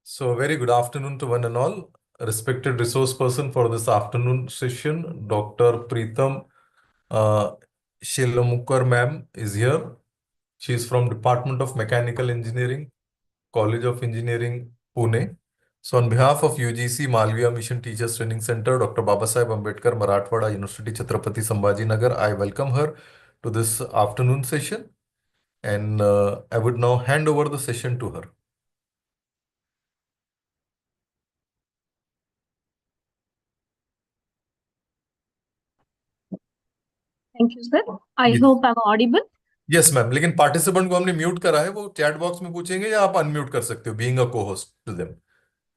So, very good afternoon to one and all. Respected resource person for this afternoon session, Dr. Preetam uh, Selmokar ma'am is here. She is from Department of Mechanical Engineering, College of Engineering, Pune. So, on behalf of UGC Malviya Mission Teachers Training Center, Dr. Babasaheb Ambedkar, Marathwada University, Chhatrapati Sambhajinagar, I welcome her to this afternoon session, and I would now hand over the session to her. Thank you, sir. I hope I'm audible. Yes ma'am, लेकिन participant को हमने mute करा है, वो chat box में पूछेंगे या आप अनम्यूट कर सकते हो being a co-host to them.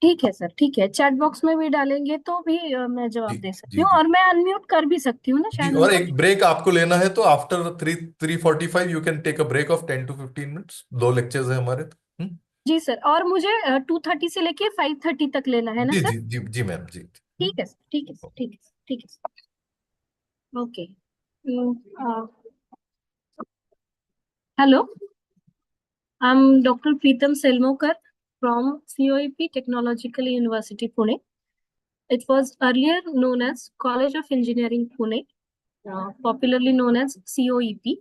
ठीक है सर, ठीक है। चैट बॉक्स में भी डालेंगे तो भी मैं जी जवाब दे सकती जी हूँ, जी और मैं अनम्यूट कर भी सकती हूँ ना, जी। शायद और उनको। एक ब्रेक आपको लेना है तो after 3:45 you can take a break of 10 to 15 minutes. दो लेक्चर्स है हमारे तो। जी सर, और मुझे 2:30 से लेके 5:30 तक लेना है ना जी सर? जी जी जी मैम जी। ठीक है सर, ठीक है सर, ठीक है सर, ठीक है sir. Okay. Hello, I am doctor Pritam Selmokar from COEP Technological University, Pune. It was earlier known as College of Engineering, Pune, popularly known as COEP.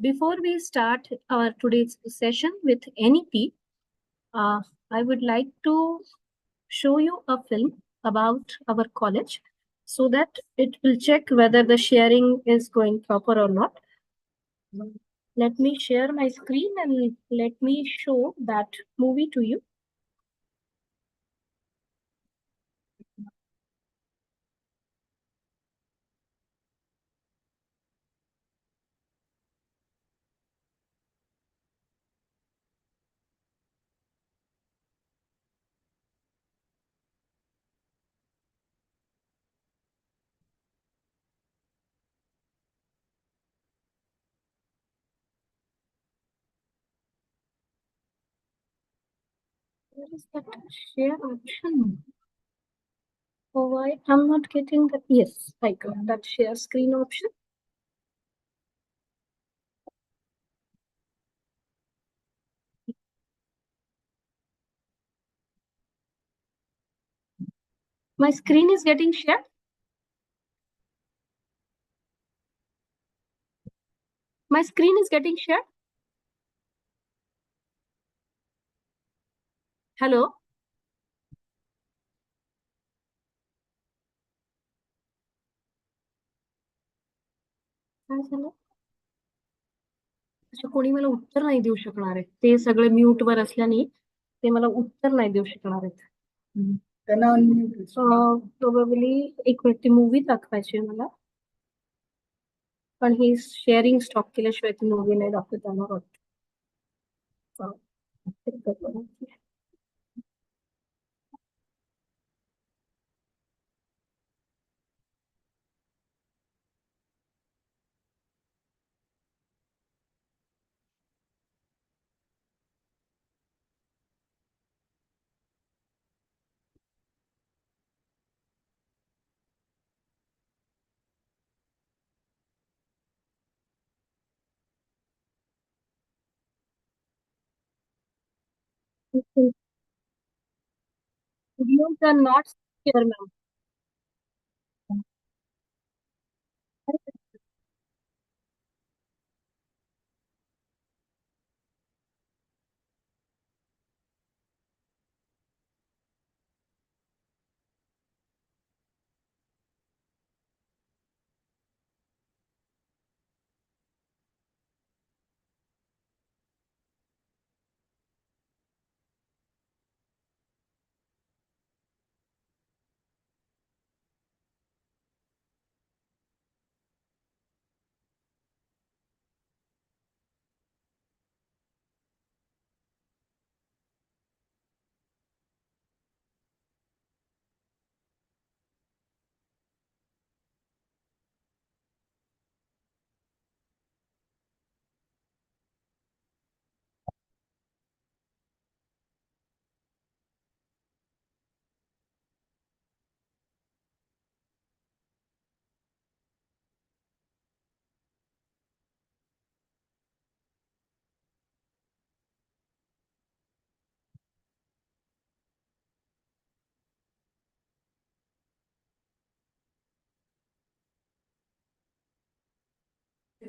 Before we start our today's session with NEP, I would like to show you a film about our college so that it will check whether the sharing is going proper or not. Let me share my screen and let me show that movie to you. Where is that share option? Oh, why I'm not getting that? Yes, I got that share screen option. My screen is getting shared. My screen is getting shared. Hello. काय झालं? अच्छा, कोणी मला उत्तर नाही देऊ शकणार आहे, ते सगळे म्यूट वर असल्याने ते मला उत्तर नाही देऊ शकणार आहेत. त्यांना अनम्यूट प्रोबेबली एक मिनिट, ती मूवी दाखवायची आहे मला, पण ही शेअरिंग स्टॉप केल्याशिवाय ती मूवी नाही दाखवत येणार वाटतं. Videos are not here, ma'am.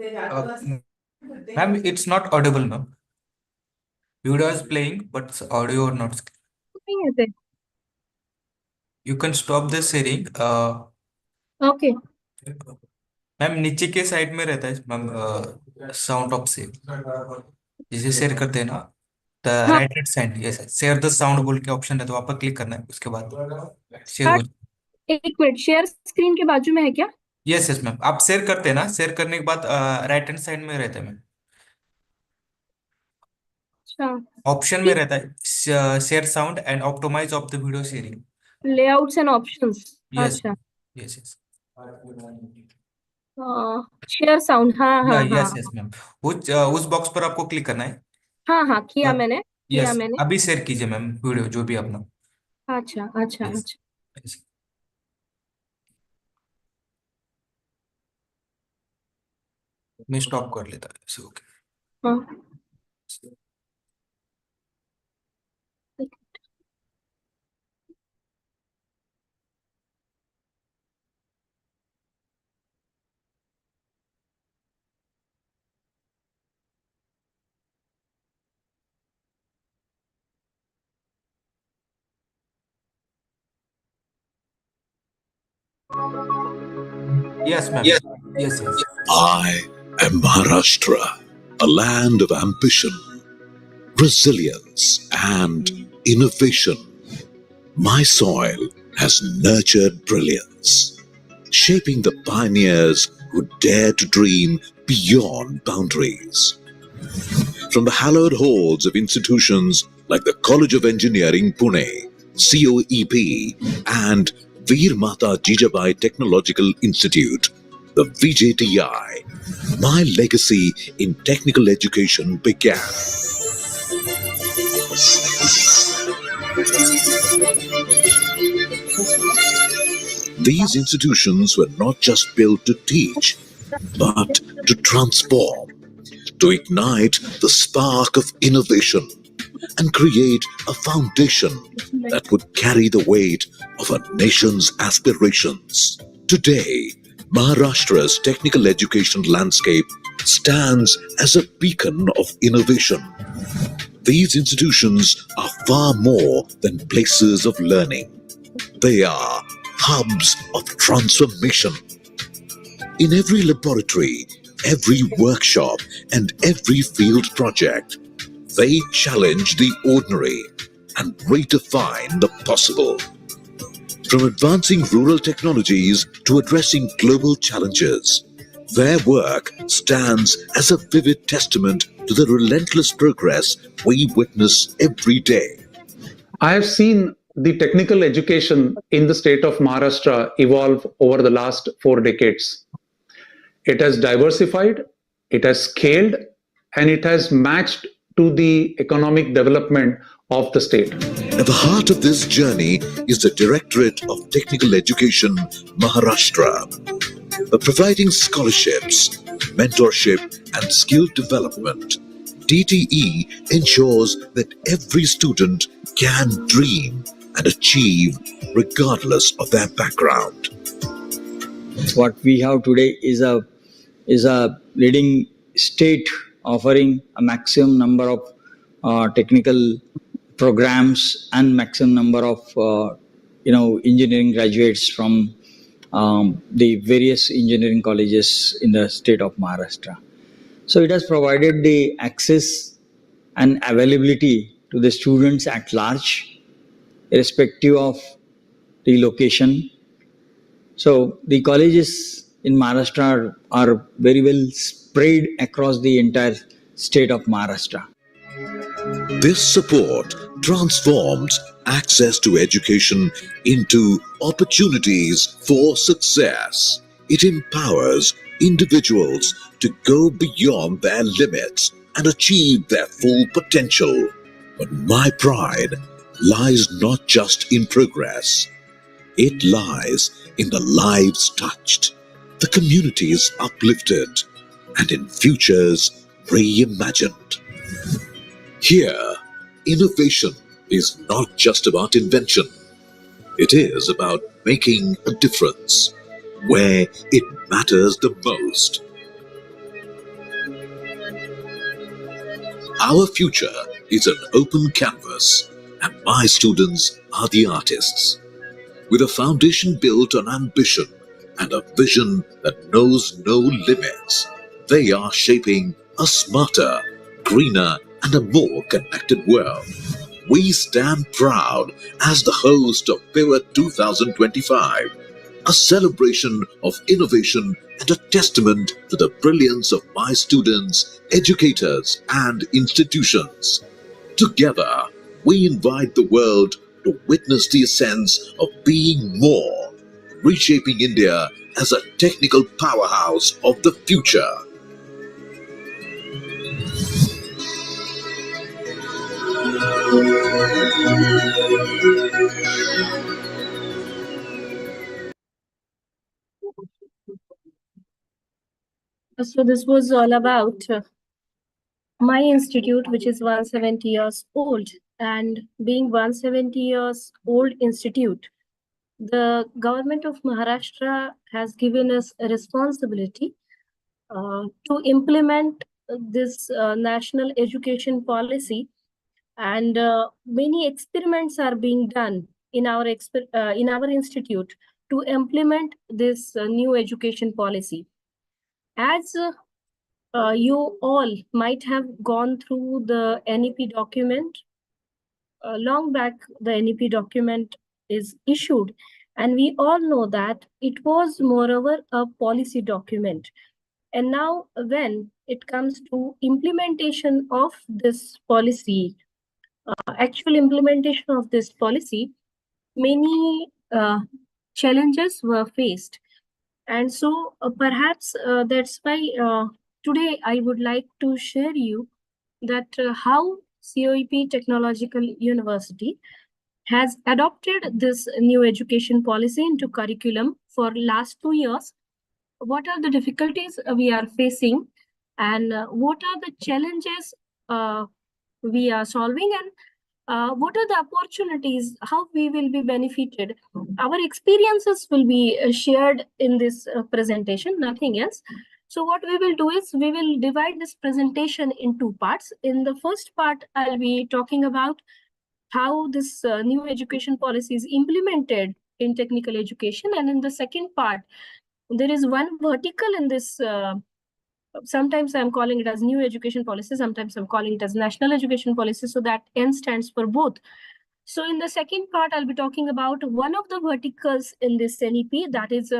Ma'am, it's not audible, ma'am. Video is playing, but audio or not. नहीं है ते. You can stop the sharing. Okay. Ma'am नीचे के साइड में रहता है मैम साउंड ऑफ से जिसे शेयर करते हैं ना द हाँ. Right hand side yes share the sound बोल के ऑप्शन है तो वहाँ पर क्लिक करना है उसके बाद शेयर हाँ, हो एक मिनट, शेयर स्क्रीन के बाजू में है क्या? यस यस मैम आप शेयर करते हैं ना शेयर करने के बाद राइट हैंड साइड में रहता है मैम अच्छा. ऑप्शन में रहता है share sound and optimize of the video sharing layouts and options. Yes अच्छा. Yes yes share sound. हाँ हाँ हाँ. यस यस मैम उस बॉक्स पर आपको क्लिक करना है हाँ हाँ, किया मैंने, किया यस मैंने. अभी शेयर कीजिए मैम वीडियो जो भी अपना अच्छा अच्छा यस अच्छा. मैं स्टॉप कर लेता है ओके हाँ. Yes ma'am Yes. Yes yes I am Maharashtra, a land of ambition, resilience, and innovation. My soil has nurtured brilliance, shaping the pioneers who dare to dream beyond boundaries. From the hallowed halls of institutions like the College of Engineering Pune, COEP, and Veer Mata Jijabai Technological Institute, the VJTI, my legacy in technical education began. These institutions were not just built to teach, but to transform, to ignite the spark of innovation and create a foundation that would carry the weight of a nation's aspirations. Today, Maharashtra's technical education landscape stands as a beacon of innovation. These institutions are far more than places of learning. They are hubs of transformation. In every laboratory, every workshop, and every field project, they challenge the ordinary and redefine the possible. From advancing rural technologies to addressing global challenges, their work stands as a vivid testament to the relentless progress we witness every day. I have seen the technical education in the state of Maharashtra evolve over the last 4 decades. It has diversified, it has scaled, and it has matched to the economic development of the state. At the heart of this journey is the Directorate of Technical Education, Maharashtra. Providing scholarships, mentorship, and skill development, DTE ensures that every student can dream and achieve regardless of their background. What we have today is a leading state offering a maximum number of technical programs and maximum number of engineering graduates from the various engineering colleges in the state of Maharashtra. So it has provided the access and availability to the students at large, irrespective of the location. So the colleges in Maharashtra are very well spread across the entire state of Maharashtra. This support transforms access to education into opportunities for success. It empowers individuals to go beyond their limits and achieve their full potential. But my pride lies not just in progress. It lies in the lives touched, the communities uplifted, and in futures reimagined. Here, innovation is not just about invention. It is about making a difference where it matters the most. Our future is an open canvas, and my students are the artists. With a foundation built on ambition and a vision that knows no limits, they are shaping a smarter, greener, and a more connected world. We stand proud as the host of Pivot 2025, a celebration of innovation and a testament to the brilliance of my students, educators, and institutions. Together, we invite the world to witness the essence of being more, reshaping India as a technical powerhouse of the future. So this was all about my institute, which is 170 years old, and being 170 years old institute, the government of Maharashtra has given us a responsibility to implement this national education policy, and many experiments are being done in our institute to implement this new education policy. As you all might have gone through the NEP document. Long back, the NEP document is issued, and we all know that it was moreover a policy document. And now, when it comes to implementation of this policy, actual implementation of this policy, many challenges were faced. And so perhaps that's why today I would like to share you that how COEP Technological University has adopted this new education policy into curriculum for last 2 years. What are the difficulties we are facing, and what are the challenges we are solving, and what are the opportunities, how we will be benefited. Our experiences will be shared in this presentation, nothing else. So what we will do is we will divide this presentation in 2 parts. In the first part, I'll be talking about how this new education policy is implemented in technical education. And in the second part, there is one vertical in this sometimes I'm calling it as new education policy, sometimes I'm calling it as national education policy, so that N stands for both. So in the second part, I'll be talking about one of the verticals in this NEP, that is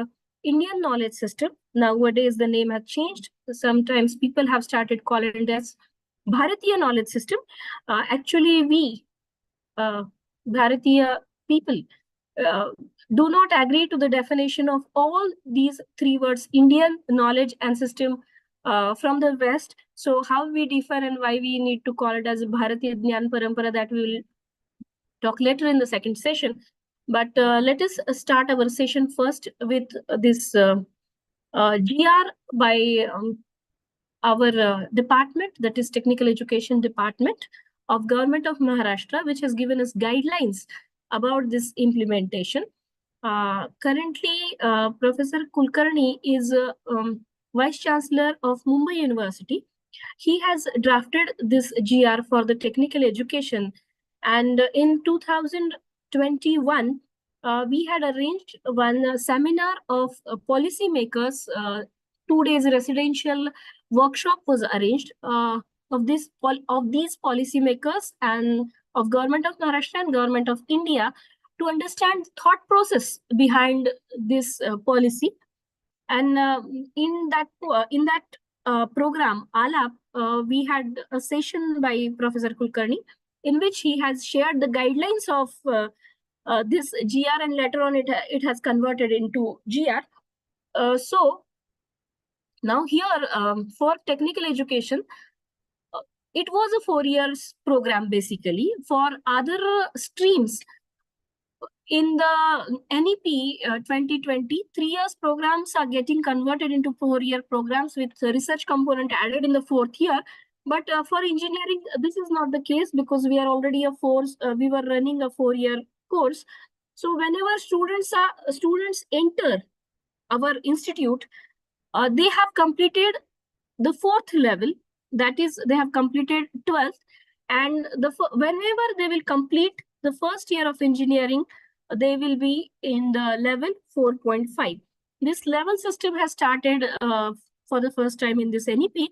Indian knowledge system. Nowadays, the name has changed. Sometimes people have started calling it as Bharatiya knowledge system. Actually, we, Bharatiya people, do not agree to the definition of all these 3 words, Indian knowledge and system, from the West. So how we differ and why we need to call it as Bharatiya Jnana Parampara, that we will talk later in the second session. But let us start our session first with this GR by our department, that is Technical Education Department of Government of Maharashtra, which has given us guidelines about this implementation. Currently, Professor Kulkarni is Vice Chancellor of Mumbai University. He has drafted this GR for the technical education. And in 2021, we had arranged one seminar of policymakers. 2 days residential workshop was arranged of these policymakers and of Government of Maharashtra and Government of India to understand thought process behind this policy. And in that program, ALAP, we had a session by Professor Kulkarni, in which he has shared the guidelines of this GR, and later on it has converted into GR. So now here for technical education, it was a 4 years program basically. For other streams, in the NEP 2020, 3 years programs are getting converted into 4-year programs with research component added in the 4th year. But for engineering, this is not the case, because we are already we were running a 4-year course. So whenever students enter our institute, they have completed the 4th level that is, they have completed 12th, and whenever they will complete the first year of engineering, they will be in the level 4.5. This level system has started for the first time in this NEP.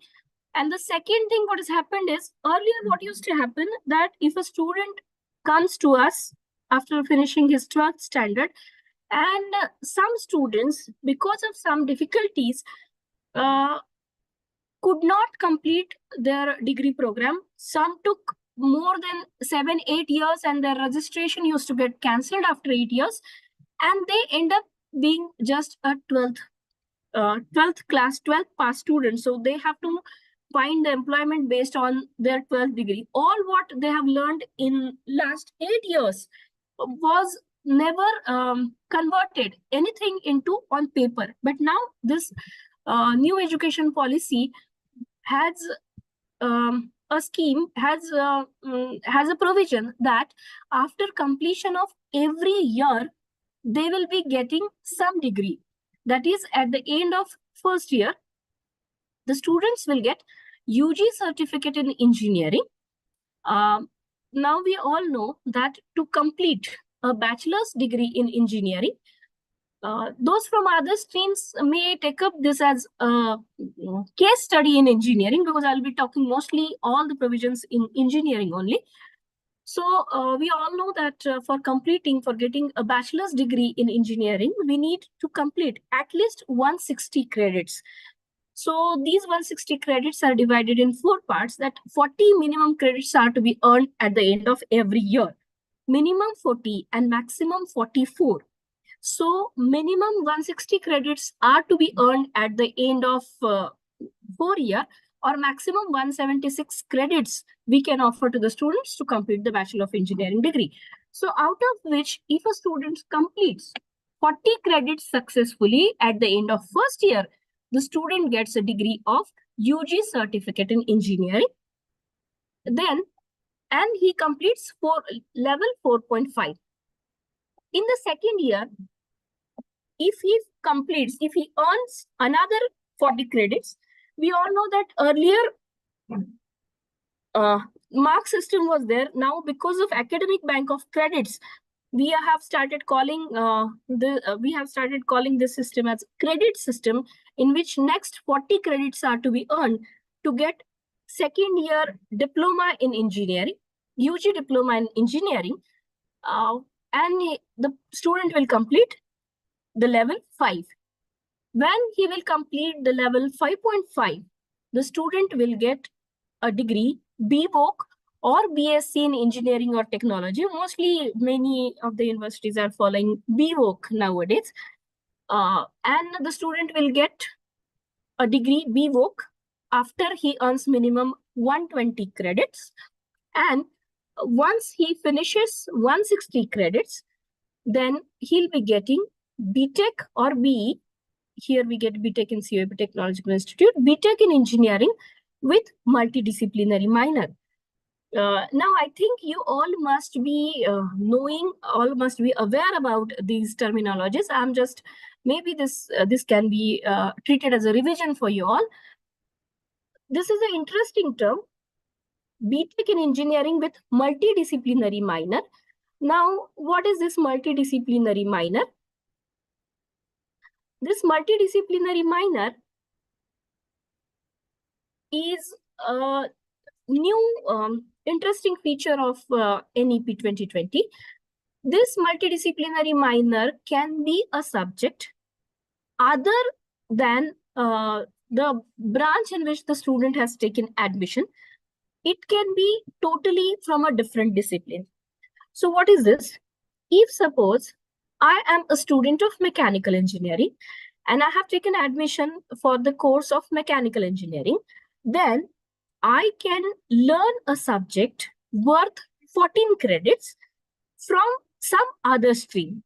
And the second thing what has happened is, earlier what used to happen, that if a student comes to us after finishing his 12th standard, and some students, because of some difficulties, could not complete their degree program. Some took more than 7-8 years, and their registration used to get cancelled after 8 years, and they end up being just a 12th class, 12th pass student. So they have to find the employment based on their 12th degree. All what they have learned in last 8 years was never converted anything into on paper. But now this new education policy has a scheme, has a provision that after completion of every year, they will be getting some degree. That is, at the end of first year, the students will get UG certificate in engineering. Now we all know that to complete a bachelor's degree in engineering, those from other streams may take up this as a case study in engineering, because I'll be talking mostly all the provisions in engineering only. So we all know that for getting a bachelor's degree in engineering, we need to complete at least 160 credits. So these 160 credits are divided in 4 parts, that 40 minimum credits are to be earned at the end of every year. Minimum 40 and maximum 44. So minimum 160 credits are to be earned at the end of 4 year, or maximum 176 credits we can offer to the students to complete the Bachelor of Engineering degree. So out of which, if a student completes 40 credits successfully at the end of first year, the student gets a degree of UG certificate in engineering. Then, and he completes level 4.5. In the second year, if he earns another 40 credits, we all know that earlier mark system was there. Now, because of academic bank of credits, we have started calling this system as credit system, in which next 40 credits are to be earned to get second year diploma in engineering, UG diploma in engineering, and the student will complete the level 5. When he will complete the level 5.5, the student will get a degree, BVoc or BSc in engineering or technology. Mostly, many of the universities are following BVoc nowadays. And the student will get a degree BVoc after he earns minimum 120 credits. And once he finishes 160 credits, then he'll be getting BTech or BE. Here we get BTech in COEP Technological Institute, BTech in engineering with multidisciplinary minor. Now, I think you all must be must be aware about these terminologies. I'm just, maybe this can be treated as a revision for you all. This is an interesting term, BTech in engineering with multidisciplinary minor. Now, what is this multidisciplinary minor? This multidisciplinary minor is a new interesting feature of NEP 2020. This multidisciplinary minor can be a subject other than the branch in which the student has taken admission. It can be totally from a different discipline. So what is this? If suppose I am a student of mechanical engineering and I have taken admission for the course of mechanical engineering, then I can learn a subject worth 14 credits from some other stream.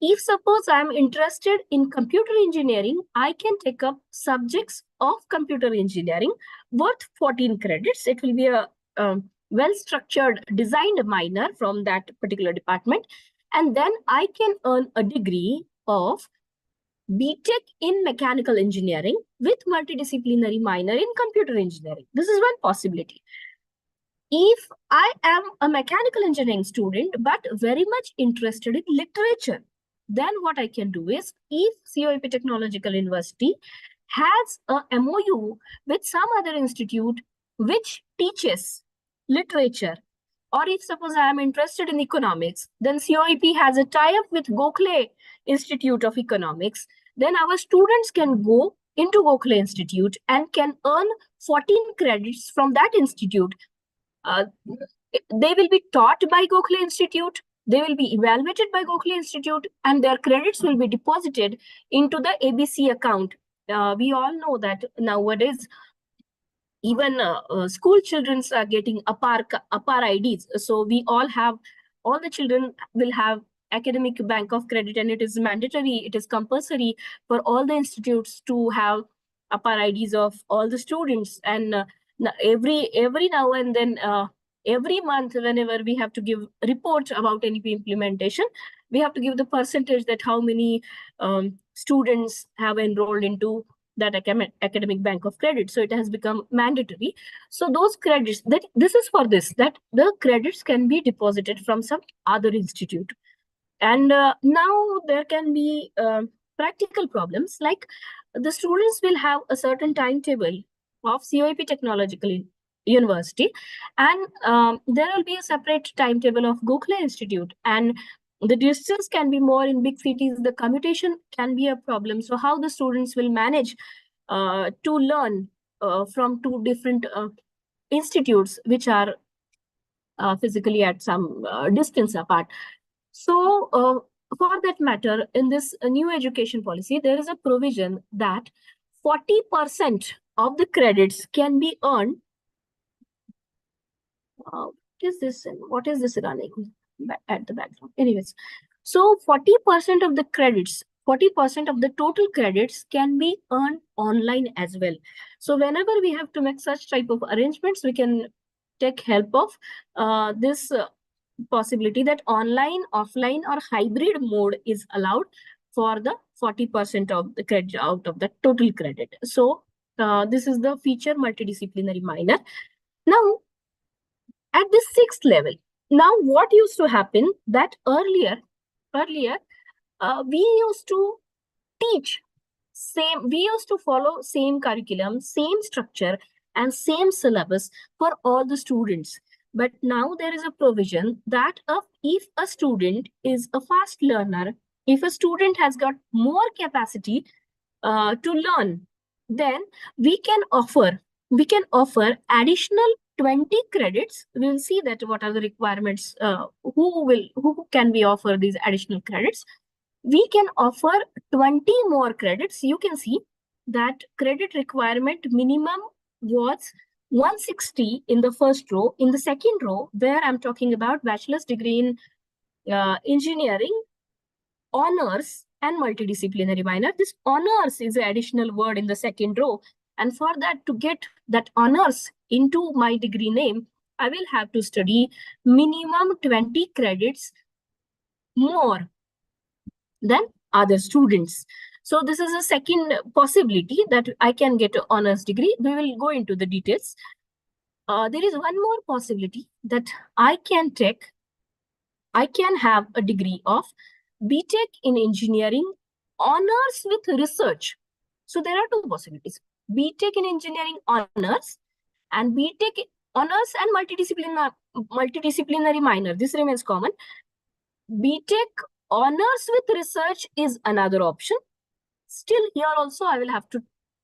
If suppose I am interested in computer engineering, I can take up subjects of computer engineering worth 14 credits. It will be a well-structured designed minor from that particular department. And then I can earn a degree of BTech in mechanical engineering with multidisciplinary minor in computer engineering. This is one possibility. If I am a mechanical engineering student, but very much interested in literature, then what I can do is, if COEP Technological University has a MOU with some other institute which teaches literature, or if suppose I am interested in economics, then COEP has a tie-up with Gokhale Institute of Economics. Then our students can go into Gokhale Institute and can earn 14 credits from that institute. They will be taught by Gokhale Institute, they will be evaluated by Gokhale Institute, and their credits will be deposited into the ABC account. We all know that nowadays, even school children are getting APAR IDs. So we all the children will have academic bank of credit, and it is mandatory, it is compulsory for all the institutes to have APAR IDs of all the students. And every now and then, every month, whenever we have to give report about NEP implementation, we have to give the percentage that how many students have enrolled into that academic bank of credit. So it has become mandatory. So those credits, that this is for this, that the credits can be deposited from some other institute. And now there can be practical problems, like the students will have a certain timetable of COEP Technological University, and there will be a separate timetable of Gokhale Institute, and the distance can be more in big cities, the commutation can be a problem. So how the students will manage to learn from two different institutes which are physically at some distance apart. So for that matter, in this new education policy, there is a provision that 40% of the credits can be earned. What is this running at the background? Anyways, so 40% of the credits, 40% of the total credits can be earned online as well. So whenever we have to make such type of arrangements, we can take help of this possibility that online, offline, or hybrid mode is allowed for the 40% of the credit out of the total credit. So this is the feature multidisciplinary minor. Now, at the 6th level, now what used to happen that earlier we used to teach we used to follow same curriculum, same structure, and same syllabus for all the students. But now there is a provision that if a student is a fast learner, if a student has got more capacity to learn, then we can offer additional 20 credits. We'll see that what are the requirements, who can we offer these additional credits. We can offer 20 more credits. You can see that credit requirement minimum was 160 in the first row. In the second row, where I'm talking about bachelor's degree in engineering, honors, and multidisciplinary minor, this honors is an additional word in the second row. And for that, to get that honors into my degree name, I will have to study minimum 20 credits more than other students. So this is a second possibility that I can get an honors degree. We will go into the details. There is one more possibility that I can have a degree of BTech in engineering, honors with research. So there are two possibilities: BTech in engineering honors and BTech honors and multidisciplinary minor. This remains common. BTech honors with research is another option. Still, here also I will have to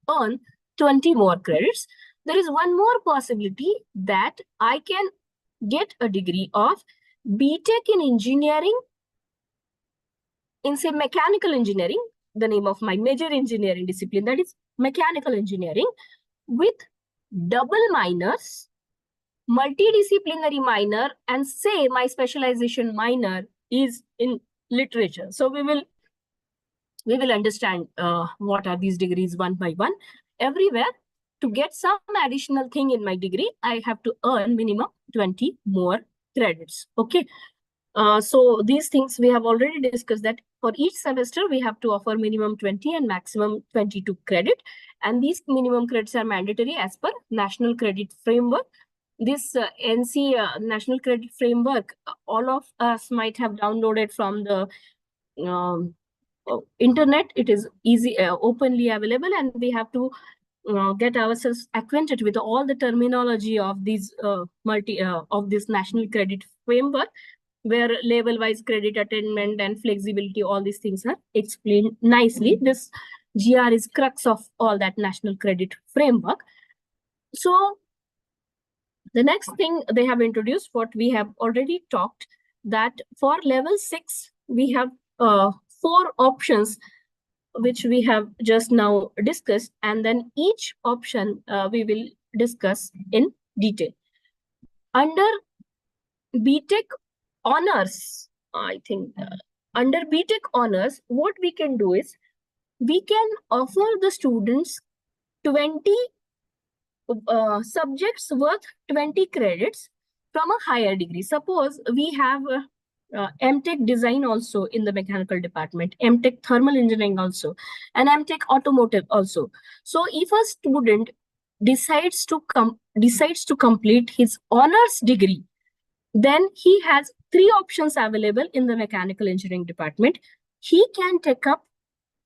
earn 20 more credits. There is one more possibility that I can get a degree of BTech in engineering, in say mechanical engineering, the name of my major engineering discipline, that is mechanical engineering, with double minors, multidisciplinary minor, and say my specialization minor is in literature. So we will understand what are these degrees one by one. Everywhere, to get some additional thing in my degree, I have to earn minimum 20 more credits. Okay. So these things we have already discussed, that for each semester we have to offer minimum 20 and maximum 22 credit. And these minimum credits are mandatory as per National Credit Framework. This NC National Credit Framework, all of us might have downloaded from the internet. It is easy, openly available, and we have to get ourselves acquainted with all the terminology of these of this National Credit Framework, where level-wise credit attainment and flexibility, all these things are explained nicely. This GR is crux of all that National Credit Framework. So the next thing they have introduced, what we have already talked, that for level 6, we have 4 options, which we have just now discussed, and then each option we will discuss in detail. Under BTech honors, I think, under BTech honors, what we can do is, we can offer the students 20 subjects worth 20 credits from a higher degree. Suppose we have MTech design also in the mechanical department, MTech thermal engineering also, and MTech automotive also. So if a student decides to complete his honors degree, then he has 3 options available in the mechanical engineering department. He can take up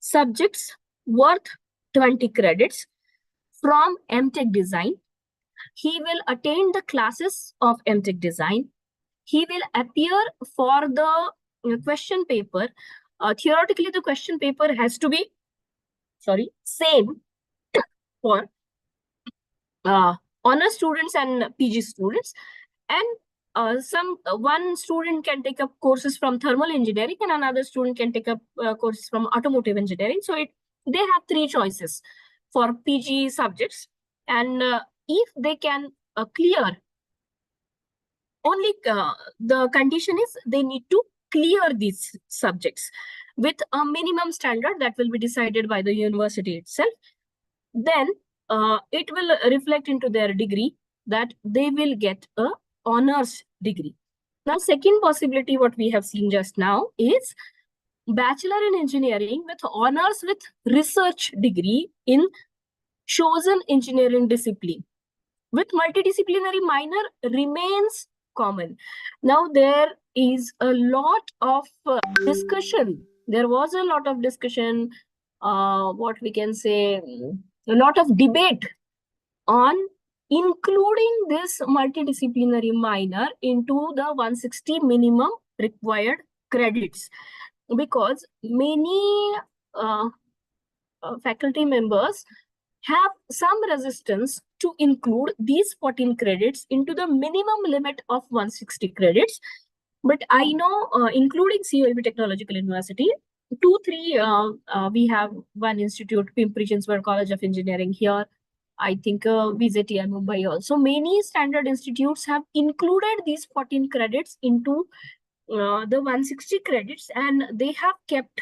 subjects worth 20 credits from MTech design. He will attend the classes of MTech design. He will appear for the question paper. Theoretically, the question paper has to be, same for honor students and PG students. And one student can take up courses from thermal engineering, and another student can take up courses from automotive engineering. So they have 3 choices for PG subjects. And if they can clear, only the condition is they need to clear these subjects with a minimum standard that will be decided by the university itself. Then it will reflect into their degree that they will get a honors degree. Now, second possibility, what we have seen just now, is bachelor in engineering with honors with research degree in chosen engineering discipline with multidisciplinary minor remains common. Now, there is a lot of discussion. There was a lot of discussion, what we can say, a lot of debate on including this multidisciplinary minor into the 160 minimum required credits, because many faculty members have some resistance to include these 14 credits into the minimum limit of 160 credits. But I know, including COEP Technological University, 2-3, we have one institute, Pimpri Chinchwad College of Engineering here. I think VZTI Mumbai also. Many standard institutes have included these 14 credits into the 160 credits, and they have kept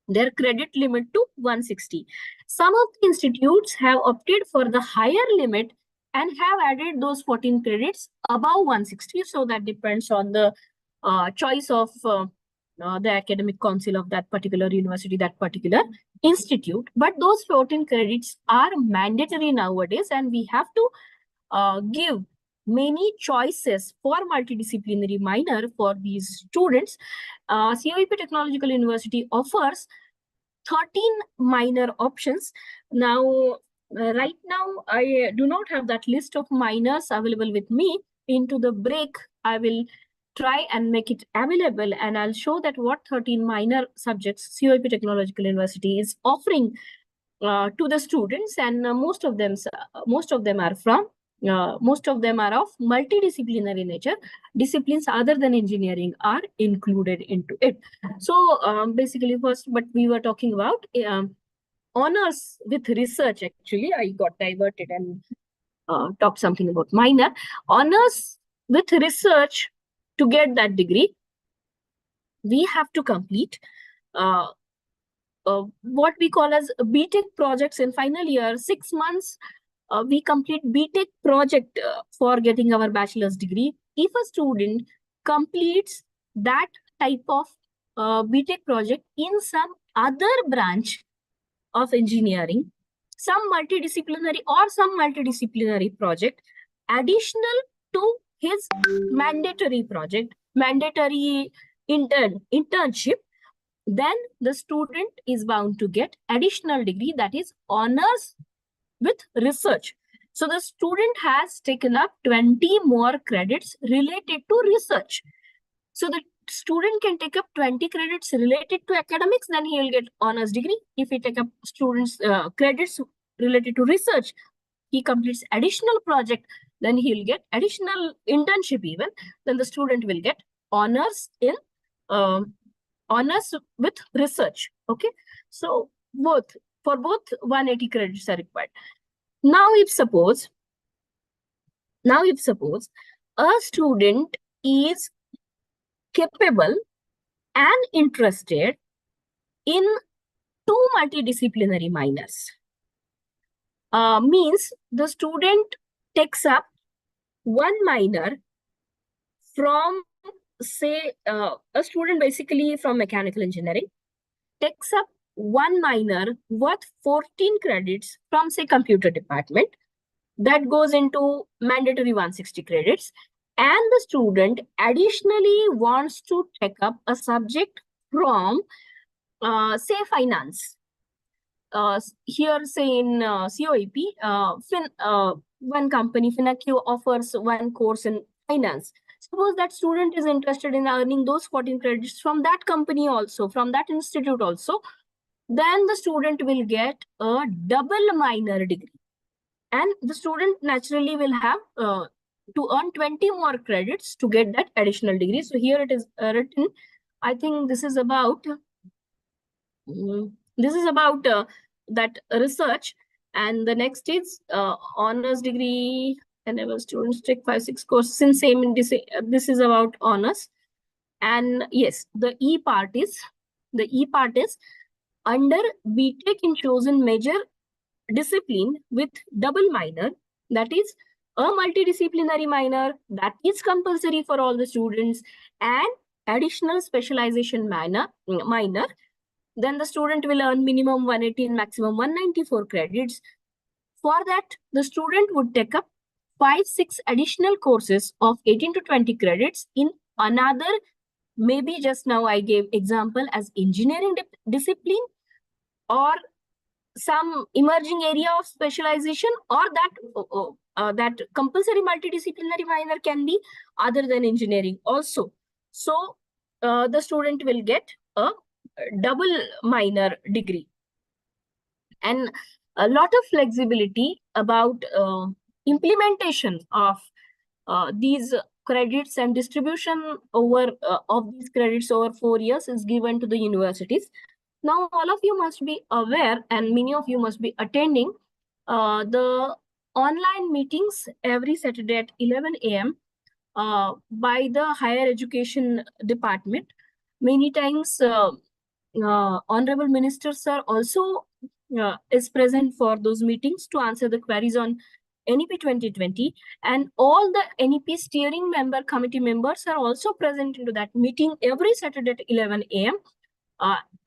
their credit limit to 160. Some of the institutes have opted for the higher limit and have added those 14 credits above 160. So that depends on the choice of the academic council of that particular university, that particular institute. But those 14 credits are mandatory nowadays, and we have to give many choices for multidisciplinary minor for these students. COEP Technological University offers 13 minor options. Now, right now, I do not have that list of minors available with me. Into the break, I will try and make it available, and I'll show that what 13 minor subjects COEP Technological University is offering to the students, and most of them are from most of them are of multidisciplinary nature. Disciplines other than engineering are included into it. So basically, first, but we were talking about honors with research. Actually, I got diverted and talked something about minor. Honors with research, to get that degree, we have to complete what we call as BTech projects in final year. 6 months we complete BTech project for getting our bachelor's degree. If a student completes that type of BTech project in some other branch of engineering, some multidisciplinary project additional to his mandatory internship, then the student is bound to get additional degree, that is honors with research. So the student has taken up 20 more credits related to research. So the student can take up 20 credits related to academics, then he will get honors degree. If he take up students credits related to research, he completes additional project, then he will get additional internship even, then the student will get honors in honors with research. Okay, so for both 180 credits are required. Now if suppose a student is capable and interested in 2 multidisciplinary minors, means the student takes up one minor from, say, a student basically from mechanical engineering takes up one minor worth 14 credits from, say, computer department, that goes into mandatory 160 credits, and the student additionally wants to take up a subject from, say, finance. Here, say in COEP, one company, FinAQ, offers one course in finance. Suppose that student is interested in earning those 14 credits from that company also, from that institute also, then the student will get a double minor degree. And the student naturally will have to earn 20 more credits to get that additional degree. So here it is written, I think this is about that research. And the next is honors degree, whenever students take 5-6 courses in same in this is about honors. And yes, the E part is under BTech in chosen major discipline with double minor, that is a multidisciplinary minor that is compulsory for all the students, and additional specialization minor, then the student will earn minimum 180 and maximum 194 credits. For that, the student would take up 5-6 additional courses of 18 to 20 credits in another, maybe just now I gave example as engineering discipline, or some emerging area of specialization, or that compulsory multidisciplinary minor can be other than engineering also. So the student will get a double minor degree. And a lot of flexibility about implementation of these credits and distribution over of these credits over 4 years is given to the universities. Now, all of you must be aware, and many of you must be attending the online meetings every Saturday at 11 a.m. By the Higher Education Department. Many times, Honorable Minister Sir also is present for those meetings to answer the queries on NEP 2020, and all the NEP steering committee members are also present into that meeting every Saturday at 11 a.m.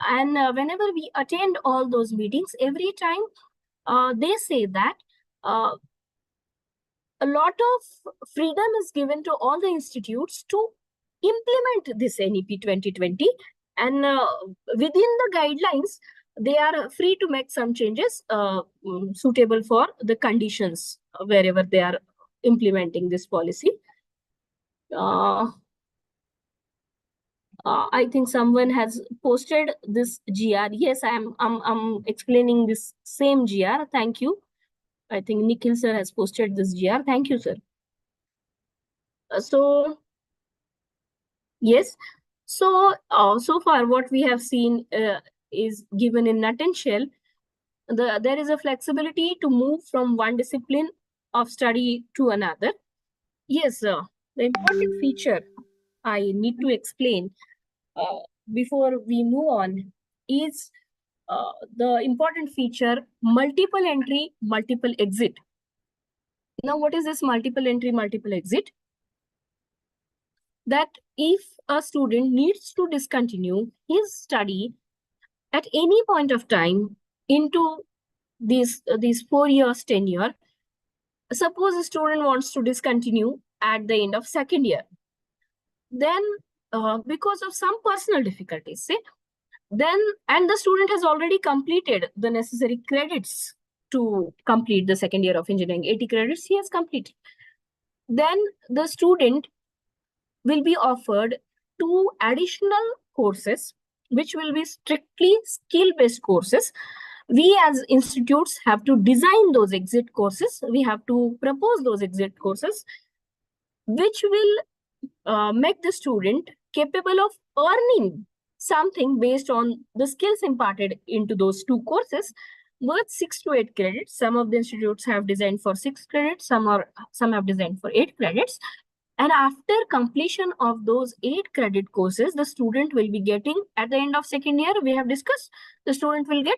And whenever we attend all those meetings, every time they say that a lot of freedom is given to all the institutes to implement this NEP 2020, and within the guidelines, they are free to make some changes suitable for the conditions wherever they are implementing this policy. I think someone has posted this GR. Yes, I'm explaining this same GR. Thank you. I think Nikhil sir has posted this GR. Thank you, sir. So yes, so so far what we have seen is given in nutshell. There is a flexibility to move from one discipline of study to another. Yes, the important feature I need to explain before we move on is the important feature multiple entry, multiple exit. Now, what is this multiple entry, multiple exit? that if a student needs to discontinue his study at any point of time into these 4 years tenure, suppose a student wants to discontinue at the end of second year, then because of some personal difficulties, say, then, and the student has already completed the necessary credits to complete the second year of engineering, 80 credits he has completed, then the student will be offered 2 additional courses, which will be strictly skill-based courses. We as institutes have to design those exit courses. We have to propose those exit courses, which will make the student capable of earning something based on the skills imparted into those 2 courses, worth 6 to 8 credits. Some of the institutes have designed for 6 credits, some have designed for 8 credits. And after completion of those 8 credit courses, the student will be getting, at the end of second year, we have discussed, the student will get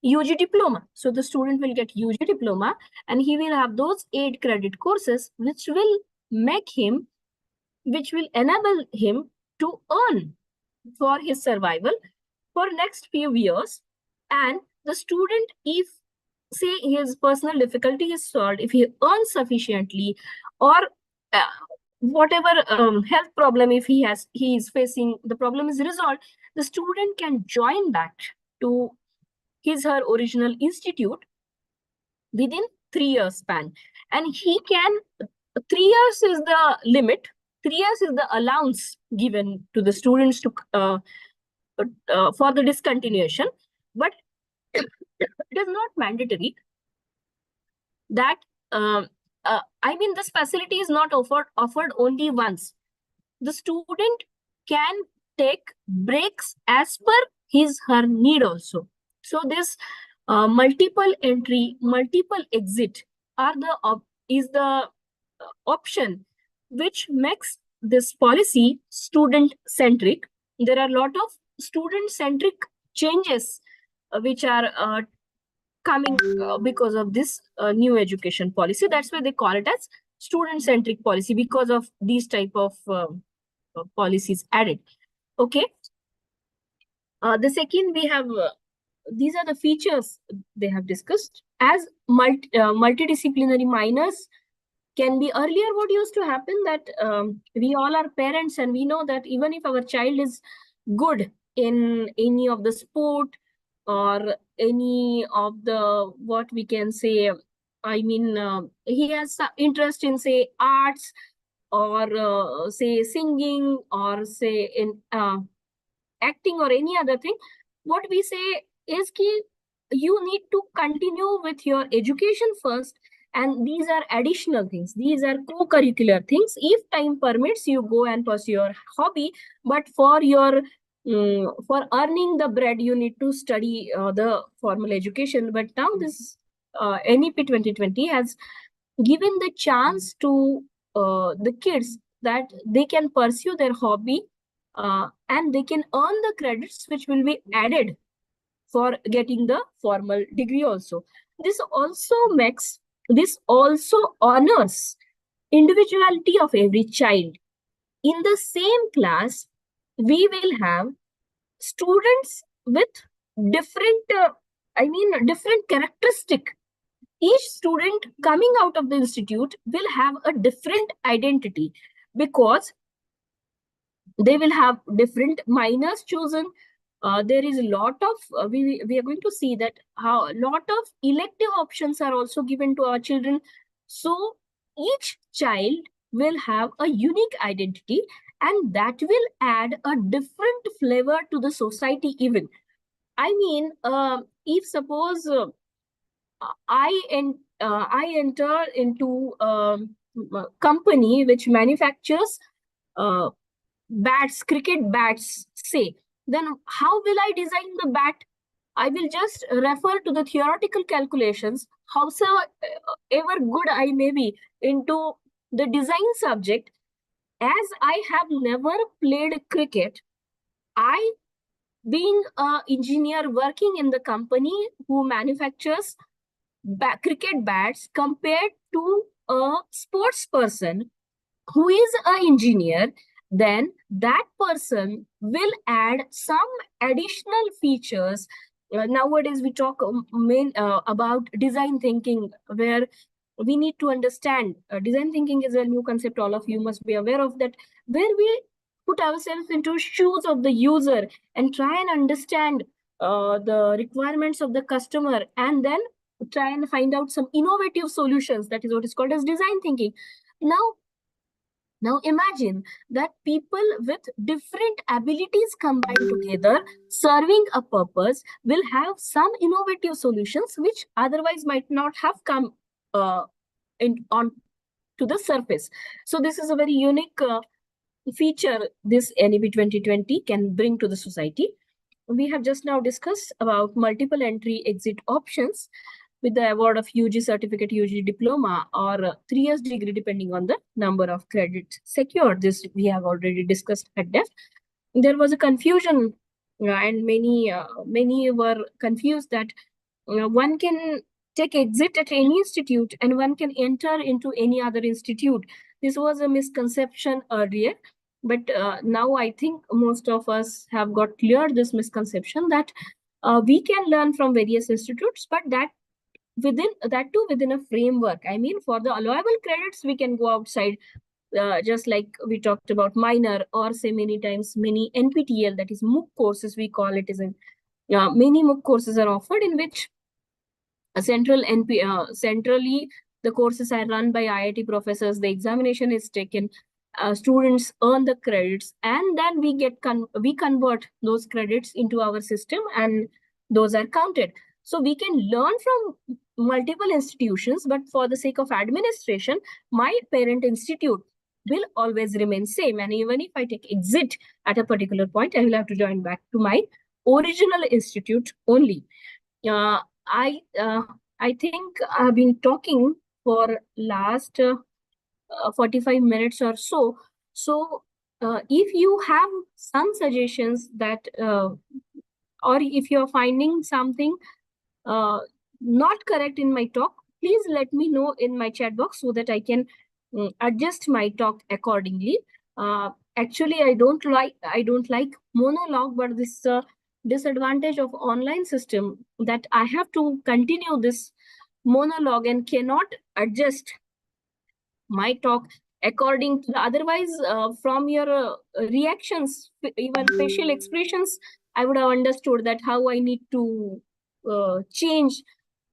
UG diploma. So the student will get UG diploma and he will have those 8 credit courses, which will enable him to earn for his survival for next few years. And the student, if say his personal difficulty is solved, if he earns sufficiently, or whatever health problem if he is facing, the problem is resolved, the student can join back to his her original institute within 3 years span. And he can, 3 years is the limit, 3 years is the allowance given to the students to for the discontinuation, but it is not mandatory that I mean, this facility is not offered only once. The student can take breaks as per his her need also. So this multiple entry, multiple exit is the option which makes this policy student centric. There are a lot of student centric changes which are coming because of this new education policy. That's why they call it as student centric policy, because of these type of policies added. Okay. The second, we have these are the features they have discussed as multidisciplinary minors can be. Earlier what used to happen that we all are parents and we know that even if our child is good in any of the sport or any of the, what we can say, I mean, he has interest in, say, arts, or say singing, or say in acting or any other thing, what we say is ki you need to continue with your education first, and these are additional things, these are co-curricular things. If time permits, you go and pursue your hobby, but for your for earning the bread, you need to study the formal education. But now this NEP 2020 has given the chance to the kids that they can pursue their hobby and they can earn the credits which will be added for getting the formal degree also. This also honors individuality of every child. In the same class, we will have students with different, different characteristic. Each student coming out of the institute will have a different identity, because they will have different minors chosen. There is a lot of, we are going to see that how a lot of elective options are also given to our children. So each child will have a unique identity, and that will add a different flavor to the society even. I mean, if suppose I enter into a company which manufactures bats, cricket bats, say, then how will I design the bat? I will just refer to the theoretical calculations. However good I may be into the design subject, as I have never played cricket, I, being an engineer working in the company who manufactures cricket bats, compared to a sports person who is an engineer then that person will add some additional features. Nowadays we talk about design thinking, where we need to understand design thinking is a new concept. All of you must be aware of that, where we put ourselves into shoes of the user and try and understand the requirements of the customer, and then try and find out some innovative solutions. That is what is called as design thinking. Now imagine that people with different abilities combined together, serving a purpose, will have some innovative solutions which otherwise might not have come on to the surface. So this is a very unique feature this NEP 2020 can bring to the society. We have just now discussed about multiple entry exit options with the award of UG certificate, UG diploma, or 3 years degree, depending on the number of credits secured. This we have already discussed at depth. There was a confusion, and many were confused that one can take exit at any institute and one can enter into any other institute. This was a misconception earlier, but now I think most of us have got cleared this misconception that we can learn from various institutes, but that too within a framework. I mean, for the allowable credits, we can go outside, just like we talked about minor, or say many times many NPTEL, that is MOOC courses we call it, is in many MOOC courses are offered in which centrally the courses are run by IIT professors. The examination is taken, students earn the credits, and then we convert those credits into our system, and those are counted. So we can learn from multiple institutions, but for the sake of administration, my parent institute will always remain same. And even if I take exit at a particular point, I will have to join back to my original institute only. I think I've been talking for last 45 minutes or so. So if you have some suggestions that, or if you're finding something not correct in my talk, please let me know in my chat box so that I can adjust my talk accordingly. Actually, I don't like monologue, but this disadvantage of online system that I have to continue this monologue and cannot adjust my talk according to otherwise from your reactions, even facial expressions, I would have understood that how I need to change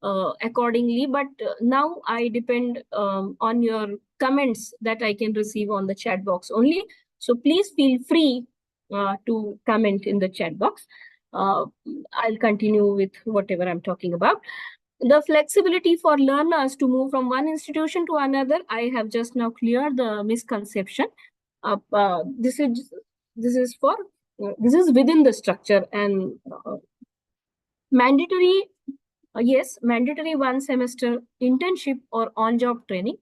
accordingly. But now I depend on your comments that I can receive on the chat box only. So please feel free to comment in the chat box. I'll continue with whatever I'm talking about. The flexibility for learners to move from one institution to another, I have just now cleared the misconception. This is within the structure, and mandatory, yes, mandatory 1 semester internship or on-job training.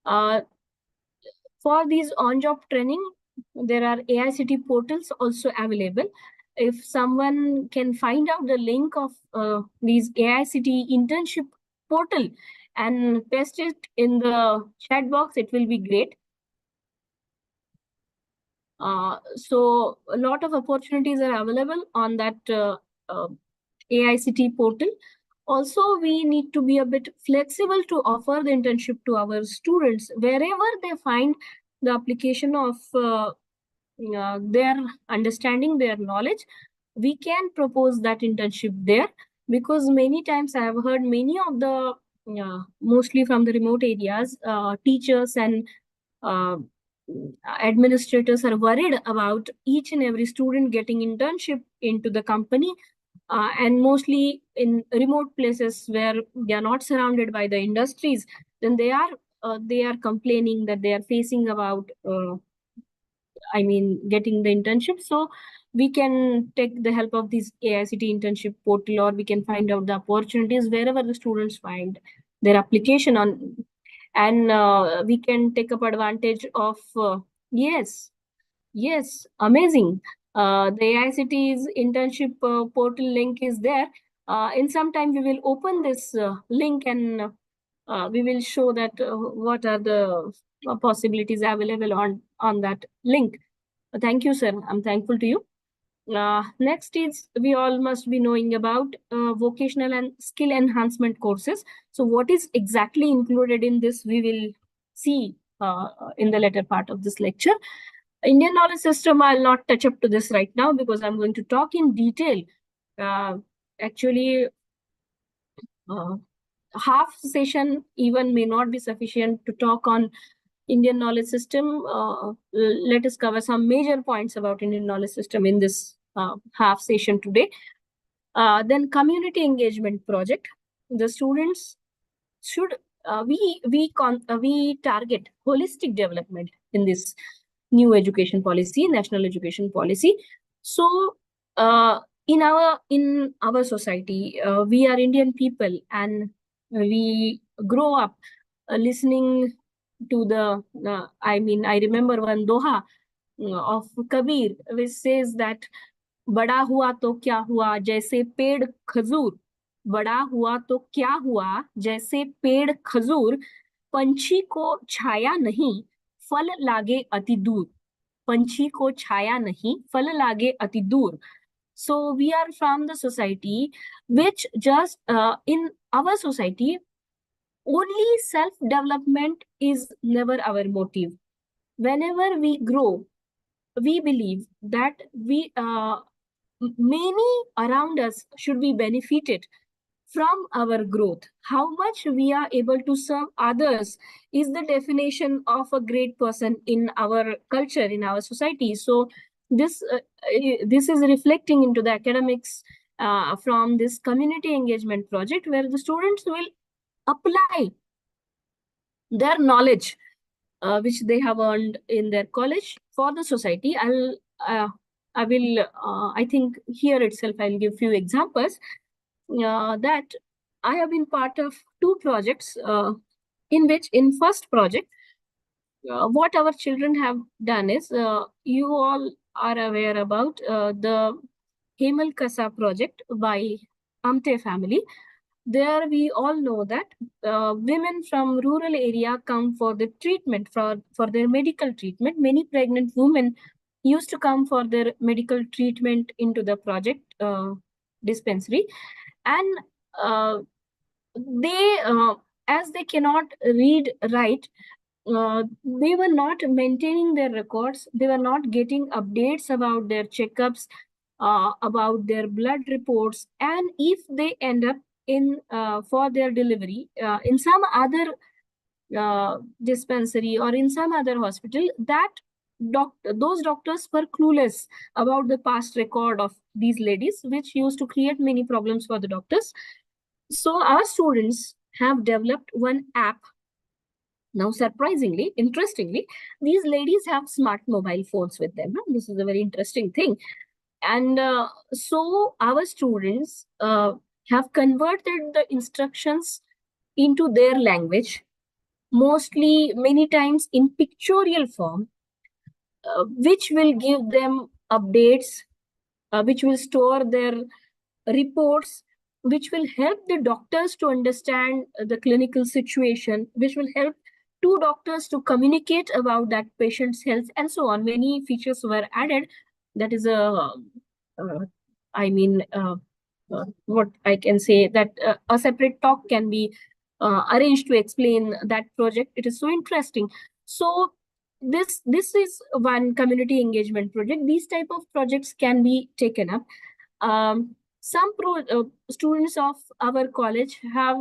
For these on-job training, there are AICT portals also available. If someone can find out the link of these AICT internship portal and paste it in the chat box, it will be great. So a lot of opportunities are available on that AICT portal. Also, we need to be a bit flexible to offer the internship to our students wherever they find the application of their understanding, their knowledge. We can propose that internship there, because many times I have heard many of the mostly from the remote areas, teachers and administrators are worried about each and every student getting internship into the company, and mostly in remote places where they are not surrounded by the industries, then they are complaining that they are facing about getting the internship. So we can take the help of this AICT internship portal, or we can find out the opportunities wherever the students find their application on, and we can take up advantage of yes, amazing. The AICT's internship portal link is there. In some time we will open this link, and we will show that what are the possibilities available on that link. Thank you, sir. I'm thankful to you. Next is, we all must be knowing about vocational and skill enhancement courses. So what is exactly included in this, we will see in the later part of this lecture. Indian knowledge system, I'll not touch up to this right now because I'm going to talk in detail. Actually, half session even may not be sufficient to talk on Indian knowledge system. Let us cover some major points about Indian knowledge system in this half session today. Then community engagement project. The students should we target holistic development in this new education policy, national education policy. So in our society, we are Indian people, and we grow up listening to the I remember one doha of Kabir, which says that बड़ा हुआ तो क्या हुआ जैसे पेड़ खजूर, बड़ा हुआ तो क्या हुआ जैसे पेड़ खजूर, पंछी को छाया नहीं फल लागे अति दूर, पंछी को छाया नहीं फल लागे अति दूर. So we are from the society which just in our society only self development is never our motive. Whenever we grow, we believe that many around us should be benefited from our growth. How much we are able to serve others is the definition of a great person in our culture, in our society. So this is reflecting into the academics from this community engagement project, where the students will apply their knowledge which they have earned in their college for the society. I think here itself I'll give few examples that I have been part of two projects in which in first project, what our children have done is, you all are aware about the Hemal Kasa project by Amte family. There we all know that women from rural area come for the treatment, for their medical treatment. Many pregnant women used to come for their medical treatment into the project dispensary, and they as they cannot read, write, they were not maintaining their records. They were not getting updates about their checkups, about their blood reports, and if they end up in for their delivery in some other dispensary or in some other hospital, that those doctors were clueless about the past record of these ladies, which used to create many problems for the doctors. So our students have developed one app. Now, surprisingly, interestingly, these ladies have smart mobile phones with them. This is a very interesting thing. And so our students have converted the instructions into their language, mostly many times in pictorial form, which will give them updates, which will store their reports, which will help the doctors to understand the clinical situation, which will help two doctors to communicate about that patient's health, and so on. Many features were added. That is what I can say, that a separate talk can be arranged to explain that project. It is so interesting. So this is one community engagement project. These type of projects can be taken up. Some students of our college have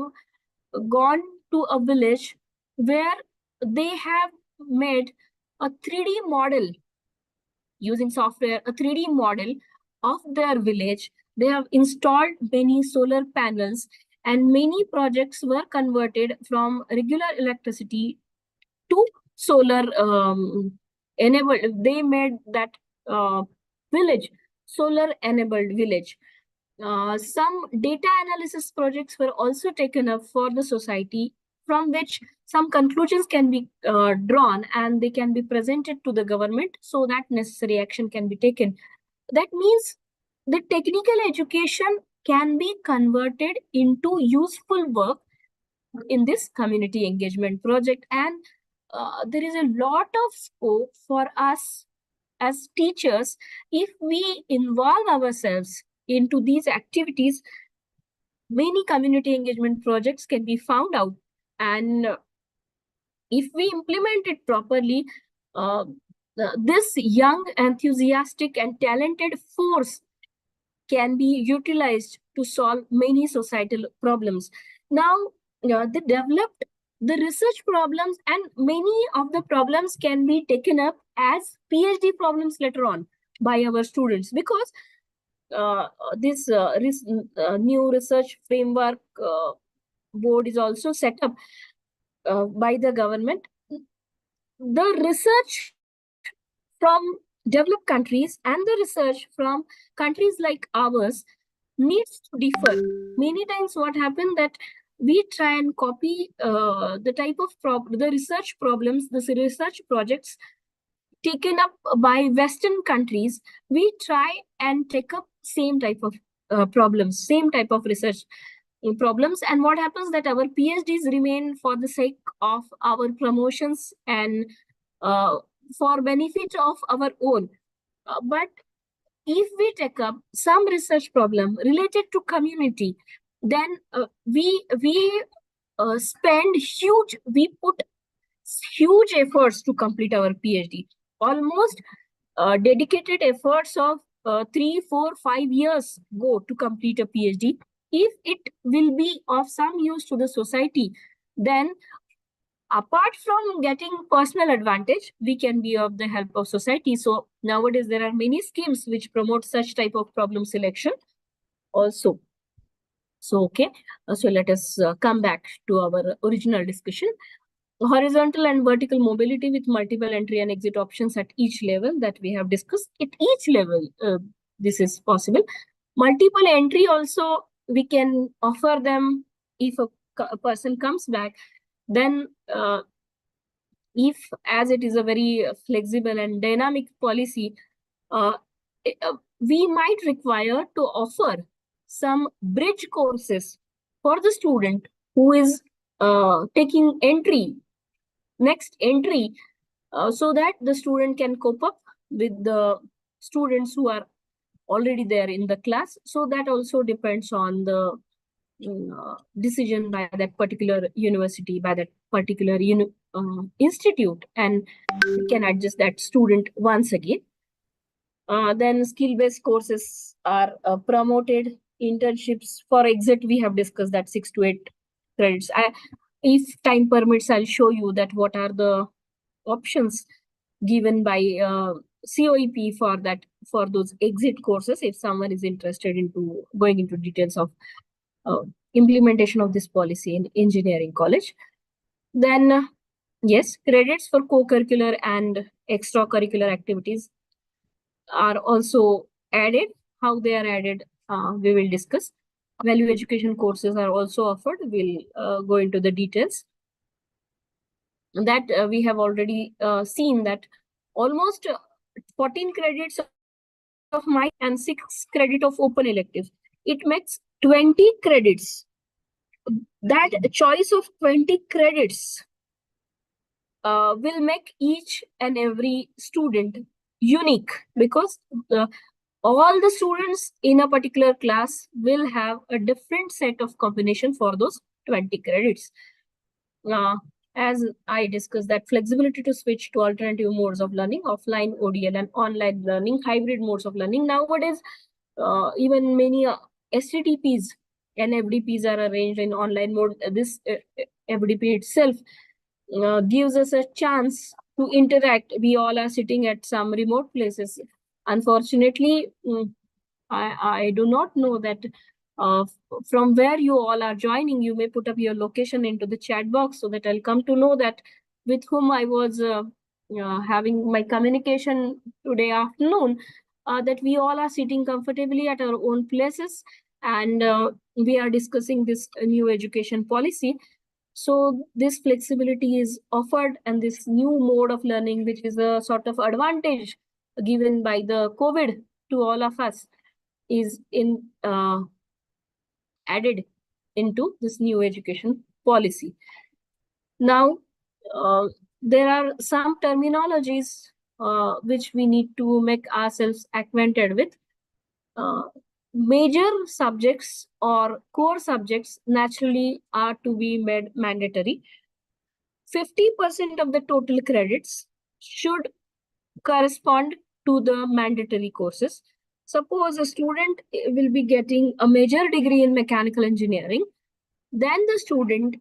gone to a village where they have made a 3D model using software, a 3D model of their village. They have installed many solar panels, and many projects were converted from regular electricity to solar enabled. They made that village solar enabled village. Some data analysis projects were also taken up for the society, from which some conclusions can be drawn and they can be presented to the government so that necessary action can be taken. That means the technical education can be converted into useful work in this community engagement project, and there is a lot of scope for us as teachers, if we involve ourselves into these activities, many community engagement projects can be found out. And if we implement it properly, this young, enthusiastic, and talented force can be utilized to solve many societal problems. Now, the research problems, and many of the problems can be taken up as PhD problems later on by our students, because this new research framework board is also set up by the government. The research from developed countries and the research from countries like ours needs to differ. Many times what happened that we try and copy the type of the research problems, the research projects taken up by Western countries. We try and take up same type of problems, same type of research problems. And what happens that our PhDs remain for the sake of our promotions and for benefit of our own. But if we take up some research problem related to community, then we put huge efforts to complete our PhD. Almost dedicated efforts of 3, 4, 5 years go to complete a PhD. If it will be of some use to the society, then apart from getting personal advantage, we can be of the help of society. So nowadays there are many schemes which promote such type of problem selection also. So okay, so let us come back to our original discussion. Horizontal and vertical mobility with multiple entry and exit options at each level that we have discussed. At each level, this is possible. Multiple entry also we can offer them if a person comes back. Then if, as it is a very flexible and dynamic policy, we might require to offer some bridge courses for the student who is taking next entry, so that the student can cope up with the students who are already there in the class. So that also depends on the decision by that particular university, by that particular institute, and we can adjust that student once again. Then skill-based courses are promoted. Internships for exit, we have discussed that 6 to 8 credits. If time permits, I'll show you that what are the options given by COEP for those exit courses, if someone is interested into going into details of implementation of this policy in engineering college. Then yes, credits for co-curricular and extracurricular activities are also added. How they are added, we will discuss. Value education courses are also offered. We'll go into the details. That we have already seen that almost 14 credits of my and 6 credit of open electives. It makes 20 credits. That choice of 20 credits will make each and every student unique, because all the students in a particular class will have a different set of combination for those 20 credits. As I discussed, that flexibility to switch to alternative modes of learning, offline ODL and online learning, hybrid modes of learning. Nowadays, even many STTPs and FDPs are arranged in online mode. This FDP itself gives us a chance to interact. We all are sitting at some remote places. Unfortunately, I do not know that from where you all are joining. You may put up your location into the chat box so that I'll come to know that with whom I was having my communication today afternoon, that we all are sitting comfortably at our own places, and we are discussing this new education policy. So this flexibility is offered, and this new mode of learning, which is a sort of advantage given by the COVID to all of us, is added into this new education policy. Now, there are some terminologies which we need to make ourselves acquainted with. Major subjects or core subjects naturally are to be made mandatory. 50% of the total credits should correspond to the mandatory courses. Suppose a student will be getting a major degree in mechanical engineering, then the student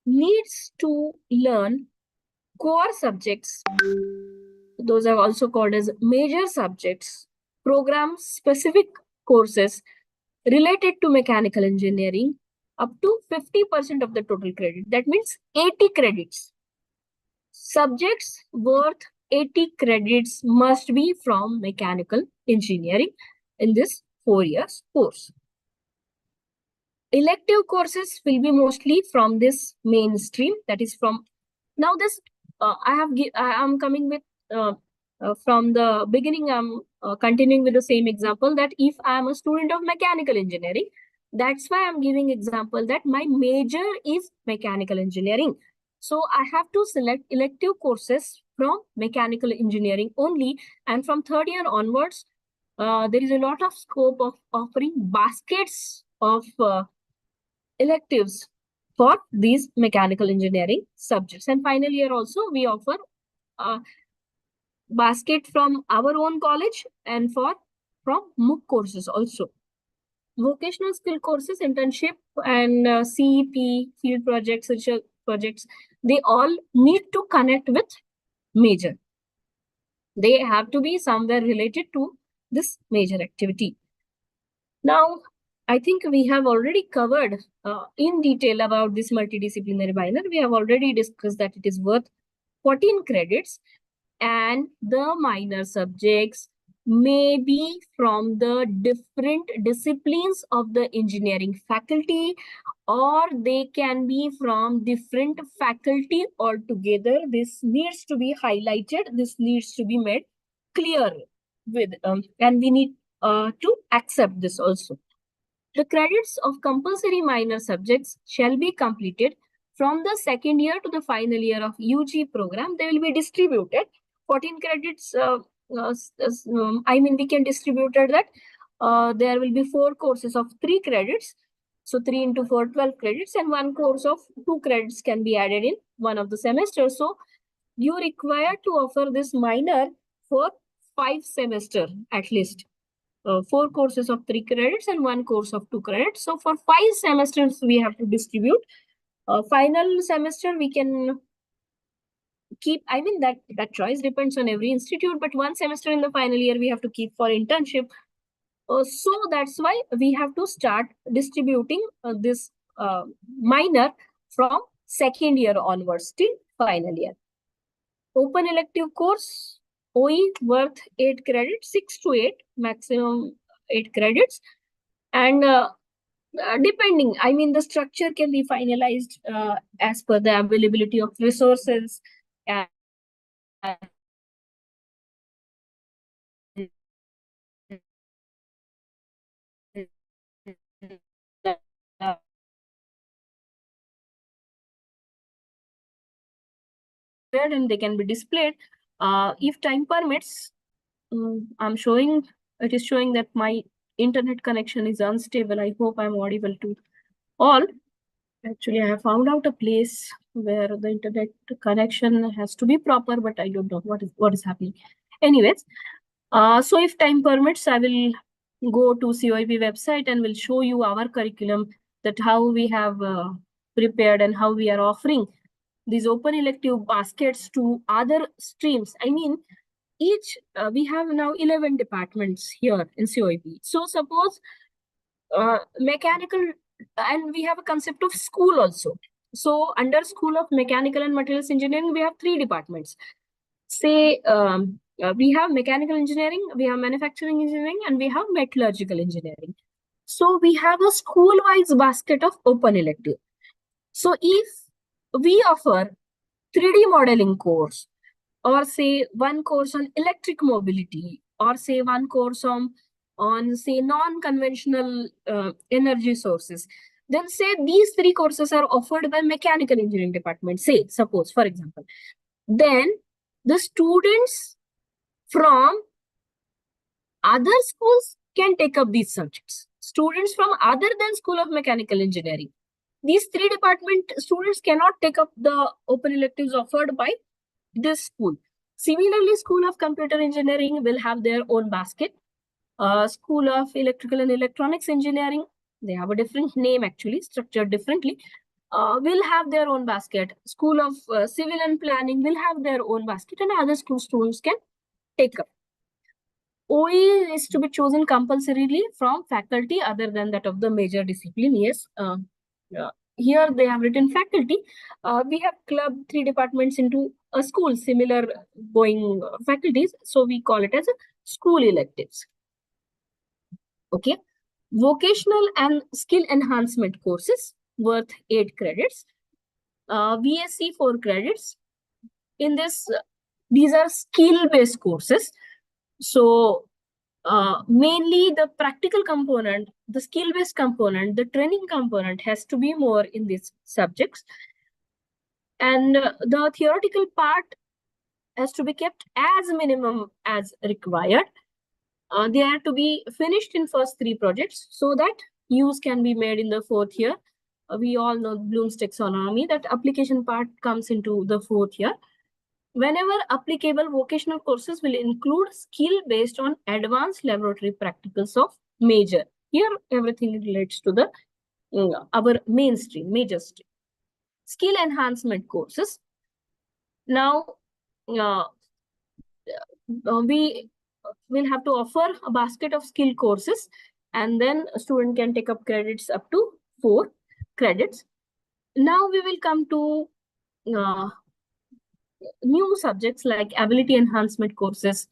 needs to learn core subjects. Those are also called as major subjects, program specific courses related to mechanical engineering up to 50% of the total credit. That means 80 credits. Subjects worth 80 credits must be from mechanical engineering in this 4 years course. Elective courses will be mostly from this mainstream, that is from now this I am coming with from the beginning. I'm continuing with the same example that if I am a student of mechanical engineering, that's why I'm giving example that my major is mechanical engineering. So I have to select elective courses from mechanical engineering only, and from third year onwards, there is a lot of scope of offering baskets of electives for these mechanical engineering subjects. And final year also, we offer a basket from our own college and from MOOC courses also. Vocational skill courses, internship, and CEP, field projects, research projects, they all need to connect with major. They have to be somewhere related to this major activity. Now, I think we have already covered in detail about this multidisciplinary minor. We have already discussed that it is worth 14 credits, and the minor subjects may be from the different disciplines of the engineering faculty, or they can be from different faculty altogether. This needs to be highlighted. This needs to be made clear with, and we need to accept this also. The credits of compulsory minor subjects shall be completed from the second year to the final year of UG program. They will be distributed. 14 credits, I mean, we can distribute it that there will be 4 courses of 3 credits. So 3 into 4, 12 credits, and 1 course of 2 credits can be added in one of the semesters. So you require to offer this minor for 5 semesters at least. 4 courses of 3 credits and 1 course of 2 credits. So for 5 semesters, we have to distribute. Final semester, we can keep, I mean, that choice depends on every institute, but 1 semester in the final year, we have to keep for internship. So that's why we have to start distributing this minor from second year onwards till final year. Open elective course, OE worth 8 credits, 6 to 8, maximum 8 credits. And depending, I mean, the structure can be finalized as per the availability of resources and and they can be displayed. If time permits, I'm showing, it is showing that my internet connection is unstable. I hope I'm audible to all. Actually, I have found out a place where the internet connection has to be proper, but I don't know what is happening. Anyways, so if time permits, I will go to COIP website and will show you our curriculum, that how we have prepared and how we are offering these open elective baskets to other streams. I mean, each we have now 11 departments here in COIP. So suppose mechanical, and we have a concept of school also. So under School of Mechanical and Materials Engineering, we have 3 departments. Say we have mechanical engineering, we have manufacturing engineering, and we have metallurgical engineering. So we have a school-wise basket of open elective. So if we offer 3D modeling course, or say 1 course on electric mobility, or say 1 course on say non-conventional energy sources, then say these 3 courses are offered by mechanical engineering department, say, suppose, for example, then the students from other schools can take up these subjects. Students from other than School of Mechanical Engineering. These 3 department students cannot take up the open electives offered by this school. Similarly, School of Computer Engineering will have their own basket. School of Electrical and Electronics Engineering, they have a different name actually, structured differently, will have their own basket. School of Civil and Planning will have their own basket, and other school students can take up. OE is to be chosen compulsorily from faculty other than that of the major discipline. Yes, here they have written faculty. We have clubbed 3 departments into a school, similar going faculties. So we call it as a school electives. Okay. Vocational and skill enhancement courses worth 8 credits. VSc 4 credits. In this, these are skill-based courses. So mainly the practical component, the skill-based component, the training component has to be more in these subjects. And the theoretical part has to be kept as minimum as required. They are to be finished in first 3 projects so that use can be made in the 4th year. We all know Bloom's taxonomy, that application part comes into the 4th year. Whenever applicable, vocational courses will include skill based on advanced laboratory practicals of major. Here, everything relates to the our mainstream, major stream. Skill enhancement courses. Now, we will have to offer a basket of skill courses, and then a student can take up credits up to 4 credits. Now we will come to new subjects like ability enhancement courses,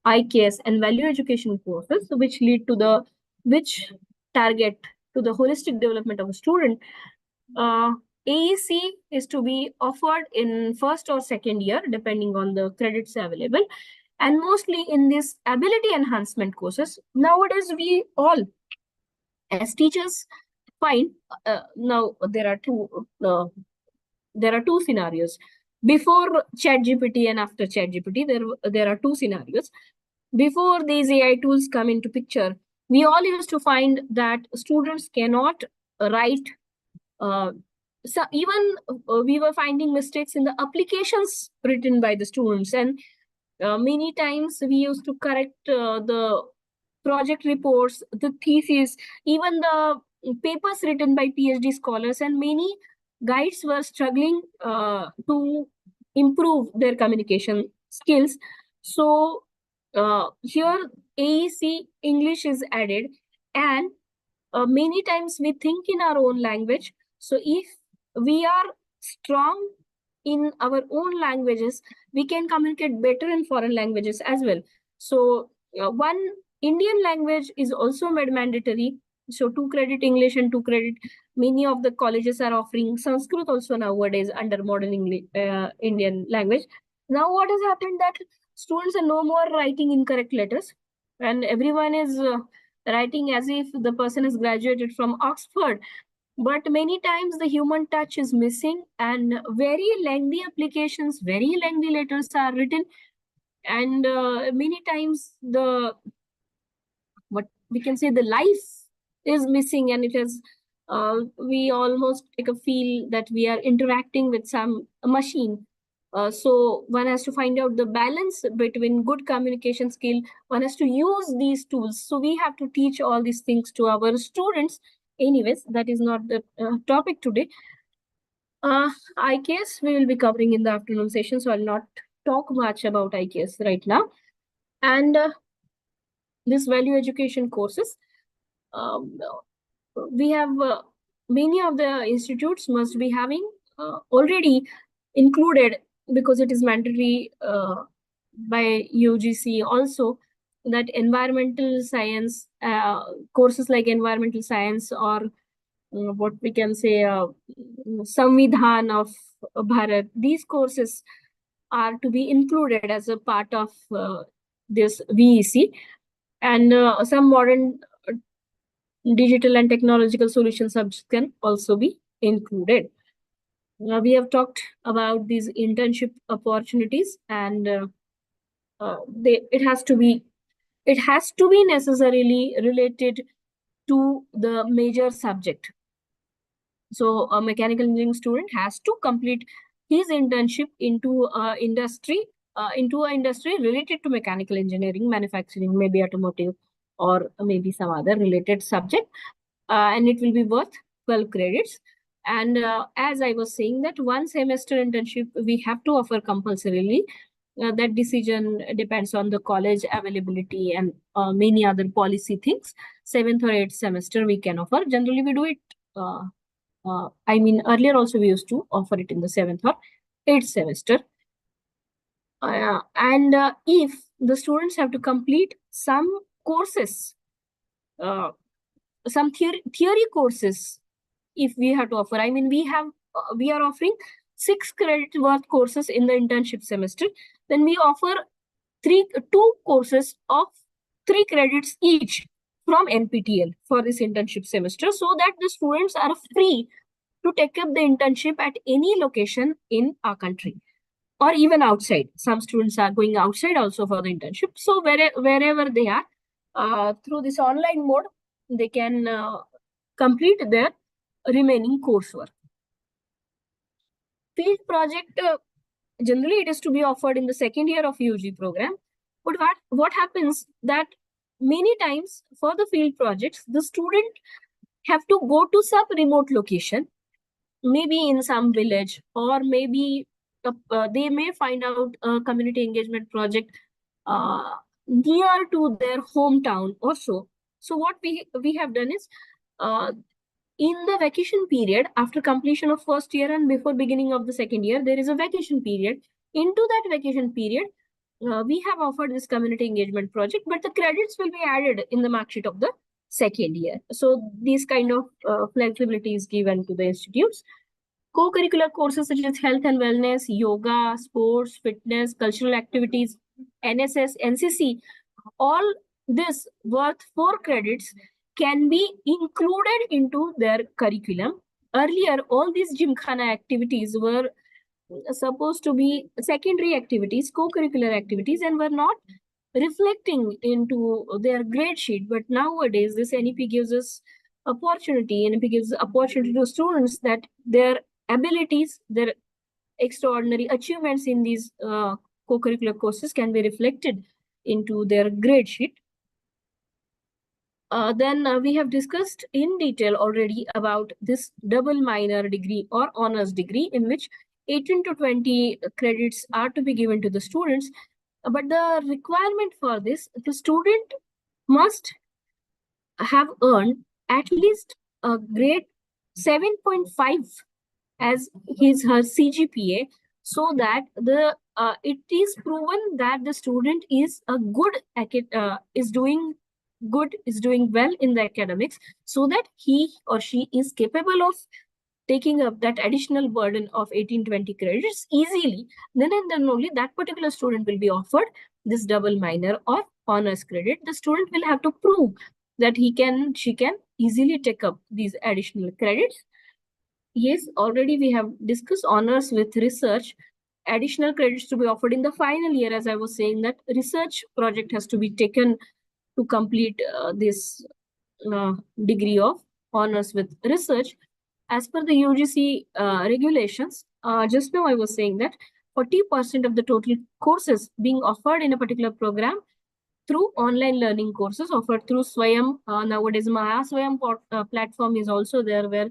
IKS, and value education courses, which target to the holistic development of a student. AEC is to be offered in first or second year, depending on the credits available. And mostly in these ability enhancement courses, nowadays we all, as teachers, find now there are two scenarios. Before ChatGPT and after ChatGPT, there are 2 scenarios. Before these AI tools come into picture, we all used to find that students cannot write. So even we were finding mistakes in the applications written by the students, and many times we used to correct the project reports, the thesis, even the papers written by PhD scholars, and many guides were struggling to improve their communication skills. So here AEC English is added, and many times we think in our own language. So if we are strong in our own languages, we can communicate better in foreign languages as well. So one Indian language is also made mandatory. So 2 credit English and 2 credit. Many of the colleges are offering Sanskrit also nowadays under modern English, Indian language. Now what has happened that students are no more writing incorrect letters, and everyone is writing as if the person has graduated from Oxford. But many times the human touch is missing, and very lengthy applications, very lengthy letters are written, and many times the life is missing, and it is we almost take a feel that we are interacting with some machine. So one has to find out the balance between good communication skill. One has to use these tools. So we have to teach all these things to our students. Anyways, that is not the topic today. IKS we will be covering in the afternoon session, so I'll not talk much about IKS right now. And this value education courses, we have many of the institutes must be having already included, because it is mandatory by UGC also, that environmental science courses like environmental science, or what we can say Samvidhan of Bharat, these courses are to be included as a part of this VEC. And some modern digital and technological solution subjects can also be included. We have talked about these internship opportunities, and it has to be necessarily related to the major subject. So a mechanical engineering student has to complete his internship into industry related to mechanical engineering, manufacturing, maybe automotive, or maybe some other related subject, and it will be worth 12 credits. And as I was saying, that one semester internship we have to offer compulsorily. That decision depends on the college availability and many other policy things. 7th or 8th semester we can offer. Generally, we do it. Earlier also we used to offer it in the 7th or 8th semester. And if the students have to complete some courses, some theory courses, if we have to offer, we are offering 6 credit worth courses in the internship semester, then we offer 2 courses of 3 credits each from NPTEL for this internship semester, so that the students are free to take up the internship at any location in our country or even outside. Some students are going outside also for the internship. So wherever they are, through this online mode, they can complete their remaining coursework. Field project, generally it is to be offered in the second year of UG program. But what happens that many times for the field projects, the student have to go to some remote location, maybe in some village, or maybe they may find out a community engagement project near to their hometown or so. So what we have done is, in the vacation period, after completion of first year and before beginning of the second year, there is a vacation period. Into that vacation period, we have offered this community engagement project, but the credits will be added in the mark sheet of the second year. So this kind of flexibility is given to the institutes. Co-curricular courses such as health and wellness, yoga, sports, fitness, cultural activities, NSS, NCC, all this worth 4 credits can be included into their curriculum. Earlier, all these gymkhana activities were supposed to be secondary activities, co-curricular activities, and were not reflecting into their grade sheet. But nowadays, this NEP gives us opportunity. NEP gives opportunity to students that their abilities, their extraordinary achievements in these co-curricular courses can be reflected into their grade sheet. Then we have discussed in detail already about this double minor degree or honors degree, in which 18 to 20 credits are to be given to the students. But the requirement for this, the student must have earned at least a grade 7.5 as her CGPA, so that it is proven that the student is a is doing well in the academics, so that he or she is capable of taking up that additional burden of 18-20 credits easily. Then and then only that particular student will be offered this double minor or honors credit. The student will have to prove that she can easily take up these additional credits. Yes, already we have discussed honors with research. Additional credits to be offered in the final year, as I was saying, that research project has to be taken to complete this degree of honors with research. As per the UGC regulations, just now I was saying that 40% of the total courses being offered in a particular program through online learning courses offered through Swayam. Nowadays, Maya Swayam platform is also there, where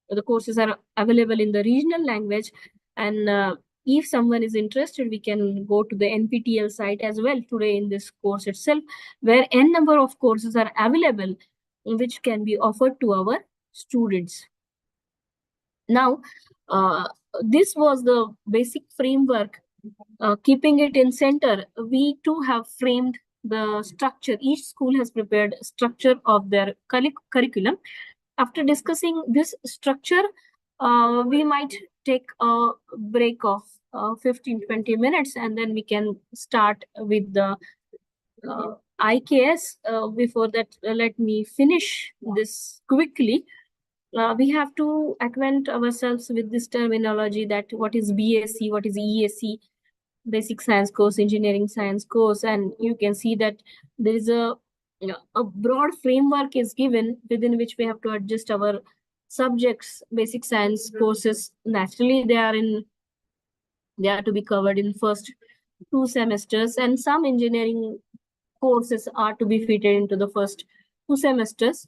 the courses are available in the regional language. And if someone is interested, we can go to the NPTEL site as well today in this course itself, where n number of courses are available, which can be offered to our students. Now, this was the basic framework. Keeping it in center, we too have framed the structure. Each school has prepared structure of their curriculum. After discussing this structure, we might take a break of 15-20 minutes, and then we can start with the IKS. Before that, let me finish this quickly. We have to acquaint ourselves with this terminology, that what is BSc, what is ESC. basic science course, engineering science course, and you can see that there is a broad framework is given within which we have to adjust our subjects. Basic science courses, naturally they are to be covered in first 2 semesters, and some engineering courses are to be fitted into the first 2 semesters.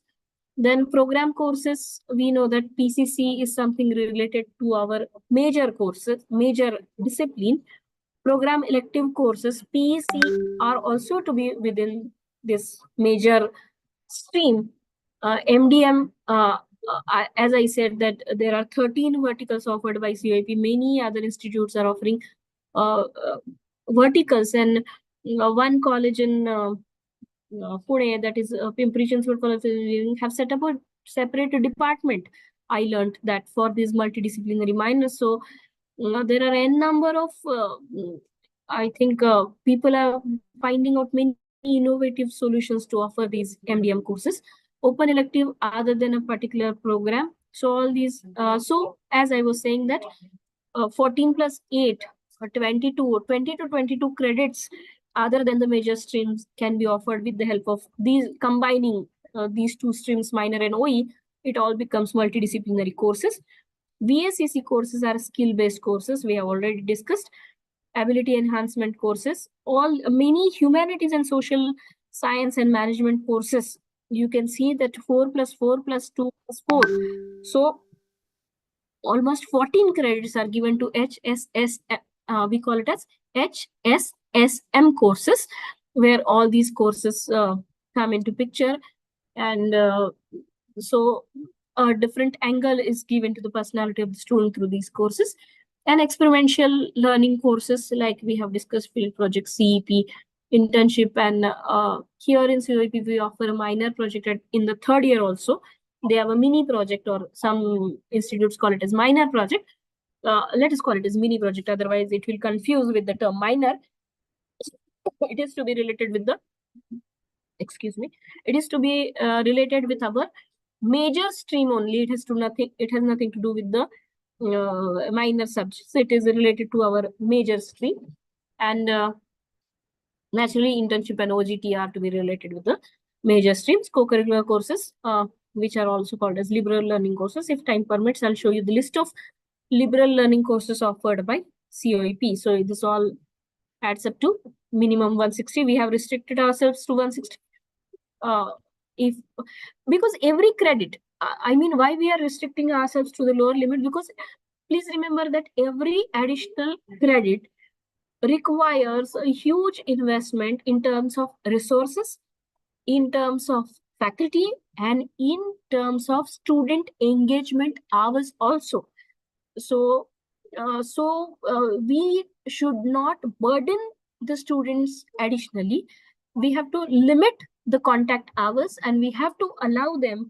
Then program courses, we know that PCC is something related to our major courses, major discipline. Program elective courses, PEC, are also to be within this major stream. MDM, as I said, that there are 13 verticals offered by COIP. Many other institutes are offering verticals, and one college in Pune, that is Pimpri Chinchwad College of Engineering, have set up a separate department. I learned that for these multidisciplinary minors. So there are n number of, I think people are finding out many innovative solutions to offer these MDM courses. Open elective other than a particular program. So all these, so as I was saying that 14 plus 8, 22, 20 to 22 credits other than the major streams can be offered with the help of these, combining these 2 streams, minor and OE. It all becomes multidisciplinary courses. VSCC courses are skill-based courses. We have already discussed. Ability enhancement courses, all many humanities and social science and management courses. You can see that 4 plus 4 plus 2 plus 4. So almost 14 credits are given to HSS, we call it as HSSM courses, where all these courses come into picture. And so a different angle is given to the personality of the student through these courses. And experiential learning courses, like we have discussed, field project, CEP, internship, and here in COEP we offer a minor project in the 3rd year also. They have a mini project, or some institutes call it as minor project. Let us call it as mini project, otherwise it will confuse with the term minor. It is to be related with the, excuse me, it is to be related with our major stream only. It has nothing to do with the minor subjects. It is related to our major stream. And naturally internship and OGT are to be related with the major streams. Co-curricular courses, which are also called as liberal learning courses. If time permits, I'll show you the list of liberal learning courses offered by COEP. So this all adds up to minimum 160. We have restricted ourselves to 160. Because every credit, I mean, why we are restricting ourselves to the lower limit? Because please remember that every additional credit requires a huge investment in terms of resources, in terms of faculty, and in terms of student engagement hours also. So we should not burden the students additionally. We have to limit the contact hours, and we have to allow them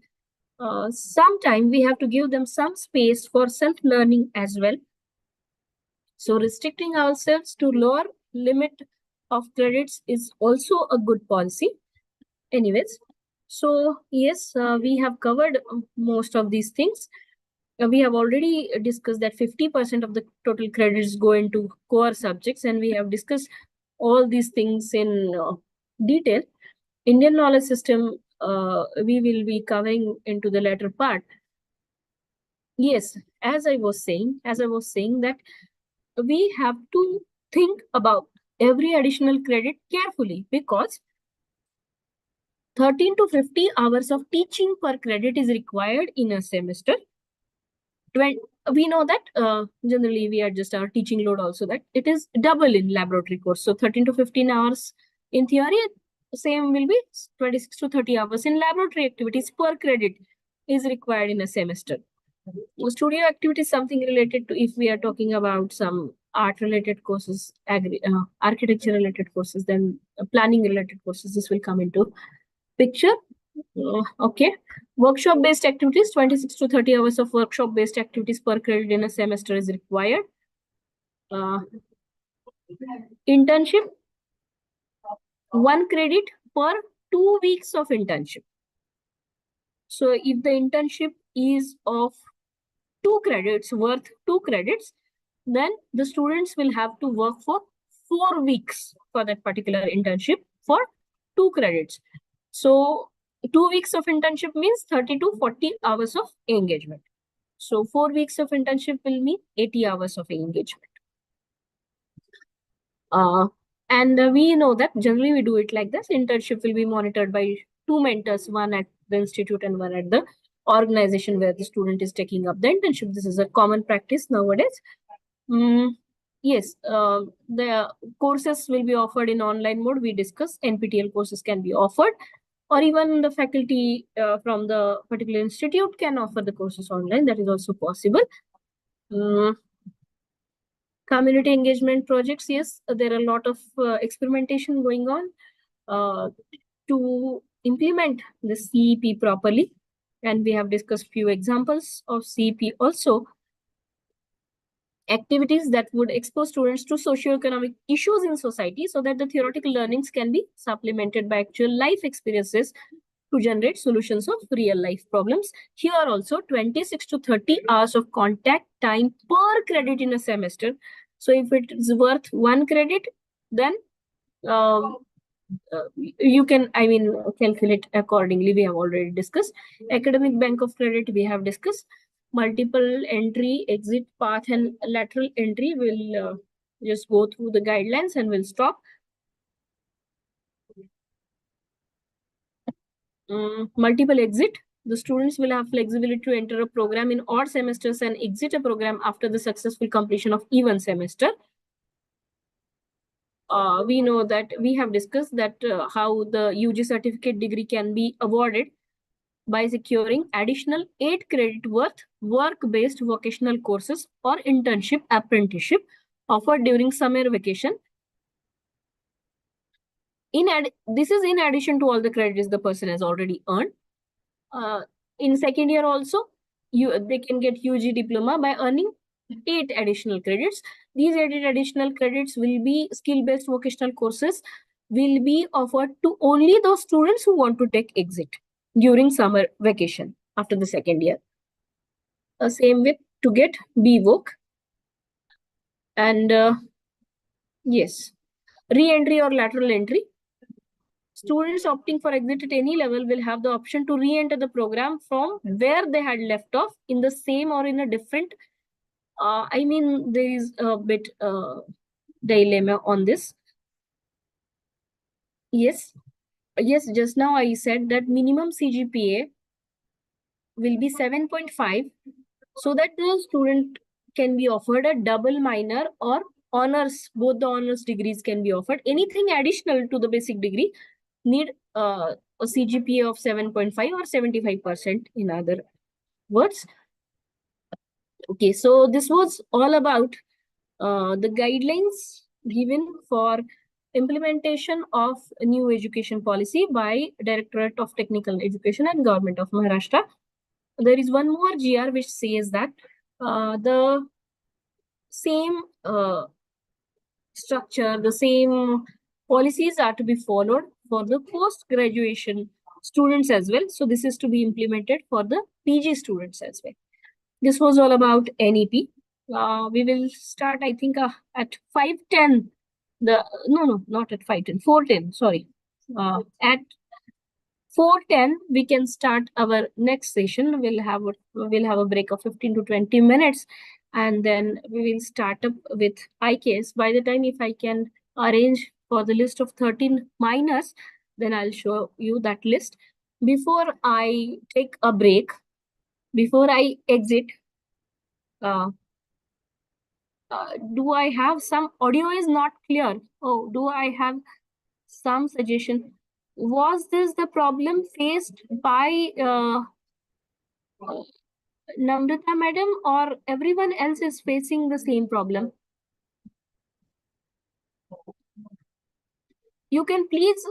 some time. We have to give them some space for self-learning as well. So restricting ourselves to lower limit of credits is also a good policy. Anyways, so yes, we have covered most of these things. We have already discussed that 50% of the total credits go into core subjects, and we have discussed all these things in detail. Indian knowledge system, we will be covering into the latter part. Yes, as I was saying that we have to think about every additional credit carefully, because 13 to 50 hours of teaching per credit is required in a semester. We know that generally we adjust our teaching load also, that it is double in laboratory course. So 13 to 15 hours in theory, same will be 26 to 30 hours in laboratory activities per credit is required in a semester. Studio activity is something related to, if we are talking about some art related courses, architecture related courses, then planning related courses, this will come into picture. Okay. Workshop based activities, 26 to 30 hours of workshop based activities per credit in a semester is required. Internship, 1 credit per 2 weeks of internship. So if the internship is of 2 credits, worth 2 credits, then the students will have to work for 4 weeks for that particular internship for 2 credits. So 2 weeks of internship means 30 to 40 hours of engagement. So 4 weeks of internship will mean 80 hours of engagement. And we know that generally we do it like this. Internship will be monitored by 2 mentors, one at the institute and one at the organization where the student is taking up the internship. This is a common practice nowadays. Yes, the courses will be offered in online mode. We discuss NPTEL courses can be offered, or even the faculty from the particular institute can offer the courses online. That is also possible. Community engagement projects, yes, there are a lot of experimentation going on to implement the CEP properly. And we have discussed few examples of CEP also. Activities that would expose students to socio-economic issues in society so that the theoretical learnings can be supplemented by actual life experiences to generate solutions of real life problems. Here also 26 to 30 hours of contact time per credit in a semester. So if it is worth 1 credit, then you can, calculate accordingly. We have already discussed. Academic bank of credit, we have discussed. Multiple entry, exit path, and lateral entry. Will just go through the guidelines and we'll stop. Multiple exit. The students will have flexibility to enter a program in odd semesters and exit a program after the successful completion of even semester. We know that we have discussed that how the UG certificate degree can be awarded by securing additional 8 credit worth work-based vocational courses or internship apprenticeship offered during summer vacation. This is in addition to all the credits the person has already earned. In second year also, they can get UG diploma by earning 8 additional credits. These 8 additional credits will be skill-based vocational courses, will be offered to only those students who want to take exit during summer vacation after the second year. Same with to get BVoc. And yes, re-entry or lateral entry. Students opting for exit at any level will have the option to re-enter the program from where they had left off in the same or in a different. There is a bit dilemma on this. Yes, just now I said that minimum CGPA will be 7.5 so that the student can be offered a double minor or honors. Both the honors degrees can be offered. Anything additional to the basic degree need a CGPA of 7.5 or 75% in other words. Okay, so this was all about the guidelines given for implementation of a new education policy by Directorate of Technical Education and Government of Maharashtra. There is one more GR which says that the same structure, the same policies are to be followed for the post-graduation students as well. So this is to be implemented for the PG students as well. This was all about NEP. We will start, I think, at 5:10. No, not at 5:10. 4:10. Sorry. At 4:10, we can start our next session. We'll have a break of 15 to 20 minutes, and then we will start up with IKS. By the time, if I can arrange for the list of 13 minors, then I'll show you that list. Before I take a break, before I exit, do I have some audio is not clear? Oh, do I have some suggestion? Was this the problem faced by Namrata madam, or everyone else is facing the same problem? You can please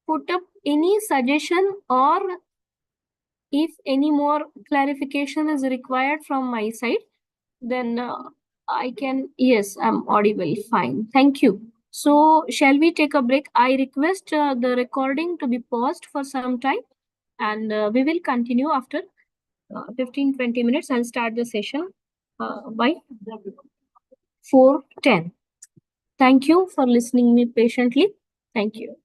put up any suggestion, or if any more clarification is required from my side, then I can. Yes, I'm audible. Fine. Thank you. So shall we take a break? I request the recording to be paused for some time, and we will continue after 15-20 minutes. I'll start the session. Bye. 4:10. Thank you for listening me patiently. Thank you.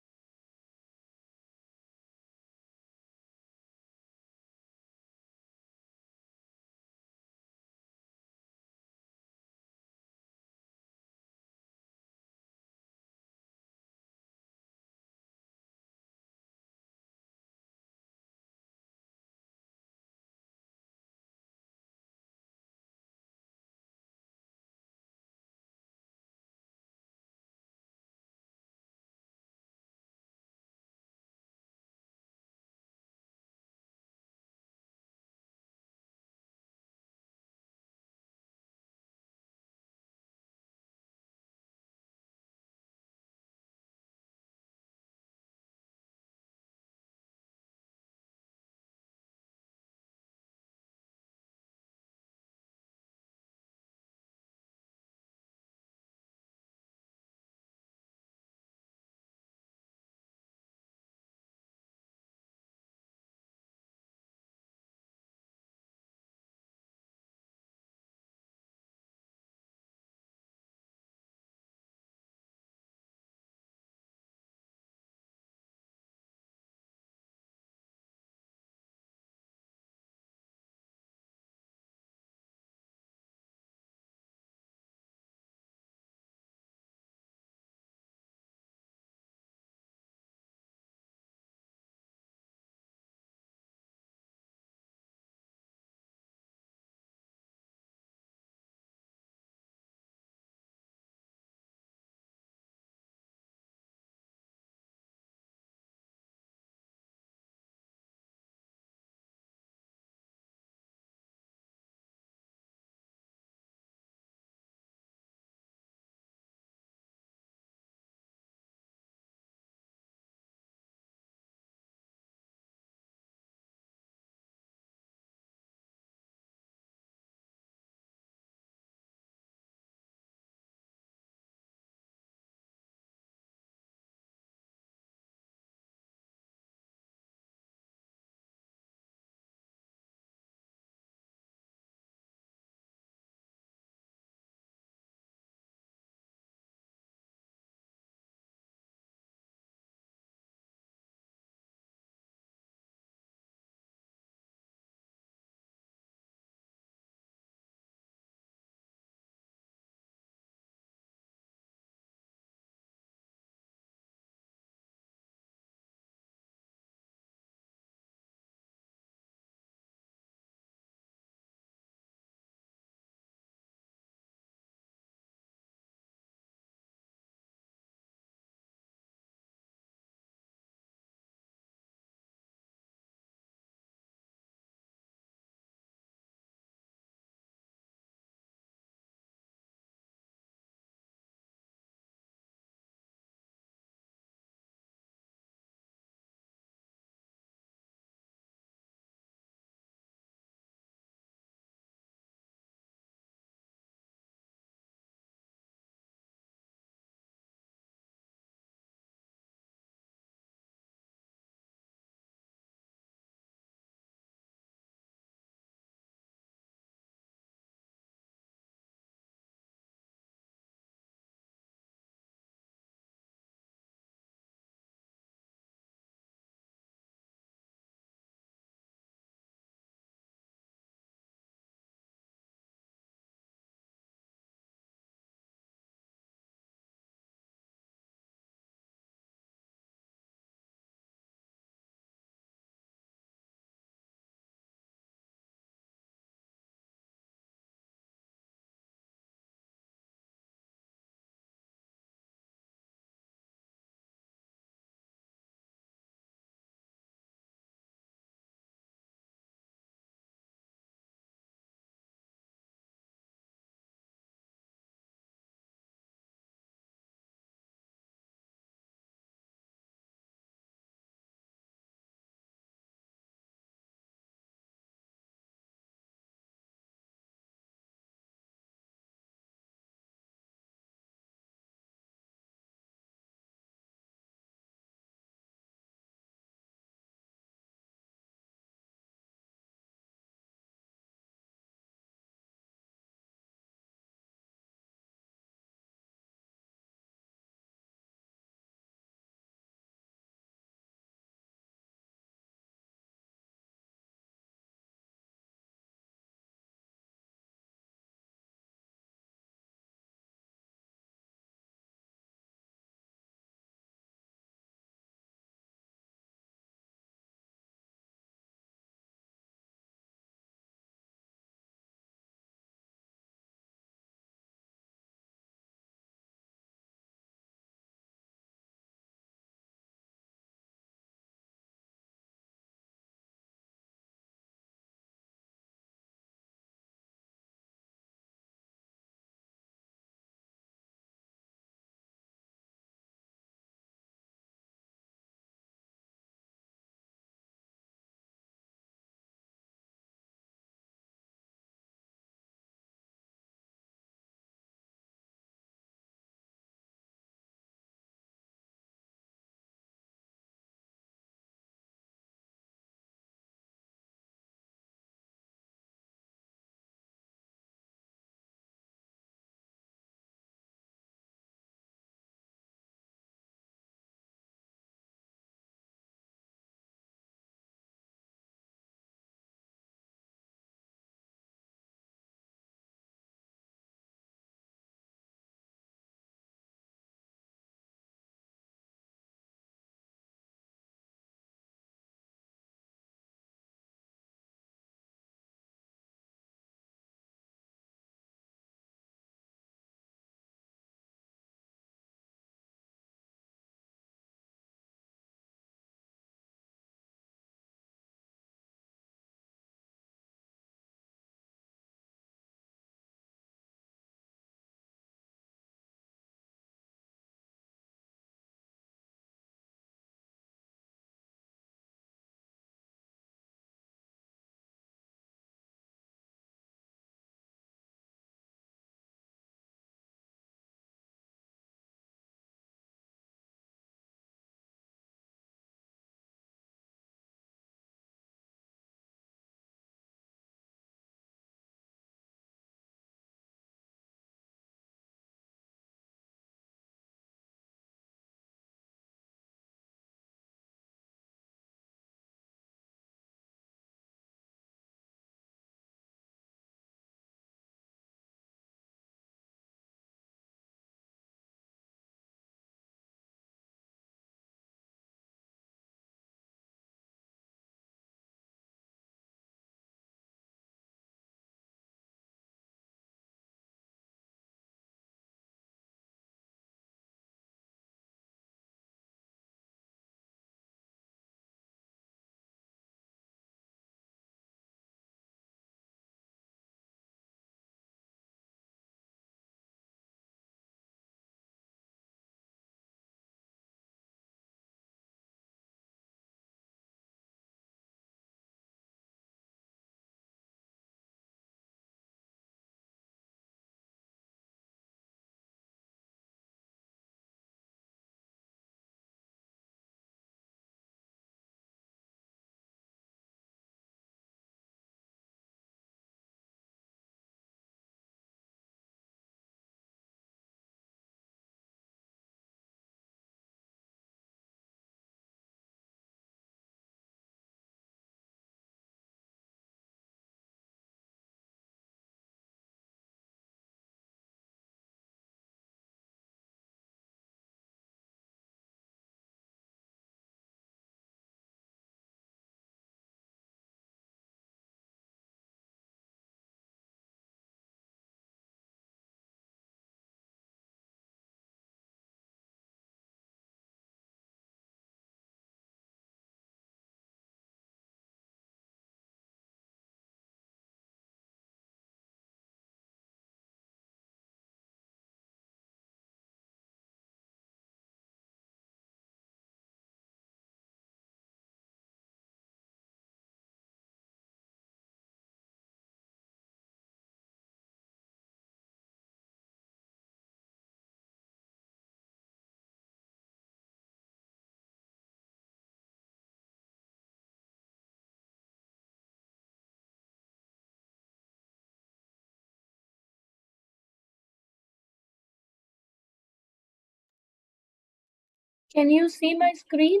Can you see my screen?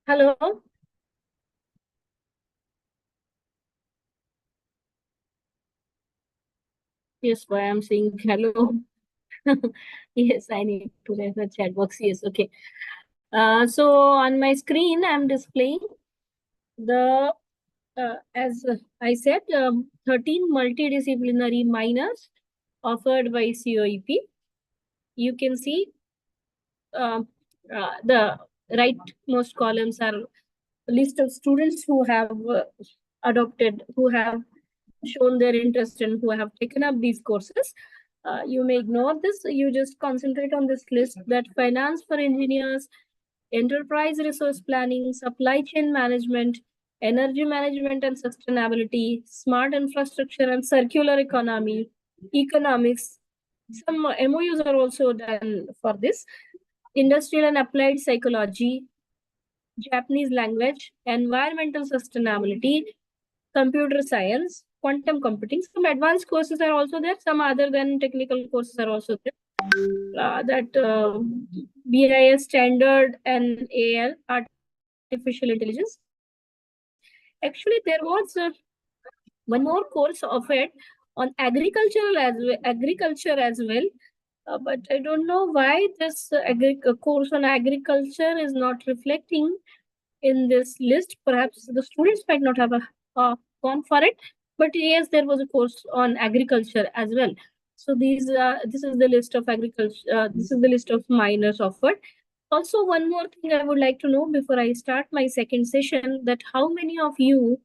Hello? Yes, why I'm saying hello. Yes, I need to refer chat box. Yes, okay. So on my screen, I'm displaying the, as I said, 13 multidisciplinary minors offered by COEP. You can see the rightmost columns are a list of students who have adopted, who have shown their interest and who have taken up these courses. You may ignore this. You just concentrate on this list that finance for engineers, enterprise resource planning, supply chain management, energy management and sustainability, smart infrastructure and circular economy, economics. Some MOUs are also done for this. Industrial and applied psychology, Japanese language, environmental sustainability, computer science, quantum computing. Some advanced courses are also there. Some other than technical courses are also there. BIS standard and AL, artificial intelligence. Actually, there was one more course offered on agriculture as well. But I don't know why this course on agriculture is not reflecting in this list. Perhaps the students might not have gone for it, but yes, there was a course on agriculture as well. So this is the list of agriculture. This is the list of minors offered. Also, one more thing I would like to know before I start my second session, that how many of you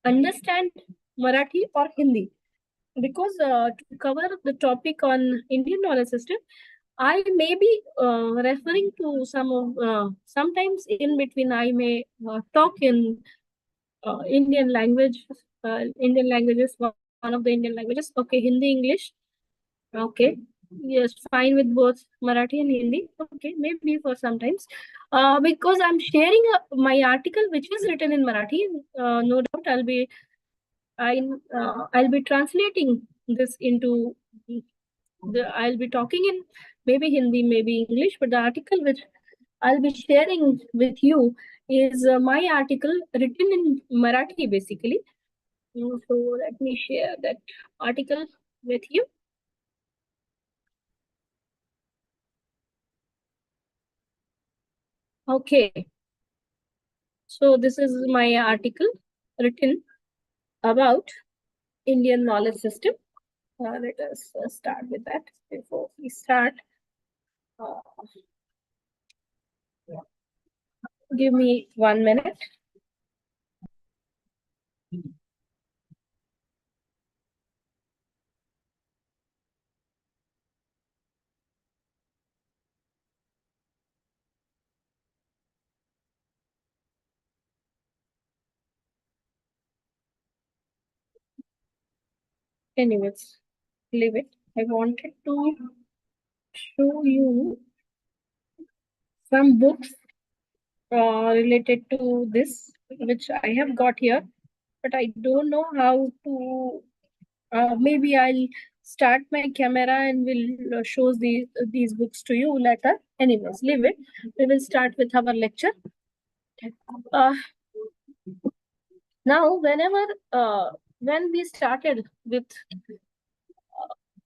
understand Marathi or Hindi? Because to cover the topic on Indian knowledge system, I may be referring to some of, sometimes in between I may talk in Indian language, Indian languages, one of the Indian languages. Okay, Hindi, English. Okay. Yes, fine with both Marathi and Hindi. Okay, maybe for sometimes. Because I'm sharing my article, which is written in Marathi. No doubt I'll be translating this into I'll be talking in maybe Hindi, maybe English, but the article which I'll be sharing with you is my article written in Marathi, basically. So let me share that article with you. Okay. So this is my article written about Indian knowledge system. Let us start with that before we start. Give me 1 minute. Anyways, leave it. I wanted to show you some books related to this, which I have got here, but I don't know how to. Maybe I'll start my camera and will show these books to you later. Anyways, leave it. We will start with our lecture. Now, when we started with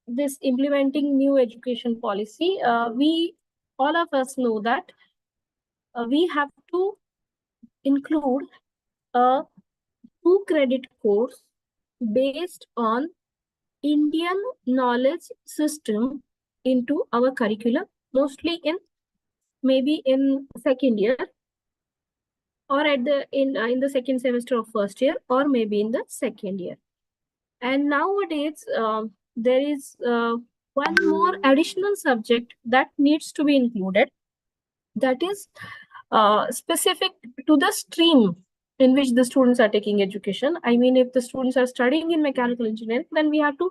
this implementing new education policy, we all of us know that we have to include a 2-credit course based on Indian knowledge system into our curriculum, mostly maybe in second year, or at in the second semester of first year, or maybe in the second year. And nowadays, there is one more additional subject that needs to be included, that is specific to the stream in which the students are taking education. I mean, if the students are studying in mechanical engineering, then we have to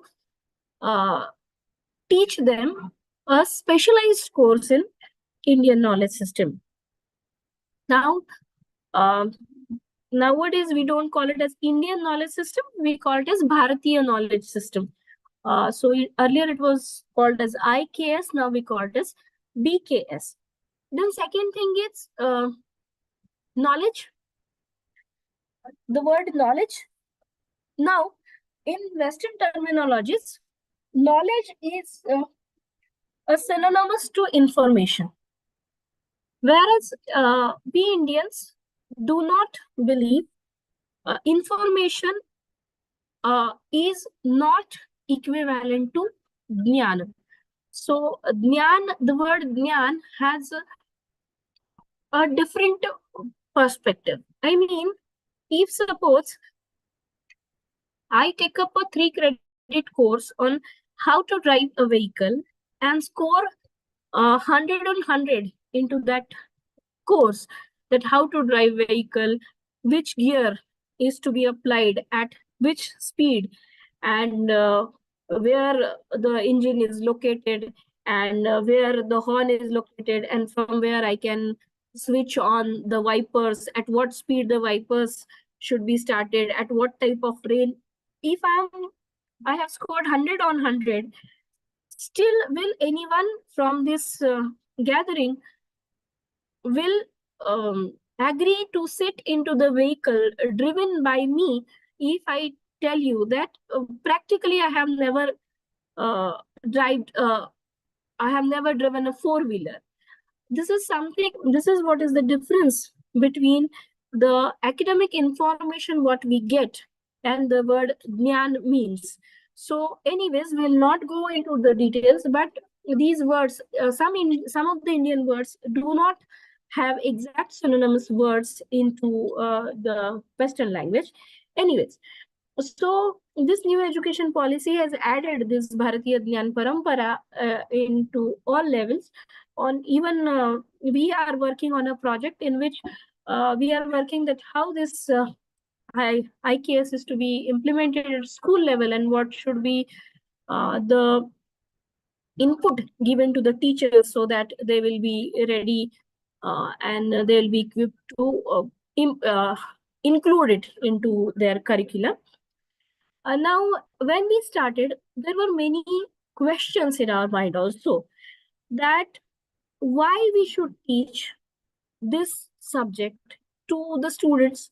teach them a specialized course in Indian knowledge system. Now, nowadays we don't call it as Indian knowledge system, we call it as Bharatiya knowledge system. Earlier it was called as IKS, now we call it as BKS. Then second thing is knowledge. The word knowledge. Now, in Western terminologies, knowledge is a synonymous to information. Whereas we Indians do not believe information is not equivalent to jnana. So jnana, the word jnana has a different perspective. I mean, if suppose I take up a 3-credit course on how to drive a vehicle and score 100 on 100 into that course, that how to drive vehicle, which gear is to be applied at which speed, and where the engine is located, and where the horn is located, and from where I can switch on the wipers, at what speed the wipers should be started, at what type of rain. If I have scored 100 on 100, still will anyone from this gathering will agree to sit into the vehicle driven by me if I tell you that practically I have never driven a 4-wheeler. This is what is the difference between the academic information what we get and the word jnana means. So anyways, we'll not go into the details, but these words, some of the Indian words do not have exact synonymous words into the Western language. Anyways, so this new education policy has added this Bharatiya Jnana Parampara into all levels. On even we are working on a project in which we are working that how this IKS is to be implemented at school level, and what should be the input given to the teachers so that they will be ready and they'll be equipped to include it into their curriculum. Now, when we started, there were many questions in our mind also, that why we should teach this subject to the students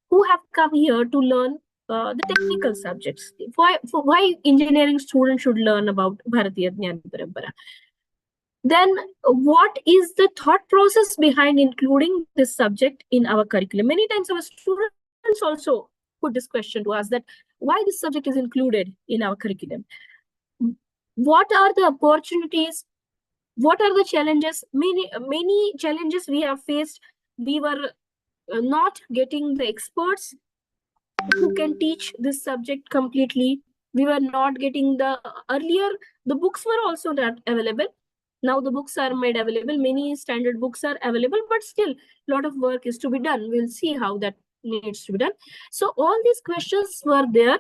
who have come here to learn the technical subjects. Why engineering students should learn about Bharatiya Jnana Parampara? Then what is the thought process behind including this subject in our curriculum? Many times our students also put this question to us, that why this subject is included in our curriculum. What are the opportunities? What are the challenges? Many challenges we have faced. We were not getting the experts who can teach this subject completely. We were not getting earlier, the books were also not available. Now the books are made available. Many standard books are available, but still a lot of work is to be done. We'll see how that needs to be done. So all these questions were there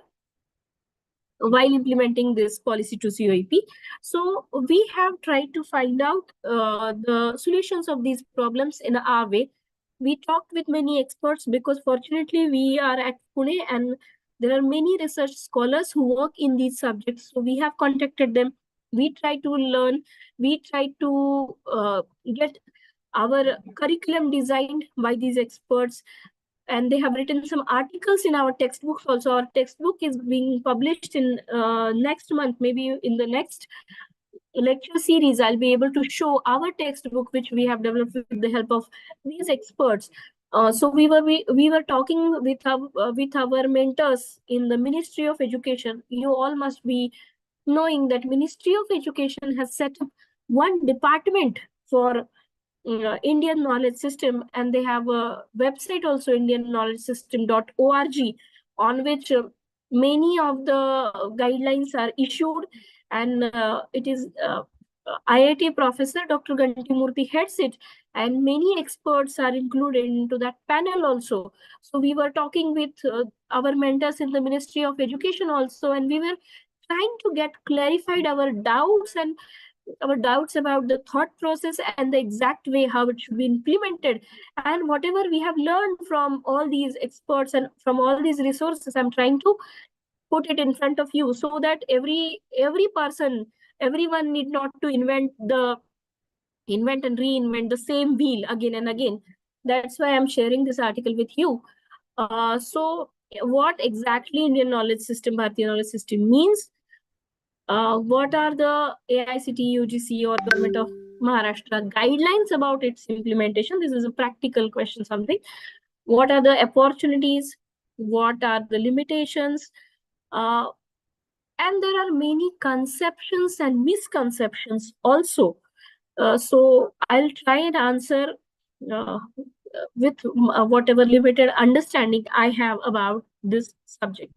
while implementing this policy to COEP. So we have tried to find out the solutions of these problems in our way. We talked with many experts because fortunately we are at Pune and there are many research scholars who work in these subjects. So we have contacted them. We try to learn. We try to get our curriculum designed by these experts. And they have written some articles in our textbooks also. Our textbook is being published in next month, maybe in the next lecture series. I'll be able to show our textbook, which we have developed with the help of these experts. So we were talking with our mentors in the Ministry of Education. You all must be knowing that Ministry of Education has set up one department for Indian knowledge system, and they have a website also, indianknowledgesystem.org, on which many of the guidelines are issued, and it is IIT professor Dr. Ganti Murthy heads it, and many experts are included into that panel also. So we were talking with our mentors in the Ministry of Education also, and we were trying to get clarified our doubts and our doubts about the thought process and the exact way how it should be implemented. And whatever we have learned from all these experts and from all these resources, I'm trying to put it in front of you so that every person, everyone need not to invent and reinvent the same wheel again and again. That's why I'm sharing this article with you. So what exactly Indian knowledge system, Bharatiya knowledge system means? What are the AICTE, UGC or Government of Maharashtra guidelines about its implementation? This is a practical question, something. What are the opportunities? What are the limitations? And there are many conceptions and misconceptions also. So I'll try and answer with whatever limited understanding I have about this subject.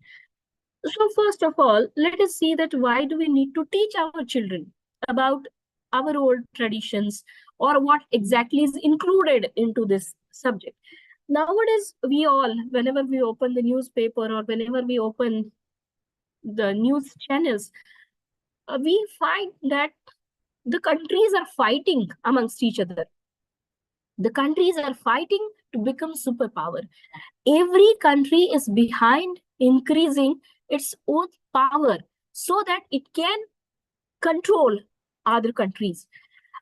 So first of all, let us see that why do we need to teach our children about our old traditions, or what exactly is included into this subject. Nowadays, we all, whenever we open the newspaper or whenever we open the news channels, we find that the countries are fighting amongst each other. The countries are fighting to become superpower. Every country is behind increasing its own power so that it can control other countries.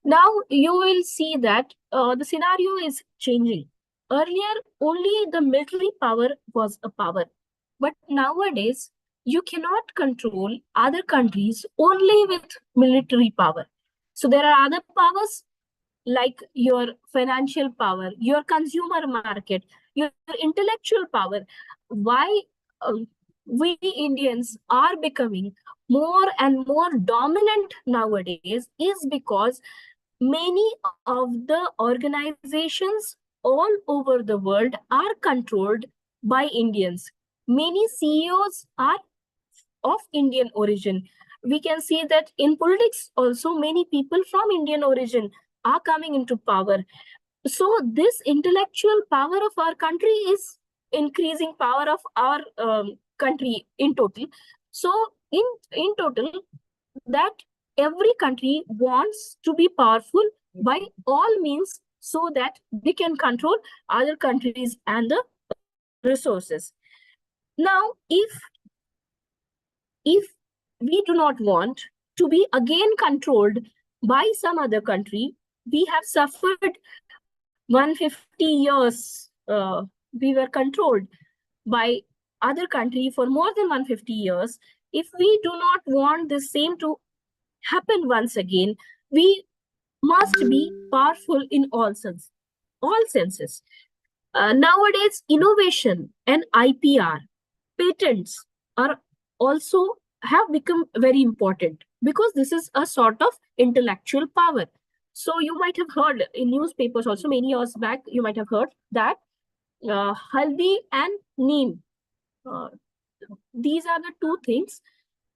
Now you will see that the scenario is changing. Earlier, only the military power was a power. But nowadays, you cannot control other countries only with military power. So there are other powers like your financial power, your consumer market, your intellectual power. Why we Indians are becoming more and more dominant nowadays is because many of the organizations all over the world are controlled by Indians. Many CEOs are of Indian origin. We can see that in politics also many people from Indian origin are coming into power. So this intellectual power of our country is increasing power of our country in total. So in total, that every country wants to be powerful by all means so that they can control other countries and the resources. Now, if we do not want to be again controlled by some other country, we have suffered 150 years. We were controlled by other country for more than 150 years. If we do not want the same to happen once again, we must be powerful in all senses. Nowadays, innovation and IPR, patents are also have become very important because this is a sort of intellectual power. So you might have heard in newspapers also many years back, you might have heard that haldi and neem, uh, these are the two things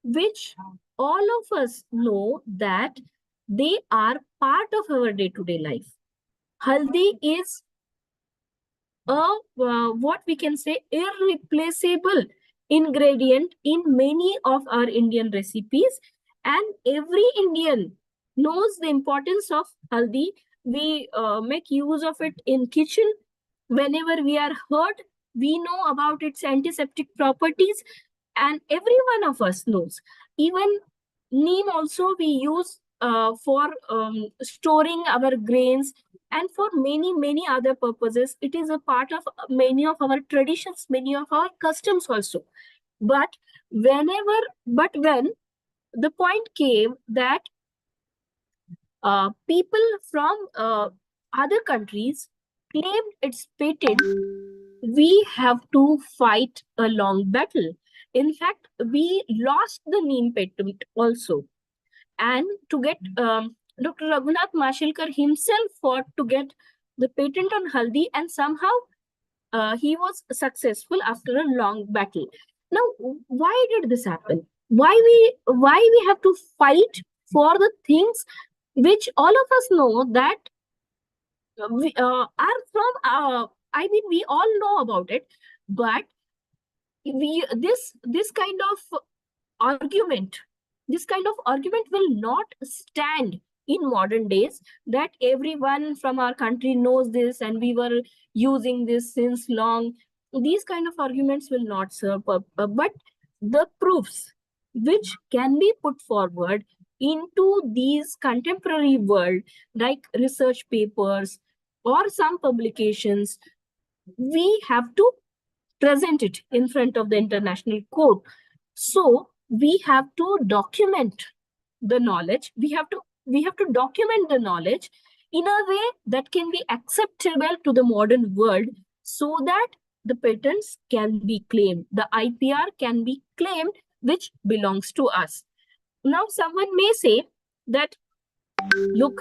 which all of us know that they are part of our day-to-day life. Haldi is a what we can say irreplaceable ingredient in many of our Indian recipes, and every Indian knows the importance of haldi. We make use of it in kitchen whenever we are hurt. We know about its antiseptic properties, and every one of us knows. Even neem also we use for storing our grains and for many other purposes. It is a part of many of our traditions, many of our customs also. But when the point came that people from other countries claimed its patent, we have to fight a long battle. In fact, we lost the neem patent also. And to get Dr. Raghunath Mashilkar himself fought to get the patent on haldi, and somehow he was successful after a long battle. Now, why did this happen? Why we have to fight for the things which all of us know that we are from I mean we all know about it, but this kind of argument this kind of argument will not stand in modern days, that everyone from our country knows this and we were using this since long. These kind of arguments will not serve, but the proofs which can be put forward into these contemporary world, like research papers or some publications, we have to present it in front of the international court. So we have to document the knowledge. We have to document the knowledge in a way that can be acceptable to the modern world, so that the patents can be claimed, the IPR can be claimed, which belongs to us. Now someone may say that, look,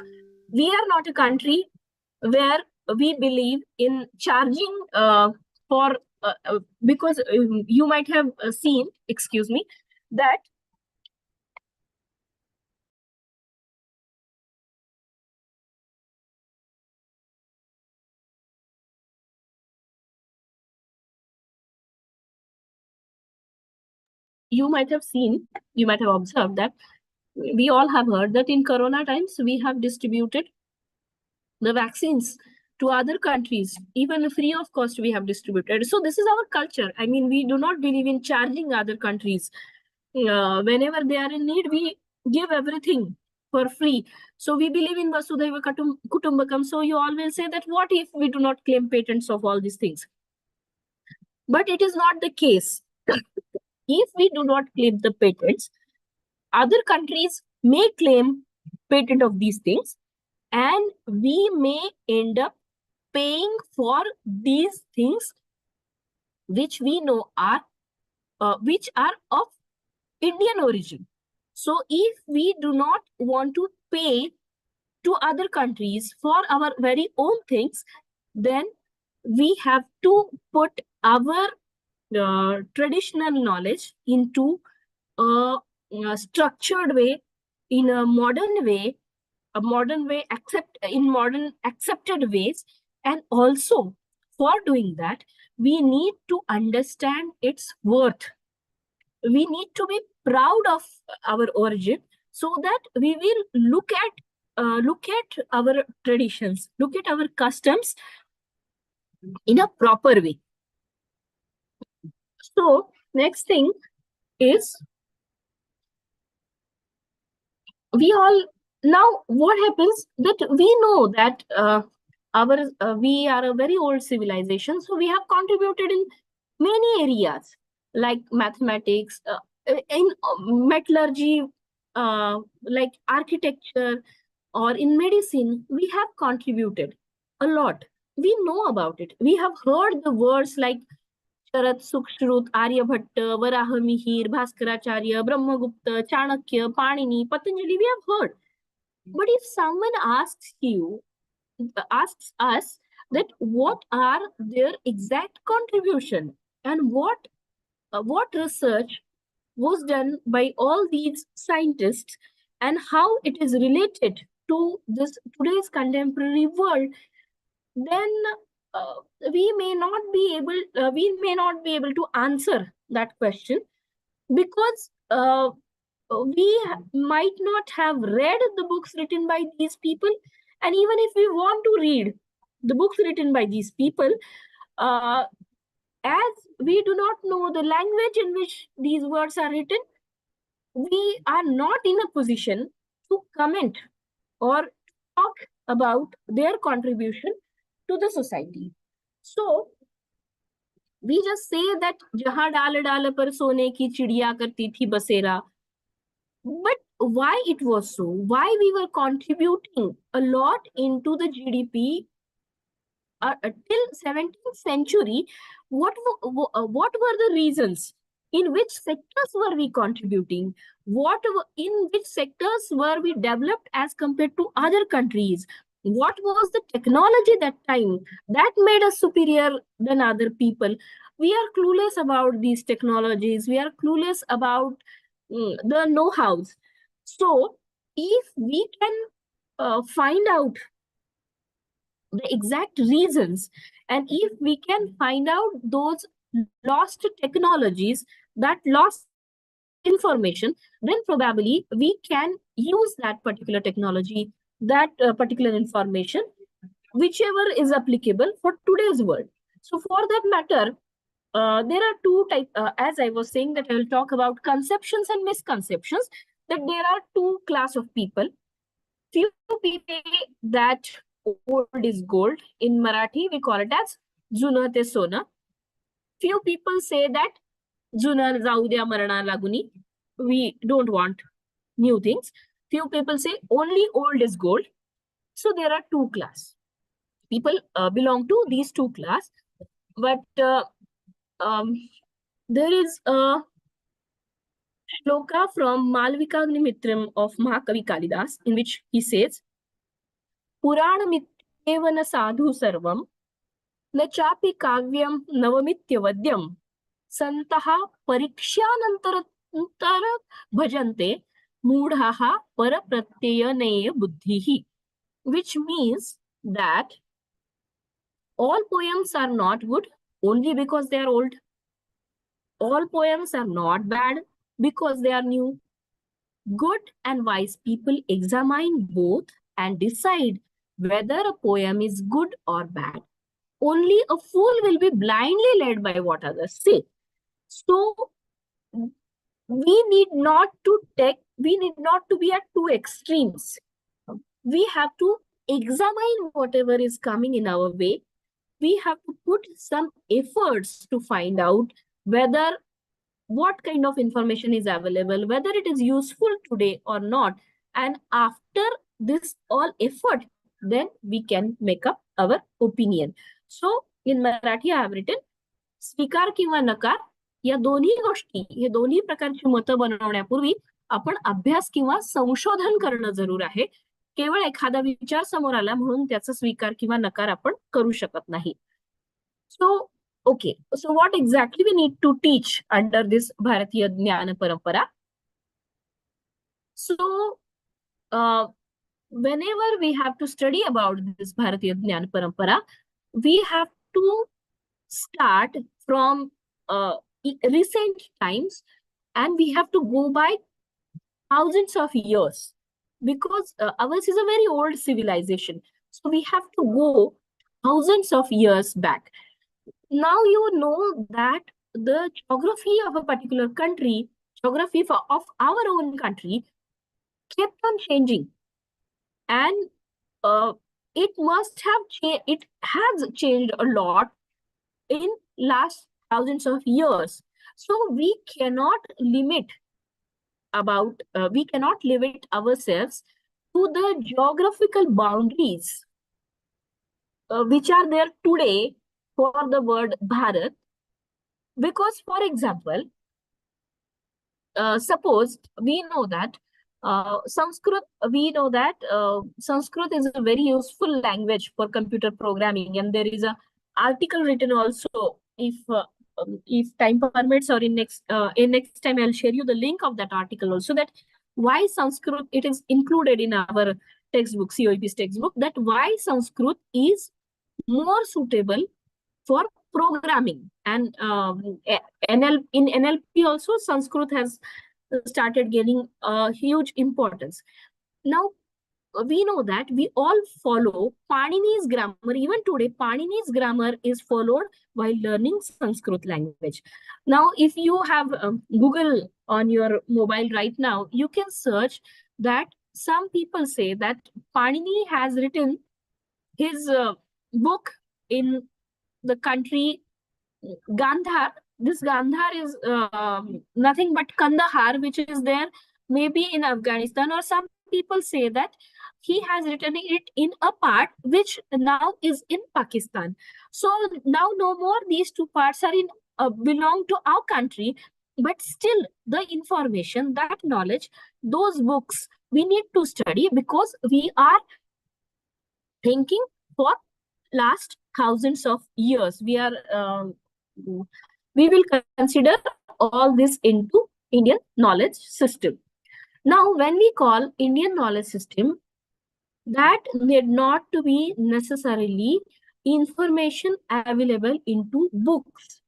we are not a country where we believe in charging for because you might have seen, excuse me, that you might have seen, you might have observed that we all have heard that in Corona times, we have distributed the vaccines to other countries, even free of cost we have distributed. So this is our culture. I mean, we do not believe in charging other countries. Whenever they are in need, we give everything for free. So we believe in Vasudhaiva Kutumbakam. So you always say that what if we do not claim patents of all these things? But it is not the case. If we do not claim the patents, other countries may claim patent of these things, and we may end up paying for these things which we know are which are of Indian origin. So if we do not want to pay to other countries for our very own things, then we have to put our traditional knowledge into a structured way, in a modern way, in modern accepted ways. And also, for doing that, we need to understand its worth. We need to be proud of our origin, so that we will look at our traditions, look at our customs in a proper way. So next thing is, we all, now what happens that we know that we are a very old civilization, so we have contributed in many areas like mathematics, in metallurgy, like architecture, or in medicine. We have contributed a lot. We know about it. We have heard the words like Sharat, Sukshrut, Aryabhatta, Varaha Mihir, Bhaskaracharya, Brahmagupta, Chanakya, Panini, Patanjali, we have heard. But if someone asks us that what are their exact contribution, and what research was done by all these scientists, and how it is related to this today's contemporary world, then we may not be able to answer that question, because we might not have read the books written by these people. And even if we want to read the books written by these people, as we do not know the language in which these words are written, we are not in a position to comment or talk about their contribution to the society. So we just say that jahan डाल डाल पर सोने की चिड़िया करती थी बसेरा. But why it was so? Why we were contributing a lot into the GDP till 17th century? What were the reasons? In which sectors were we contributing? In which sectors were we developed as compared to other countries? What was the technology that time that made us superior than other people? We are clueless about these technologies. We are clueless about the know-hows. So if we can find out the exact reasons, and if we can find out those lost technologies, that lost information, then probably we can use that particular technology, that particular information, whichever is applicable for today's world. So for that matter, there are two types, as I was saying, that I will talk about conceptions and misconceptions, that there are two class of people. Few people say that old is gold. In Marathi, we call it as जुनं ते सोनं. Few people say that जुनं जाऊ द्या मरणा लागुनी. We don't want new things. Few people say only old is gold. So there are two class. People belong to these two class. But there is a shloka from Malvikagnimitram of Mahakavi Kalidas, in which he says, Puranamityeva na sadhu sarvam, na chapi kavyam navamityavadyam, santaha parikshyanantara bhajante, mudhaha parapratyaya buddhihi. Which means that all poems are not good only because they are old. All poems are not bad because they are new. Good and wise people examine both and decide whether a poem is good or bad. Only a fool will be blindly led by what others say. So we need not to be at two extremes. We have to examine whatever is coming in our way. We have to put some efforts to find out whether what kind of information is available, whether it is useful today or not. And after this all effort, then we can make up our opinion. So in Marathi, I have written, स्वीकार किंवा नकार या दोन्ही गोष्टी, हे दोन्ही प्रकारची मतं बनवण्यापूर्वी आपण अभ्यास किंवा संशोधन करणं जरूर आहे. केवळ एखादा विचार समोर आला म्हणून त्याचा स्वीकार किंवा नकार आपण करू शकत नाही. So, okay, so what exactly we need to teach under this Bharatiya Jnana Parampara? So, whenever we have to study about this Bharatiya Jnana Parampara, we have to start from recent times, and we have to go by thousands of years, because ours is a very old civilization. So we have to go thousands of years back. Now you know that the geography of a particular country, geography of our own country, kept on changing, and it has changed a lot in last thousands of years. So we cannot limit ourselves to the geographical boundaries which are there today for the word Bharat. Because, for example, suppose we know that Sanskrit is a very useful language for computer programming, and there is an article written also. If time permits, or in next time, I'll share you the link of that article also, that why Sanskrit, it is included in our textbook, COEP's textbook, that why Sanskrit is more suitable for programming. And in NLP also, Sanskrit has started gaining huge importance. Now, we know that we all follow Panini's grammar. Even today, Panini's grammar is followed while learning Sanskrit language. Now, if you have Google on your mobile right now, you can search that. Some people say that Panini has written his book in the country Gandhar. This Gandhar is nothing but Kandahar, which is there maybe in Afghanistan, or some people say that he has written it in a part which now is in Pakistan. So now no more these two parts are in belong to our country, but still the information, that knowledge, those books we need to study, because we are thinking for last thousands of years. We will consider all this into Indian knowledge system. Now, when we call Indian knowledge system, that need not to be necessarily information available into books,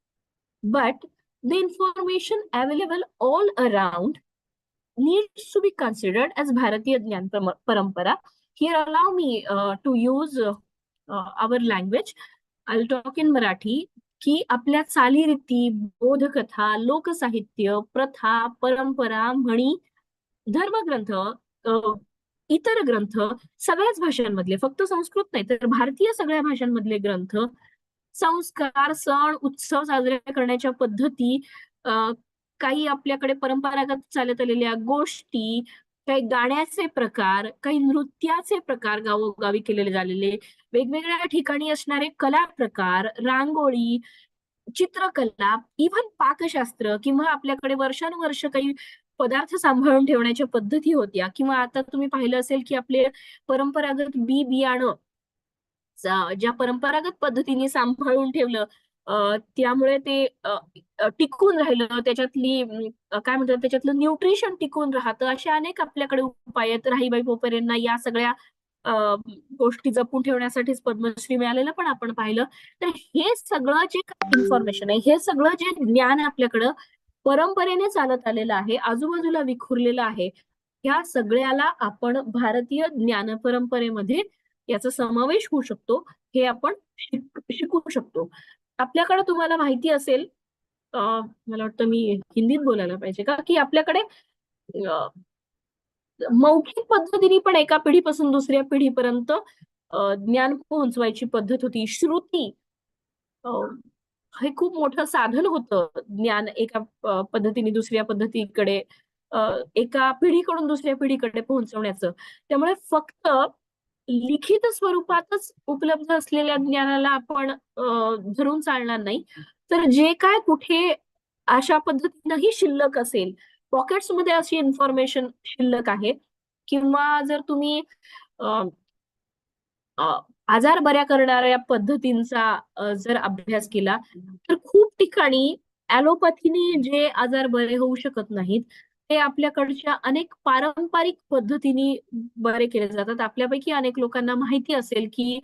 but the information available all around needs to be considered as Bharatiya Jnana Parampara. Here, allow me to use our language. I'll talk in Marathi. की आपल्या चालीरीती, बोधकथा, लोकसाहित्य, प्रथा, परंपरा, म्हणी, धर्मग्रंथ, इतर ग्रंथ, सगळ्याच भाषांमधले, फक्त संस्कृत नाही तर भारतीय सगळ्या भाषांमधले ग्रंथ, संस्कार, सण, उत्सव साजरे करण्याच्या पद्धती, काही आपल्याकडे परंपरागत चालत आलेल्या गोष्टी, काही गाण्याचे प्रकार, काही नृत्याचे प्रकार गावोगावी केलेले झालेले, वेगवेगळ्या ठिकाणी असणारे कला प्रकार, रांगोळी, चित्रकला, इव्हन पाकशास्त्र, किंवा आपल्याकडे वर्षानुवर्ष काही पदार्थ सांभाळून ठेवण्याच्या पद्धती होत्या, किंवा आता तुम्ही पाहिलं असेल की आपले परंपरागत बियाणं ज्या परंपरागत पद्धतीने सांभाळून ठेवलं, त्यामुळे ते टिकून राहिलं, त्याच्यातली काय म्हणतात त्याच्यातलं न्यूट्रिशन टिकून राहतं. असे अनेक आपल्याकडे उपाय आहेत. राहीबाई पोपेरेंना या सगळ्या गोष्टी जपून ठेवण्यासाठीच पद्मश्री मिळालेलं पण आपण पाहिलं. तर हे सगळं जे इन्फॉर्मेशन आहे, हे सगळं जे ज्ञान आपल्याकडं परंपरेने चालत आलेलं आहे, आजूबाजूला विखुरलेलं आहे, ह्या सगळ्याला आपण भारतीय ज्ञान परंपरेमध्ये याचा समावेश होऊ शकतो, हे आपण शिकू शकतो. आपल्याकडे तुम्हाला माहिती असेल, मला वाटतं मी हिंदीत बोलायला पाहिजे का, की आपल्याकडे मौखिक पद्धतीने पण एका पिढीपासून दुसऱ्या पिढीपर्यंत ज्ञान पोहोचवायची पद्धत होती. श्रुती हे खूप मोठं साधन होतं ज्ञान एका पद्धतीने दुसऱ्या पद्धतीकडे, एका पिढीकडून दुसऱ्या पिढीकडे पोहोचवण्याचं. त्यामुळे फक्त लिखित स्वरूपातच उपलब्ध असलेल्या ज्ञानाला आपण धरून चालणार नाही, तर जे काय कुठे अशा पद्धतीनंही शिल्लक असेल, पॉकेट्समध्ये अशी इन्फॉर्मेशन शिल्लक आहे, किंवा जर तुम्ही आजार बऱ्या करणाऱ्या पद्धतींचा जर अभ्यास केला, तर खूप ठिकाणी ॲलोपॅथीने जे आजार बरे होऊ शकत नाहीत, ते आपल्याकडच्या अनेक पारंपरिक पद्धतीने बरे केले जातात. आपल्यापैकी अनेक लोकांना माहिती असेल की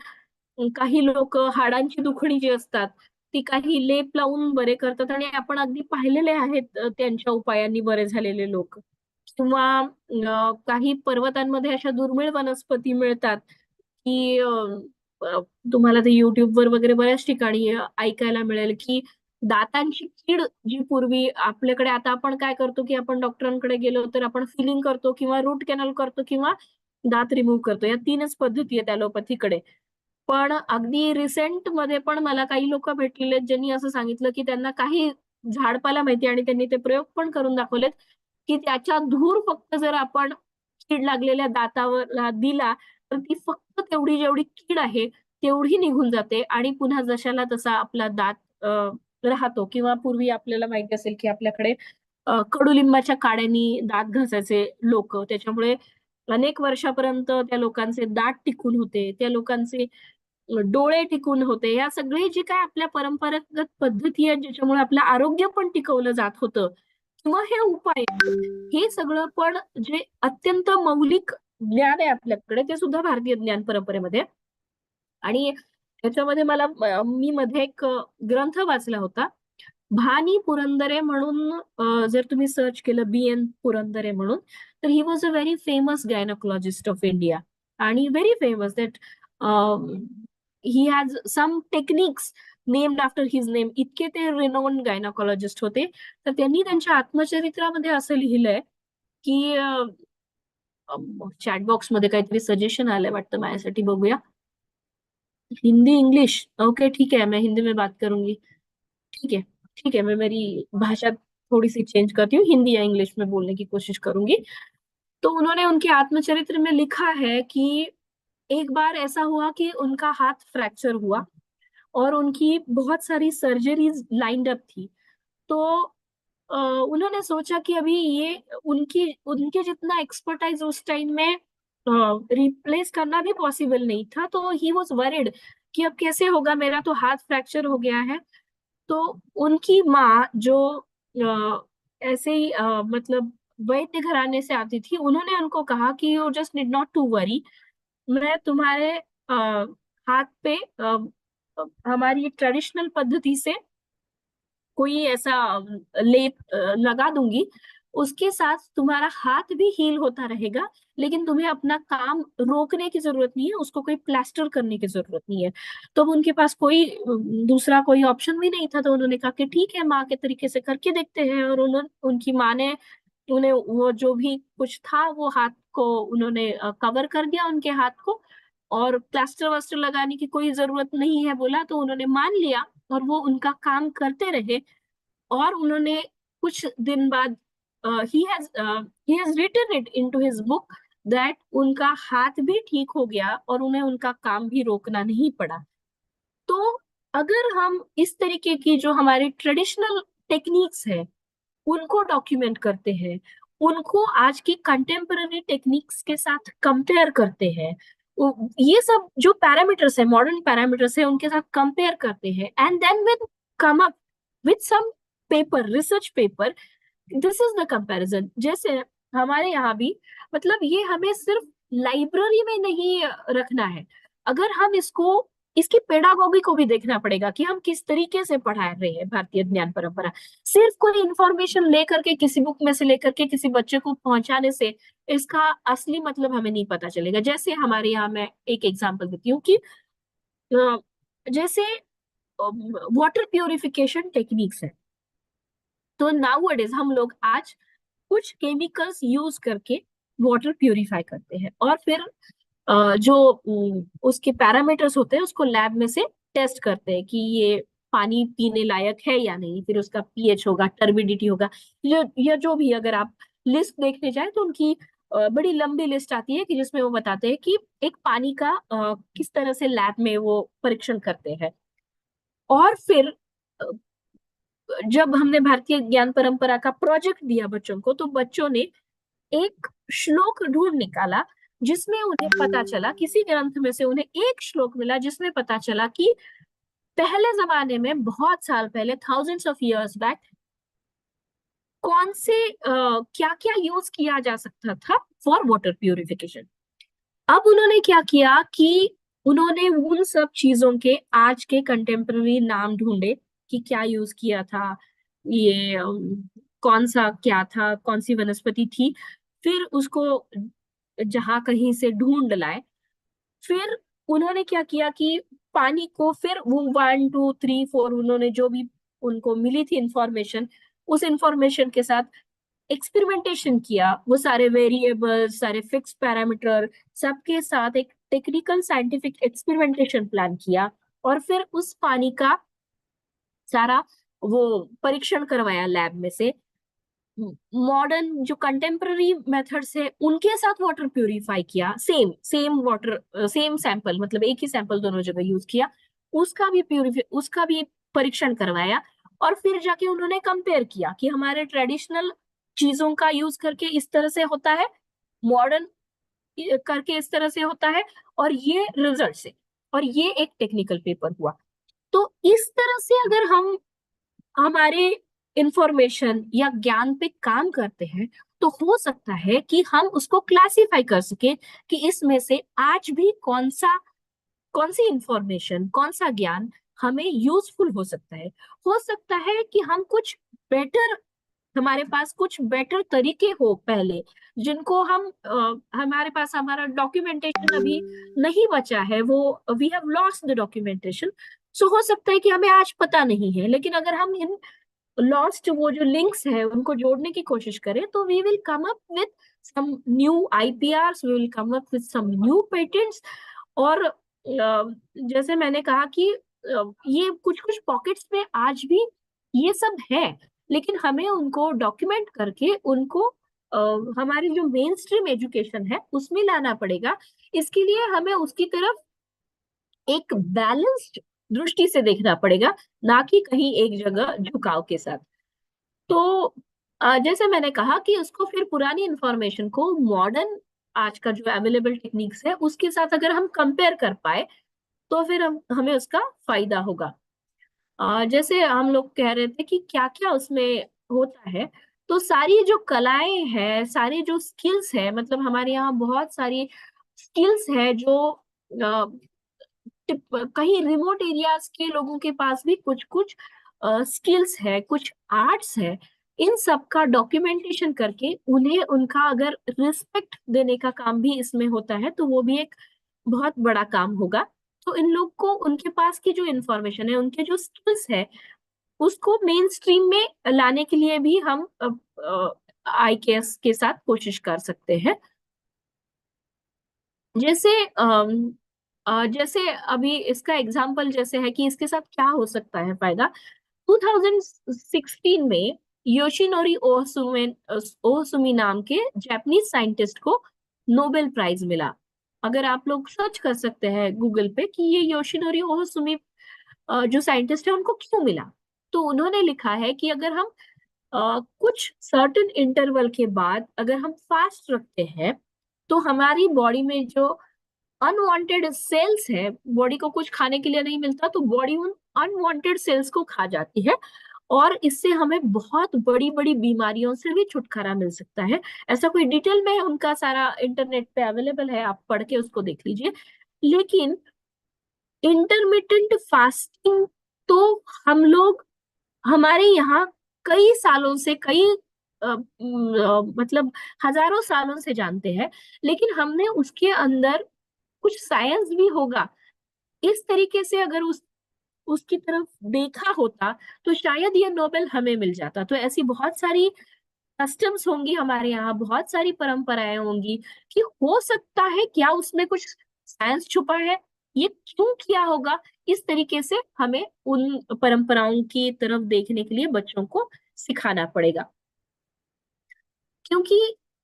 काही लोक हाडांची दुखणी जी असतात ती काही लेप लावून बरे करतात, आणि आपण अगदी पाहिलेले आहेत त्यांच्या उपायांनी बरे झालेले लोक. किंवा काही पर्वतांमध्ये अशा दुर्मिळ वनस्पती मिळतात की तुम्हाला ते युट्यूबवर वगैरे बऱ्याच ठिकाणी ऐकायला मिळेल की दातांची कीड जी पूर्वी आपल्याकडे, आता आपण काय करतो की आपण डॉक्टरांकडे गेलो तर आपण फिलिंग करतो किंवा रूट कॅनल करतो किंवा दात रिमूव्ह करतो, या 3च पद्धती आहेत ॲलोपॅथीकडे. पण अगदी रिसेंट मध्ये पण मला काही लोक भेटलेले आहेत ज्यांनी असं सांगितलं की त्यांना काही झाडपाला माहिती आणि त्यांनी ते प्रयोग पण करून दाखवलेत की त्याच्या धूर फक्त जर आपण कीड लागलेल्या दातावर दिला तर ती फक्त तेवढी जेवढी कीड आहे तेवढी निघून जाते आणि पुन्हा जशाला तसा आपला दात राहतो. किंवा पूर्वी आपल्याला माहिती असेल की आपल्याकडे कडुलिंबाच्या काड्यांनी दात घासायचे लोक, त्याच्यामुळे अनेक वर्षापर्यंत त्या लोकांचे दात टिकून होते, त्या लोकांचे डोळे टिकून होते. या सगळे जे काय आपल्या परंपरागत पद्धती आहेत ज्याच्यामुळे आपलं आरोग्य पण टिकवलं जात होतं, किंवा हे उपाय, हे सगळं पण जे अत्यंत मौलिक ज्ञान आहे आपल्याकडे ते सुद्धा भारतीय ज्ञान परंपरेमध्ये. आणि त्याच्यामध्ये मी मध्ये एक ग्रंथ वाचला होता, भानी पुरंदरे म्हणून. जर तुम्ही सर्च केलं BN पुरंदरे म्हणून, तर he was a very famous gynaecologist of India, आणि very famous that he has some techniques named after his name. इतके ते रिनोन गायनोकॉलॉजिस्ट होते. तर त्यांनी त्यांच्या आत्मचरित्रामध्ये असं लिहिलंय की चॅटबॉक्स मध्ये काहीतरी सजेशन आलंय वाटतं माझ्यासाठी, बघूया. हिंदी इंग्लिश, ओके ठीक है, मैं हिंदी में बात करूंगी. ठीक है, मैं मेरी भाषा थोड़ी सी चेंज करती हूँ, हिंदी या इंग्लिश में बोलने की कोशिश करूंगी. तो उन्होंने उनके आत्मचरित्र में लिखा है कि एक बार ऐसा हुआ कि उनका हाथ फ्रैक्चर हुआ और उनकी बहुत सारी सर्जरीज लाइंड अप थी. तो उन्होंने सोचा कि अभी ये उनके जितना एक्सपर्टाइज उस टाइम में रिप्लेस करना भी पॉसिबल नहीं था. तो ही वॉज वरिड कि अब कैसे होगा, मेरा तो हाथ फ्रैक्चर हो गया है. तो उनकी माँ जो ऐसे ही मतलब वैद्य घराने से आती थी, उन्होंने उनको कहा कि you just need not to worry, मैं तुम्हारे हाथ पे हमारी ट्रेडिशनल पद्धति से कोई ऐसा लेप लगा दूंगी, उसके साथ तुम्हारा हाथ भी हील होता रहेगा, लेकिन तुम्हें अपना काम रोकने की जरूरत नहीं है, उसको कोई प्लास्टर करने की जरूरत नहीं है। तो अब उनके पास कोई दूसरा कोई ऑप्शन भी नहीं था, तो उन्होंने कहा कि ठीक है, माँ के तरीके से करके देखते हैं। और उन्होंने, उनकी माँ ने उन्हें वो जो भी कुछ था वो हाथ को उन्होंने कवर कर दिया उनके हाथ को, और प्लास्टर वास्टर लगाने की कोई जरूरत नहीं है बोला, तो उन्होंने मान लिया और वो उनका काम करते रहे। और उन्होंने कुछ दिन बाद ही has written it into his book that उनका हाथ भी ठीक हो गया और उन्हें उनका काम भी रोकना नहीं पड़ा। तो अगर हम इस तरीके की जो हमारी ट्रेडिशनल टेक्निक्स है उनको डॉक्यूमेंट करते हैं, उनको आज की कंटेम्पररी टेक्निक्स के साथ कंपेयर करते हैं, ये सब जो पैरामीटर्स है, मॉडर्न पैरामीटर्स है, उनके साथ कंपेयर करते हैं, and then with come up with some paper, research paper, this is the comparison. जैसे हमारे यहाँ भी, मतलब ये हमें सिर्फ लाइब्रेरी में नहीं रखना है, अगर हम इसको, इसकी पेडागोगी को भी देखना पड़ेगा कि हम किस तरीके से पढ़ा रहे हैं भारतीय ज्ञान परंपरा। सिर्फ कोई इंफॉर्मेशन लेकर के, किसी बुक में से लेकर के किसी बच्चे को पहुंचाने से इसका असली मतलब हमें नहीं पता चलेगा। जैसे हमारे यहाँ, मैं एक एग्जांपल देती हूँ कि जैसे वाटर प्यूरिफिकेशन टेक्निक्स है, तो नाउ हम लोग आज कुछ केमिकल्स यूज करके वाटर प्यूरिफाई करते हैं, और फिर जो उसके पैरामीटर्स होते हैं उसको लैब में से टेस्ट करते हैं कि ये पानी पीने लायक है या नहीं। फिर उसका पीएच होगा, टर्बिडिटी होगा, या जो भी, अगर आप लिस्ट देखने जाए तो उनकी बड़ी लंबी लिस्ट आती है कि जिसमें वो बताते हैं कि एक पानी का किस तरह से लैब में वो परीक्षण करते हैं। और फिर जब हमने भारतीय ज्ञान परंपरा का प्रोजेक्ट दिया बच्चों को, तो बच्चों ने एक श्लोक ढूंढ निकाला जिसमें उन्हें पता चला, किसी ग्रंथ में से उन्हें एक श्लोक मिला जिसमें पता चला कि पहले जमाने में, बहुत साल पहले, थाउजेंड्स ऑफ इयर्स बैक, कौन से क्या क्या यूज किया जा सकता था फॉर वाटर प्यूरिफिकेशन। अब उन्होंने क्या किया कि उन्होंने उन सब चीजों के आज के कंटेम्पररी नाम ढूंढे कि क्या यूज किया था, ये कौन सा क्या था, कौन सी वनस्पति थी, फिर उसको जहां कहीं से ढूंढ लाए। फिर उन्होंने क्या किया कि पानी को, फिर वो 1 2 3 4, उन्होंने जो भी उनको मिली थी इंफॉर्मेशन, उस इंफॉर्मेशन के साथ एक्सपेरिमेंटेशन किया। वो सारे वेरिएबल्स, सारे फिक्स पैरामीटर, सबके साथ एक टेक्निकल साइंटिफिक एक्सपेरिमेंटेशन प्लान किया, और फिर उस पानी का सारा वो परीक्षण करवाया लैब में से। मॉडर्न जो कंटेम्पररी मेथड्स है उनके साथ वाटर प्यूरिफाई किया, same same water, same sample, मतलब एक ही सैंपल दोनों जगह यूज किया, उसका भी परीक्षण करवाया। और फिर जाके उन्होंने कंपेयर किया कि हमारे ट्रेडिशनल चीजों का यूज करके इस तरह से होता है, मॉडर्न करके इस तरह से होता है, और ये रिजल्ट से, और ये एक टेक्निकल पेपर हुआ। तो इस तरह से अगर हम हमारे इंफॉर्मेशन या ज्ञान पे काम करते हैं, तो हो सकता है कि हम उसको क्लासिफाई कर सके कि इसमें से आज भी कौन सी इंफॉर्मेशन, कौन सा ज्ञान हमें यूजफुल हो सकता है। हो सकता है कि हम कुछ बेटर, हमारे पास कुछ बेटर तरीके हो पहले, जिनको हम हमारे पास हमारा डॉक्यूमेंटेशन अभी नहीं बचा है, वो we have lost the documentation. So हो सकता है कि हमें आज पता नहीं है, लेकिन अगर हम इन लॉस्ट वो जो लिंक्स है उनको जोड़ने की कोशिश करें, तो we will come up with some new IPRs, we will come up with some new patents. और जैसे मैंने कहा कि ये कुछ कुछ पॉकेट्स में आज भी ये सब है, लेकिन हमें उनको डॉक्यूमेंट करके उनको हमारी जो मेन स्ट्रीम एजुकेशन है उसमें लाना पड़ेगा। इसके लिए हमें उसकी तरफ एक बैलेंस्ड दृष्टि से देखना पड़ेगा, ना कि कहीं एक जगह झुकाव के साथ। तो जैसे मैंने कहा कि उसको फिर पुरानी इंफॉर्मेशन को मॉडर्न, आज का जो अवेलेबल टेक्निक्स है उसके साथ अगर हम कंपेयर कर पाए, तो फिर हमें उसका फायदा होगा। जैसे हम लोग कह रहे थे कि क्या क्या उसमें होता है, तो सारी जो कलाएं हैं, सारी जो स्किल्स है, मतलब हमारे यहाँ बहुत सारी स्किल्स है जो कहीं रिमोट एरियाज के लोगों के पास भी कुछ कुछ स्किल्स है, कुछ आर्ट्स है, इन सब का डॉक्यूमेंटेशन करके उन्हें उनका अगर रिस्पेक्ट देने का काम भी इसमें होता है तो वो भी एक बहुत बड़ा काम होगा। तो इन लोग को उनके पास की जो इंफॉर्मेशन है, उनके जो स्किल्स है, उसको मेन स्ट्रीम में लाने के लिए भी हम IKS के साथ कोशिश कर सकते हैं। जैसे जैसे अभी इसका एग्जांपल जैसे है कि इसके साथ क्या हो सकता है फायदा। 2016 में योशिनोरी ओसुमी नाम के जापानीज साइंटिस्ट को नोबेल प्राइज मिला। अगर आप लोग सर्च कर सकते हैं गूगल पे कि ये योशिनोरी ओसुमी जो साइंटिस्ट है उनको क्यों मिला, तो उन्होंने लिखा है कि अगर हम कुछ सर्टेन इंटरवल के बाद अगर हम फास्ट रखते हैं तो हमारी बॉडी में जो अनवांटेड सेल्स है, बॉडी को कुछ खाने के लिए नहीं मिलता तो बॉडी उन अनवांटेड सेल्स को खा जाती है और इससे हमें बहुत बड़ी बड़ी बीमारियों से भी छुटकारा मिल सकता है। ऐसा कोई डिटेल में उनका सारा इंटरनेट पे अवेलेबल है, आप पढ़ के उसको देख लीजिए। लेकिन इंटरमिटेंट फास्टिंग तो हम लोग हमारे यहाँ कई सालों से मतलब हजारों सालों से जानते हैं, लेकिन हमने उसके अंदर कुछ साइंस भी होगा इस तरीके से अगर उसकी तरफ देखा होता तो शायद ये नोबेल हमें मिल जाता। तो ऐसी बहुत सारी कस्टम्स होंगी हमारे यहाँ, बहुत सारी परंपराएं होंगी कि हो सकता है क्या उसमें कुछ साइंस छुपा है, ये क्यों किया होगा। इस तरीके से हमें उन परंपराओं की तरफ देखने के लिए बच्चों को सिखाना पड़ेगा, क्योंकि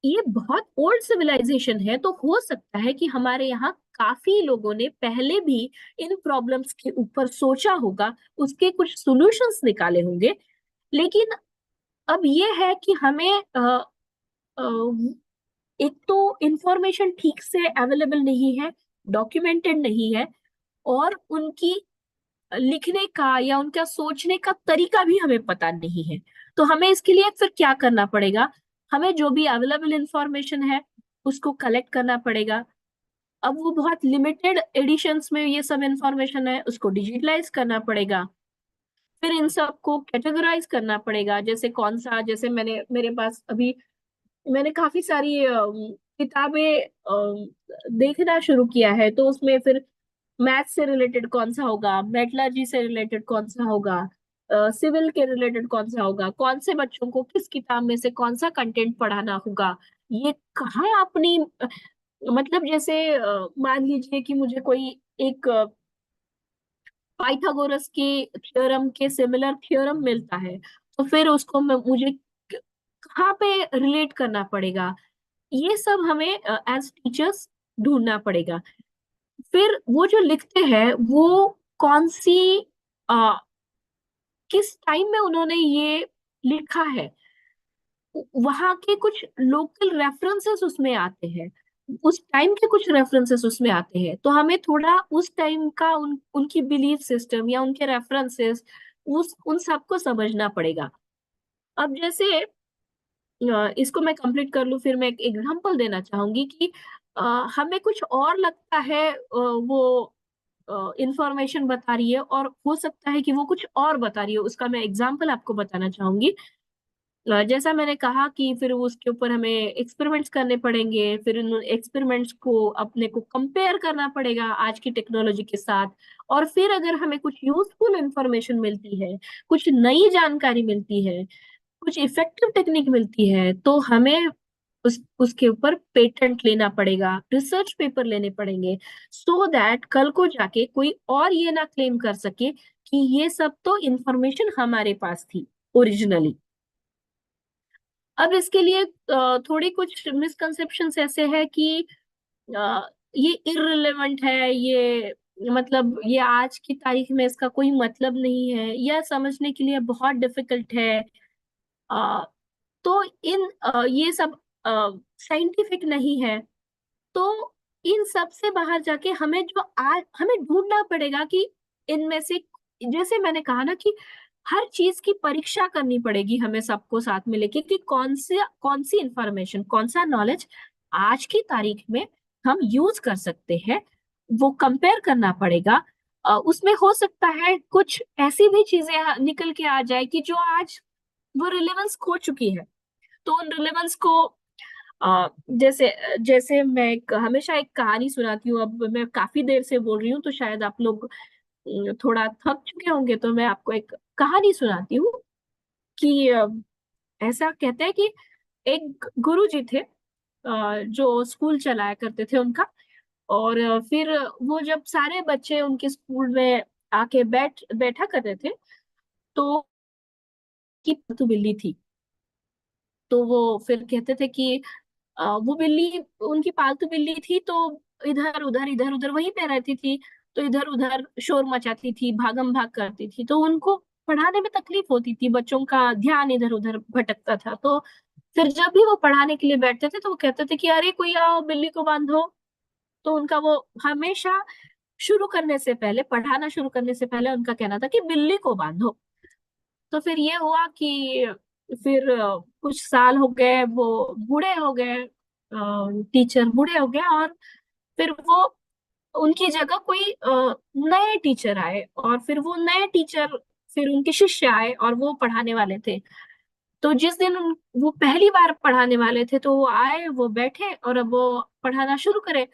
ये बहुत ओल्ड सिविलाइजेशन है। तो हो सकता है कि हमारे यहाँ काफी लोगों ने पहले भी इन प्रॉब्लम्स के ऊपर सोचा होगा, उसके कुछ सॉल्यूशंस निकाले होंगे। लेकिन अब ये है कि हमें एक तो इंफॉर्मेशन ठीक से अवेलेबल नहीं है, डॉक्यूमेंटेड नहीं है, और उनकी लिखने का या उनका सोचने का तरीका भी हमें पता नहीं है। तो हमें इसके लिए फिर क्या करना पड़ेगा, हमें जो भी अवेलेबल इंफॉर्मेशन है उसको कलेक्ट करना पड़ेगा। अब वो बहुत लिमिटेड एडिशंस में ये सब इंफॉर्मेशन है, उसको डिजिटलाइज करना पड़ेगा। फिर इन सबको कैटेगराइज करना पड़ेगा, जैसे कौन सा, जैसे मेरे पास अभी मैंने काफी सारी किताबें देखना शुरू किया है, तो उसमें फिर मैथ से रिलेटेड कौन सा होगा, मेटलर्जी से रिलेटेड कौन सा होगा, सिविल के रिलेटेड कौन सा होगा, कौन से बच्चों को किस किताब में से कौन सा कंटेंट पढ़ाना होगा, ये कहाँ अपनी मतलब जैसे मान लीजिए कि मुझे कोई एक पाइथागोरस के थ्योरम के सिमिलर थ्योरम मिलता है, तो फिर उसको मुझे कहाँ पे रिलेट करना पड़ेगा, ये सब हमें एज टीचर्स ढूंढना पड़ेगा। फिर वो जो लिखते हैं वो कौन सी आ, किस टाइम में उन्होंने ये लिखा है, वहां के कुछ लोकल रेफरेंसेस उसमें आते हैं, उस टाइम के कुछ रेफरेंसेस उसमें आते हैं, तो हमें थोड़ा उस टाइम का उनकी बिलीफ सिस्टम या उनके रेफरेंसेस उन सबको समझना पड़ेगा। अब जैसे इसको मैं कंप्लीट कर लूं, फिर मैं एक एग्जांपल देना चाहूंगी कि हमें कुछ और लगता है वो इंफॉर्मेशन बता रही है और हो सकता है कि वो कुछ और बता रही है, उसका मैं एग्जांपल आपको बताना चाहूंगी। जैसा मैंने कहा कि फिर उसके ऊपर हमें एक्सपेरिमेंट्स करने पड़ेंगे, फिर उन एक्सपेरिमेंट्स को अपने को कंपेयर करना पड़ेगा आज की टेक्नोलॉजी के साथ, और फिर अगर हमें कुछ यूजफुल इंफॉर्मेशन मिलती है, कुछ नई जानकारी मिलती है, कुछ इफेक्टिव टेक्निक मिलती है, तो हमें उसके ऊपर पेटेंट लेना पड़ेगा, रिसर्च पेपर लेने पड़ेंगे, सो दैट कल को जाके कोई और ये ना क्लेम कर सके कि ये सब तो इंफॉर्मेशन हमारे पास थी ओरिजिनली। अब इसके लिए थोड़ी कुछ मिसकंसेप्शंस ऐसे है कि ये इररिलेवेंट है, ये मतलब ये आज की तारीख में इसका कोई मतलब नहीं है, यह समझने के लिए बहुत डिफिकल्ट है। तो ये सब साइंटिफिक नहीं है। तो इन सब से बाहर जाके हमें जो आज हमें ढूंढना पड़ेगा कि इनमें से, जैसे मैंने कहा ना कि हर चीज की परीक्षा करनी पड़ेगी हमें सबको साथ में लेके कि कौन सी इंफॉर्मेशन, कौन सा नॉलेज आज की तारीख में हम यूज कर सकते हैं, वो कंपेयर करना पड़ेगा। उसमें हो सकता है कुछ ऐसी भी चीजें निकल के आ जाए कि जो आज वो रिलेवेंस खो चुकी है। तो उन रिलेवेंस को जैसे जैसे मैं हमेशा एक कहानी सुनाती हूँ। अब मैं काफी देर से बोल रही हूँ तो शायद आप लोग थोड़ा थक चुके होंगे, तो मैं आपको एक कहानी सुनाती हूँ कि ऐसा कहते हैं कि एक गुरु जी थे जो स्कूल चलाया करते थे उनका। और फिर वो जब सारे बच्चे उनके स्कूल में आके बैठा करते थे तो की तो बिल्ली थी। तो वो फिर कहते थे कि वो बिल्ली उनकी पालतू बिल्ली थी, तो इधर उधर वहीं पे रहती थी। तो इधर उधर शोर मचाती थी, भागम भाग करती थी, तो उनको पढ़ाने में तकलीफ होती थी, बच्चों का ध्यान इधर उधर भटकता था। तो फिर जब भी वो पढ़ाने के लिए बैठते थे तो वो कहते थे कि अरे कोई आओ बिल्ली को बांधो। तो उनका वो हमेशा शुरू करने से पहले, पढ़ाना शुरू करने से पहले उनका कहना था कि बिल्ली को बांधो। तो फिर ये हुआ कि फिर कुछ साल हो गए, वो बूढ़े हो गए, टीचर बूढ़े हो गए, और फिर वो उनकी जगह कोई नए टीचर आए, और फिर वो नए टीचर फिर उनके शिष्य आए और वो पढ़ाने वाले थे। तो जिस दिन वो पहली बार पढ़ाने वाले थे तो वो आए, वो बैठे और अब वो पढ़ाना शुरू करे।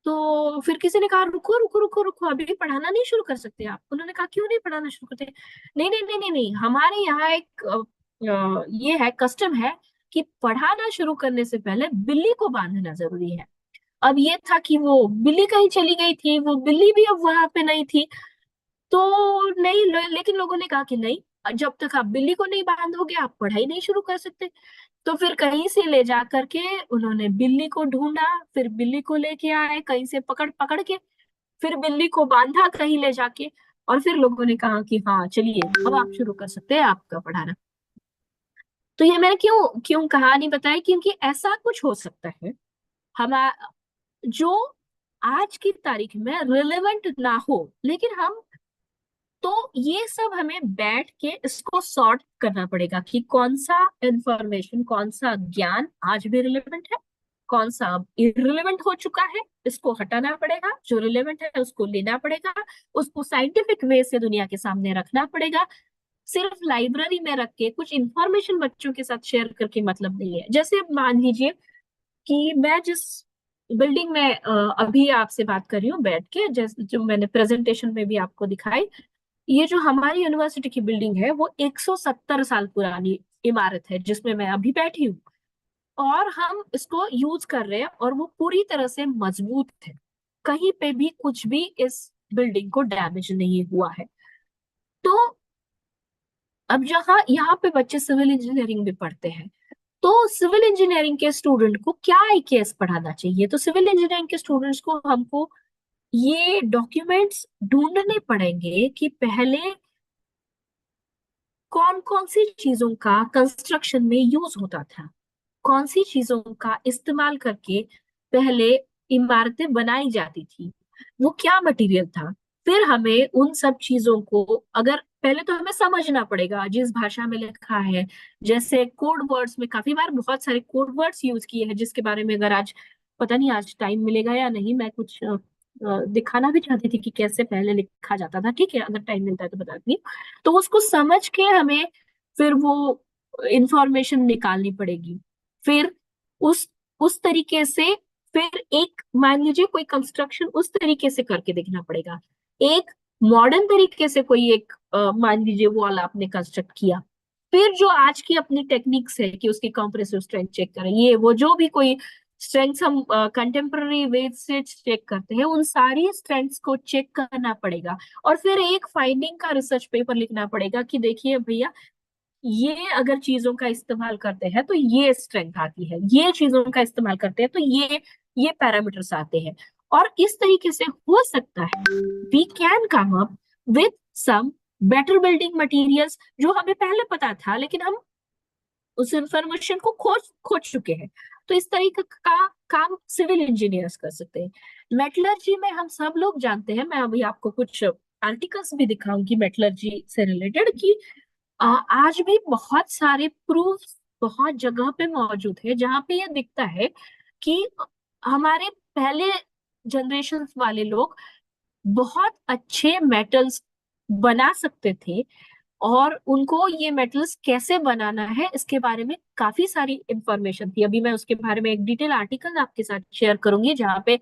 तो फिर किसी ने कहा रुको रुको रुको रुको, अभी पढ़ाना नहीं शुरू कर सकते आप। उन्होंने कहा क्यों नहीं पढ़ाना शुरू करते? नहीं नहीं नहीं नहीं नहीं, हमारे यहाँ एक ये है, कस्टम है कि पढ़ाना शुरू करने से पहले बिल्ली को बांधना जरूरी है। अब ये था कि वो बिल्ली कहीं चली गई थी, वो बिल्ली भी अब वहां पे नहीं थी। तो नहीं लेकिन लोगों ने कहा कि नहीं, जब तक आप बिल्ली को नहीं बांधोगे आप पढ़ाई नहीं शुरू कर सकते। तो फिर कहीं से ले जा करके उन्होंने बिल्ली को ढूंढा, फिर बिल्ली को लेके आए कहीं से पकड़ पकड़ के, फिर बिल्ली को बांधा कहीं ले जाके, और फिर लोगों ने कहा कि हाँ चलिए अब आप शुरू कर सकते हैं आपका पढ़ाना। तो ये मैंने क्यों क्यों कहानी बताई, क्योंकि ऐसा कुछ हो सकता है हम जो आज की तारीख में रिलेवेंट ना हो, लेकिन हम, तो ये सब हमें बैठ के इसको सॉर्ट करना पड़ेगा कि कौन सा इंफॉर्मेशन, कौन सा ज्ञान आज भी रिलेवेंट है, कौन सा अब इररिलेवेंट हो चुका है, इसको हटाना पड़ेगा, जो रिलेवेंट है उसको लेना पड़ेगा, उसको साइंटिफिक वे से दुनिया के सामने रखना पड़ेगा। सिर्फ लाइब्रेरी में रख के कुछ इंफॉर्मेशन बच्चों के साथ शेयर करके मतलब नहीं है। जैसे अब मान लीजिए कि मैं जिस बिल्डिंग में अभी आपसे बात कर रही हूँ बैठ के, जैसे जो मैंने प्रेजेंटेशन में भी आपको दिखाई, ये जो हमारी यूनिवर्सिटी की बिल्डिंग है वो 170 साल पुरानी इमारत है जिसमें मैं अभी बैठी हूँ, और हम इसको यूज कर रहे हैं और वो पूरी तरह से मजबूत है। कहीं पे भी कुछ भी इस बिल्डिंग को डैमेज नहीं हुआ है। तो अब जहाँ यहाँ पे बच्चे सिविल इंजीनियरिंग भी पढ़ते हैं, तो सिविल इंजीनियरिंग के स्टूडेंट को क्या आईकेएस पढ़ाना चाहिए? तो सिविल इंजीनियरिंग के स्टूडेंट्स को हमको ये डॉक्यूमेंट्स ढूंढने पड़ेंगे कि पहले कौन कौन सी चीजों का कंस्ट्रक्शन में यूज होता था, कौन सी चीजों का इस्तेमाल करके पहले इमारतें बनाई जाती थी, वो क्या मटेरियल था। फिर हमें उन सब चीजों को, अगर पहले तो हमें समझना पड़ेगा जिस भाषा में लिखा है। जैसे कोड वर्ड्स में काफी बार बहुत सारे कोड वर्ड्स यूज किए हैं जिसके बारे में अगर आज, पता नहीं आज टाइम मिलेगा या नहीं, मैं कुछ दिखाना भी चाहती थी कि कैसे पहले लिखा जाता था। ठीक है, अगर टाइम मिलता है तो बताती हूँ। तो उसको समझ के हमें फिर वो इंफॉर्मेशन निकालनी पड़ेगी। फिर उस उस तरीके से, फिर एक मान लीजिए कोई कंस्ट्रक्शन उस तरीके से करके देखना पड़ेगा। एक मॉडर्न तरीके से कोई एक मान लीजिए वॉल आपने कंस्ट्रक्ट किया, फिर जो आज की अपनी टेक्निक्स है कि उसकी कंप्रेसिव स्ट्रेंथ चेक करें, ये वो जो भी कोई स्ट्रेंथ्स हम कंटेम्पररी वे से चेक करते हैं, उन सारी स्ट्रेंथ्स को चेक करना पड़ेगा। और फिर एक फाइंडिंग का रिसर्च पेपर लिखना पड़ेगा कि देखिए भैया, ये अगर चीजों का इस्तेमाल करते हैं तो ये स्ट्रेंथ आती है, ये चीजों का इस्तेमाल करते हैं तो ये पैरामीटर्स आते हैं। और इस तरीके से हो सकता है we can come up with some better building materials जो हमें पहले पता था लेकिन हम उस इंफॉर्मेशन को खोज चुके हैं। तो इस तरीके का काम सिविल इंजीनियर्स कर सकते हैं। मेटलर्जी में हम सब लोग जानते हैं, मैं अभी आपको कुछ आर्टिकल्स भी दिखाऊंगी मेटलर्जी से रिलेटेड, कि आज भी बहुत सारे प्रूफ बहुत जगह पे मौजूद है जहां पे ये दिखता है कि हमारे पहले जनरेशन वाले लोग बहुत अच्छे मेटल्स बना सकते थे, और उनको ये मेटल्स कैसे बनाना है इसके बारे में काफी सारी इंफॉर्मेशन थी। अभी मैं उसके बारे में एक डिटेल आर्टिकल आपके साथ शेयर करूंगी, जहाँ पे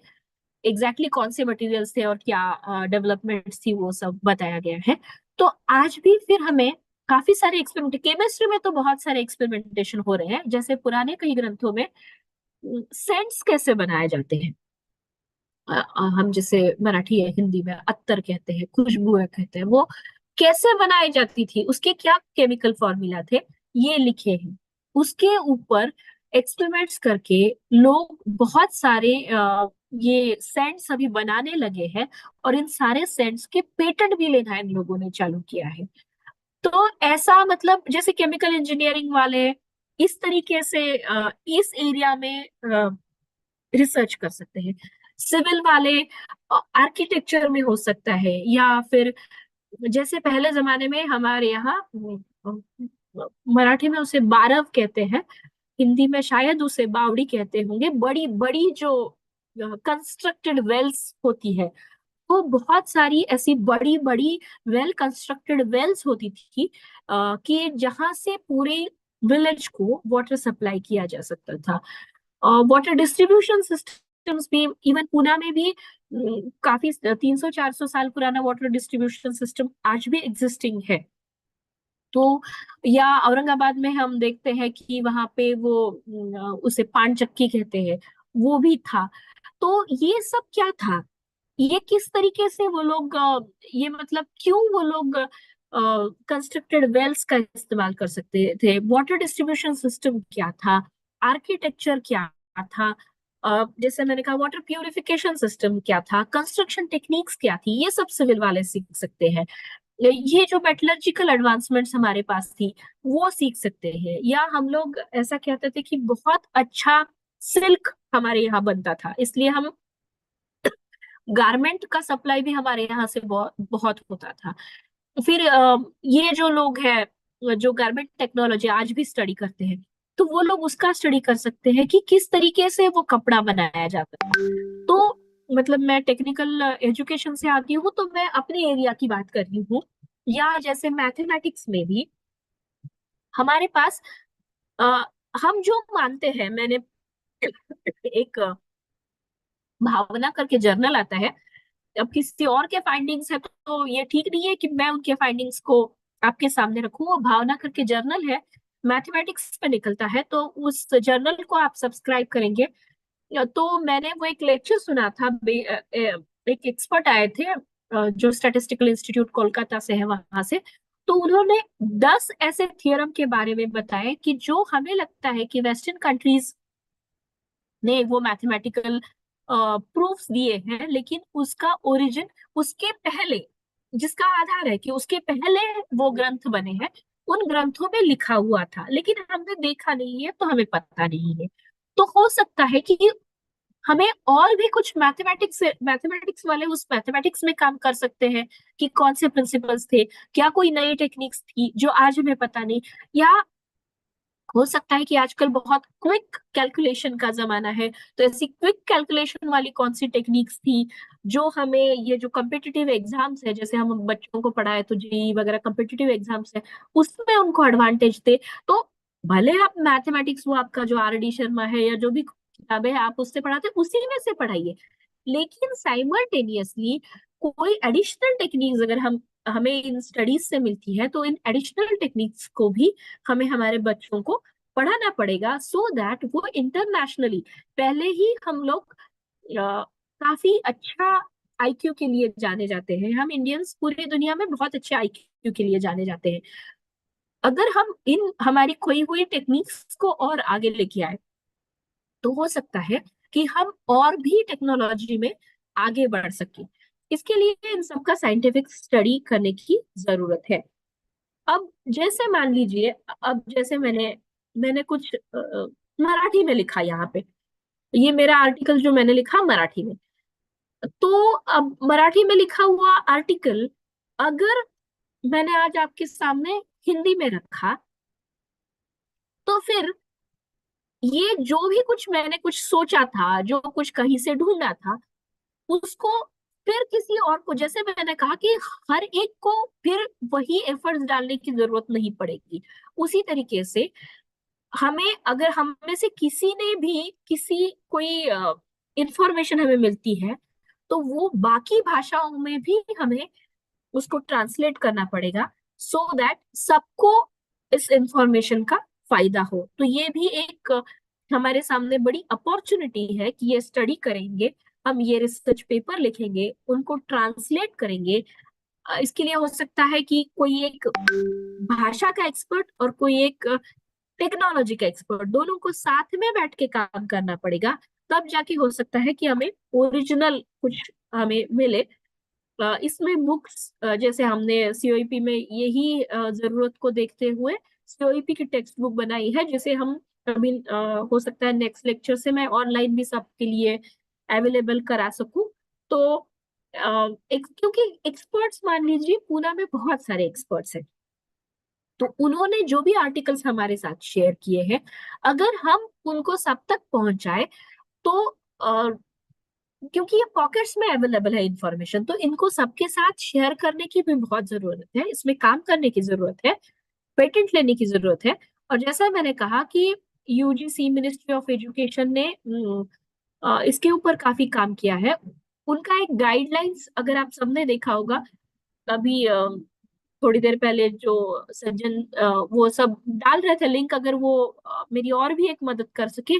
एग्जैक्टली कौन से मटेरियल्स थे और क्या डेवलपमेंट्स थी वो सब बताया गया है। तो आज भी फिर हमें काफी सारे एक्सपेरिमेंट, केमिस्ट्री में तो बहुत सारे एक्सपेरिमेंटेशन हो रहे हैं, जैसे पुराने कई ग्रंथों में सेंट्स कैसे बनाए जाते हैं। हम जैसे मराठी या हिंदी में अत्तर कहते हैं, खुशबुएं कहते हैं, वो कैसे बनाई जाती थी, उसके क्या केमिकल फॉर्मूला थे, ये लिखे हैं। उसके ऊपर एक्सपेरिमेंट्स करके लोग बहुत सारे ये सेंट्स अभी बनाने लगे हैं, और इन सारे सेंट्स के पेटेंट भी लेना इन लोगों ने चालू किया है। तो ऐसा मतलब जैसे केमिकल इंजीनियरिंग वाले इस तरीके से इस एरिया में रिसर्च कर सकते हैं, सिविल वाले आर्किटेक्चर में हो सकता है, या फिर जैसे पहले जमाने में हमारे यहाँ मराठी में उसे बारव कहते हैं, हिंदी में शायद उसे बावड़ी कहते होंगे, बड़ी बड़ी जो कंस्ट्रक्टेड वेल्स होती है, वो बहुत सारी ऐसी बड़ी बड़ी वेल कंस्ट्रक्टेड वेल्स होती थी, कि जहां से पूरे विलेज को वाटर सप्लाई किया जा सकता था। वाटर डिस्ट्रीब्यूशन सिस्टम्स भी, इवन पुणे में भी काफी 300-400 साल पुराना वाटर डिस्ट्रीब्यूशन सिस्टम आज भी एग्जिस्टिंग है। तो या औरंगाबाद में हम देखते हैं कि वहां पे वो उसे पान चक्की कहते हैं, वो भी था। तो ये सब क्या था, ये किस तरीके से वो लोग ये मतलब क्यों वो लोग कंस्ट्रक्टेड वेल्स का इस्तेमाल कर सकते थे, वाटर डिस्ट्रीब्यूशन सिस्टम क्या था, आर्किटेक्चर क्या था, जैसे मैंने कहा वाटर प्यूरिफिकेशन सिस्टम क्या था, कंस्ट्रक्शन टेक्निक्स क्या थी, ये सब सिविल वाले सीख सकते हैं। ये जो मेटलर्जिकल एडवांसमेंट्स हमारे पास थी वो सीख सकते हैं। या हम लोग ऐसा कहते थे कि बहुत अच्छा सिल्क हमारे यहाँ बनता था, इसलिए हम गारमेंट का सप्लाई भी हमारे यहाँ से बहुत बहुत होता था। फिर ये जो लोग हैं जो गारमेंट टेक्नोलॉजी आज भी स्टडी करते हैं, तो वो लोग उसका स्टडी कर सकते हैं कि किस तरीके से वो कपड़ा बनाया जाता है। तो मतलब मैं टेक्निकल एजुकेशन से आती हूँ, तो मैं अपने एरिया की बात कर रही हूँ। या जैसे मैथमेटिक्स में भी हमारे पास अ, हम जो मानते हैं, मैंने एक भावना करके जर्नल आता है, अब किसी और के फाइंडिंग्स है तो ये ठीक नहीं है कि मैं उनके फाइंडिंग्स को आपके सामने रखूं। वो भावना करके जर्नल है, मैथमेटिक्स पे निकलता है, तो उस जर्नल को आप सब्सक्राइब करेंगे। तो मैंने वो एक लेक्चर सुना था, एक एक्सपर्ट आए थे जो स्टैटिस्टिकल इंस्टीट्यूट कोलकाता से है, वहां से। तो उन्होंने 10 ऐसे थियरम के बारे में बताए कि जो हमें लगता है कि वेस्टर्न कंट्रीज ने वो मैथमेटिकल प्रूफ्स दिए हैं, लेकिन उसका ओरिजिन उसके पहले, जिसका आधार है कि उसके पहले वो ग्रंथ बने हैं, उन ग्रंथों में लिखा हुआ था, लेकिन हमने देखा नहीं है तो हमें पता नहीं है। तो हो सकता है कि हमें और भी कुछ मैथमेटिक्स वाले उस मैथमेटिक्स में काम कर सकते हैं, कि कौन से प्रिंसिपल्स थे, क्या कोई नई टेक्निक्स थी जो आज हमें पता नहीं। या हो सकता है कि आजकल बहुत क्विक कैलकुलेशन का जमाना है, तो ऐसी क्विक कैलकुलेशन वाली कौन सी टेक्निक्स थी जो हमें ये जो कम्पिटिटिव एग्जाम्स है, जैसे हम बच्चों को पढ़ाए तो जेई वगैरह कम्पिटिटिव एग्जाम्स है, उसमें उनको एडवांटेज थे। तो भले आप मैथमेटिक्स, वो आपका जो आर डी शर्मा है या जो भी किताबें आप उससे पढ़ाते उसी में से पढ़ाइए, लेकिन साइमल्टेनियसली कोई एडिशनल टेक्निक्स अगर हम हमें इन स्टडीज से मिलती है, तो इन एडिशनल टेक्निक्स को भी हमें हमारे बच्चों को पढ़ाना पड़ेगा, सो दैट वो इंटरनेशनली, पहले ही हम लोग काफी अच्छा आईक्यू के लिए जाने जाते हैं, हम इंडियंस पूरी दुनिया में बहुत अच्छे आईक्यू के लिए जाने जाते हैं। अगर हम इन हमारी खोई हुई टेक्निक्स को और आगे लेके आए, तो हो सकता है कि हम और भी टेक्नोलॉजी में आगे बढ़ सके। इसके लिए इन सबका साइंटिफिक स्टडी करने की जरूरत है। अब जैसे मान लीजिए, अब जैसे मैंने मैंने कुछ मराठी में लिखा यहाँ पे, ये मेरा आर्टिकल जो मैंने लिखा मराठी में, तो अब मराठी में लिखा हुआ आर्टिकल अगर मैंने आज आपके सामने हिंदी में रखा, तो फिर ये जो भी कुछ मैंने कुछ सोचा था, जो कुछ कहीं से ढूंढा था, उसको फिर किसी और को, जैसे मैंने कहा कि हर एक को फिर वही एफर्ट्स डालने की जरूरत नहीं पड़ेगी। उसी तरीके से हमें, अगर हम में से किसी ने भी किसी कोई इंफॉर्मेशन हमें मिलती है, तो वो बाकी भाषाओं में भी हमें उसको ट्रांसलेट करना पड़ेगा, सो दैट सबको इस इंफॉर्मेशन का फायदा हो। तो ये भी एक हमारे सामने बड़ी अपॉर्चुनिटी है कि ये स्टडी करेंगे, हम ये रिसर्च पेपर लिखेंगे, उनको ट्रांसलेट करेंगे। इसके लिए हो सकता है कि कोई एक भाषा का एक्सपर्ट और कोई एक टेक्नोलॉजी का एक्सपर्ट, दोनों को साथ में बैठ के काम करना पड़ेगा। तब जाके हो सकता है कि हमें ओरिजिनल कुछ हमें मिले। इसमें बुक्स, जैसे हमने सीओईपी में यही जरूरत को देखते हुए सीओईपी की टेक्स्ट बुक बनाई है, जिसे हम अभी हो सकता है नेक्स्ट लेक्चर से मैं ऑनलाइन भी सबके लिए अवेलेबल करा सकूं। तो क्योंकि एक्सपर्ट्स, मान लीजिए पूना में बहुत सारे एक्सपर्ट्स हैं, तो उन्होंने जो भी आर्टिकल्स हमारे साथ शेयर किए हैं, अगर हम उनको सब तक पहुंचाए तो क्योंकि ये पॉकेट्स में अवेलेबल है इंफॉर्मेशन, तो इनको सबके साथ शेयर करने की भी बहुत जरूरत है, इसमें काम करने की जरूरत है, पेटेंट लेने की जरूरत है। और जैसा मैंने कहा कि यूजीसी, मिनिस्ट्री ऑफ एजुकेशन ने इसके ऊपर काफी काम किया है। उनका एक गाइडलाइंस अगर आप सबने देखा होगा, अभी थोड़ी देर पहले जो सज्जन वो सब डाल रहे थे लिंक, अगर वो मेरी और भी एक मदद कर सके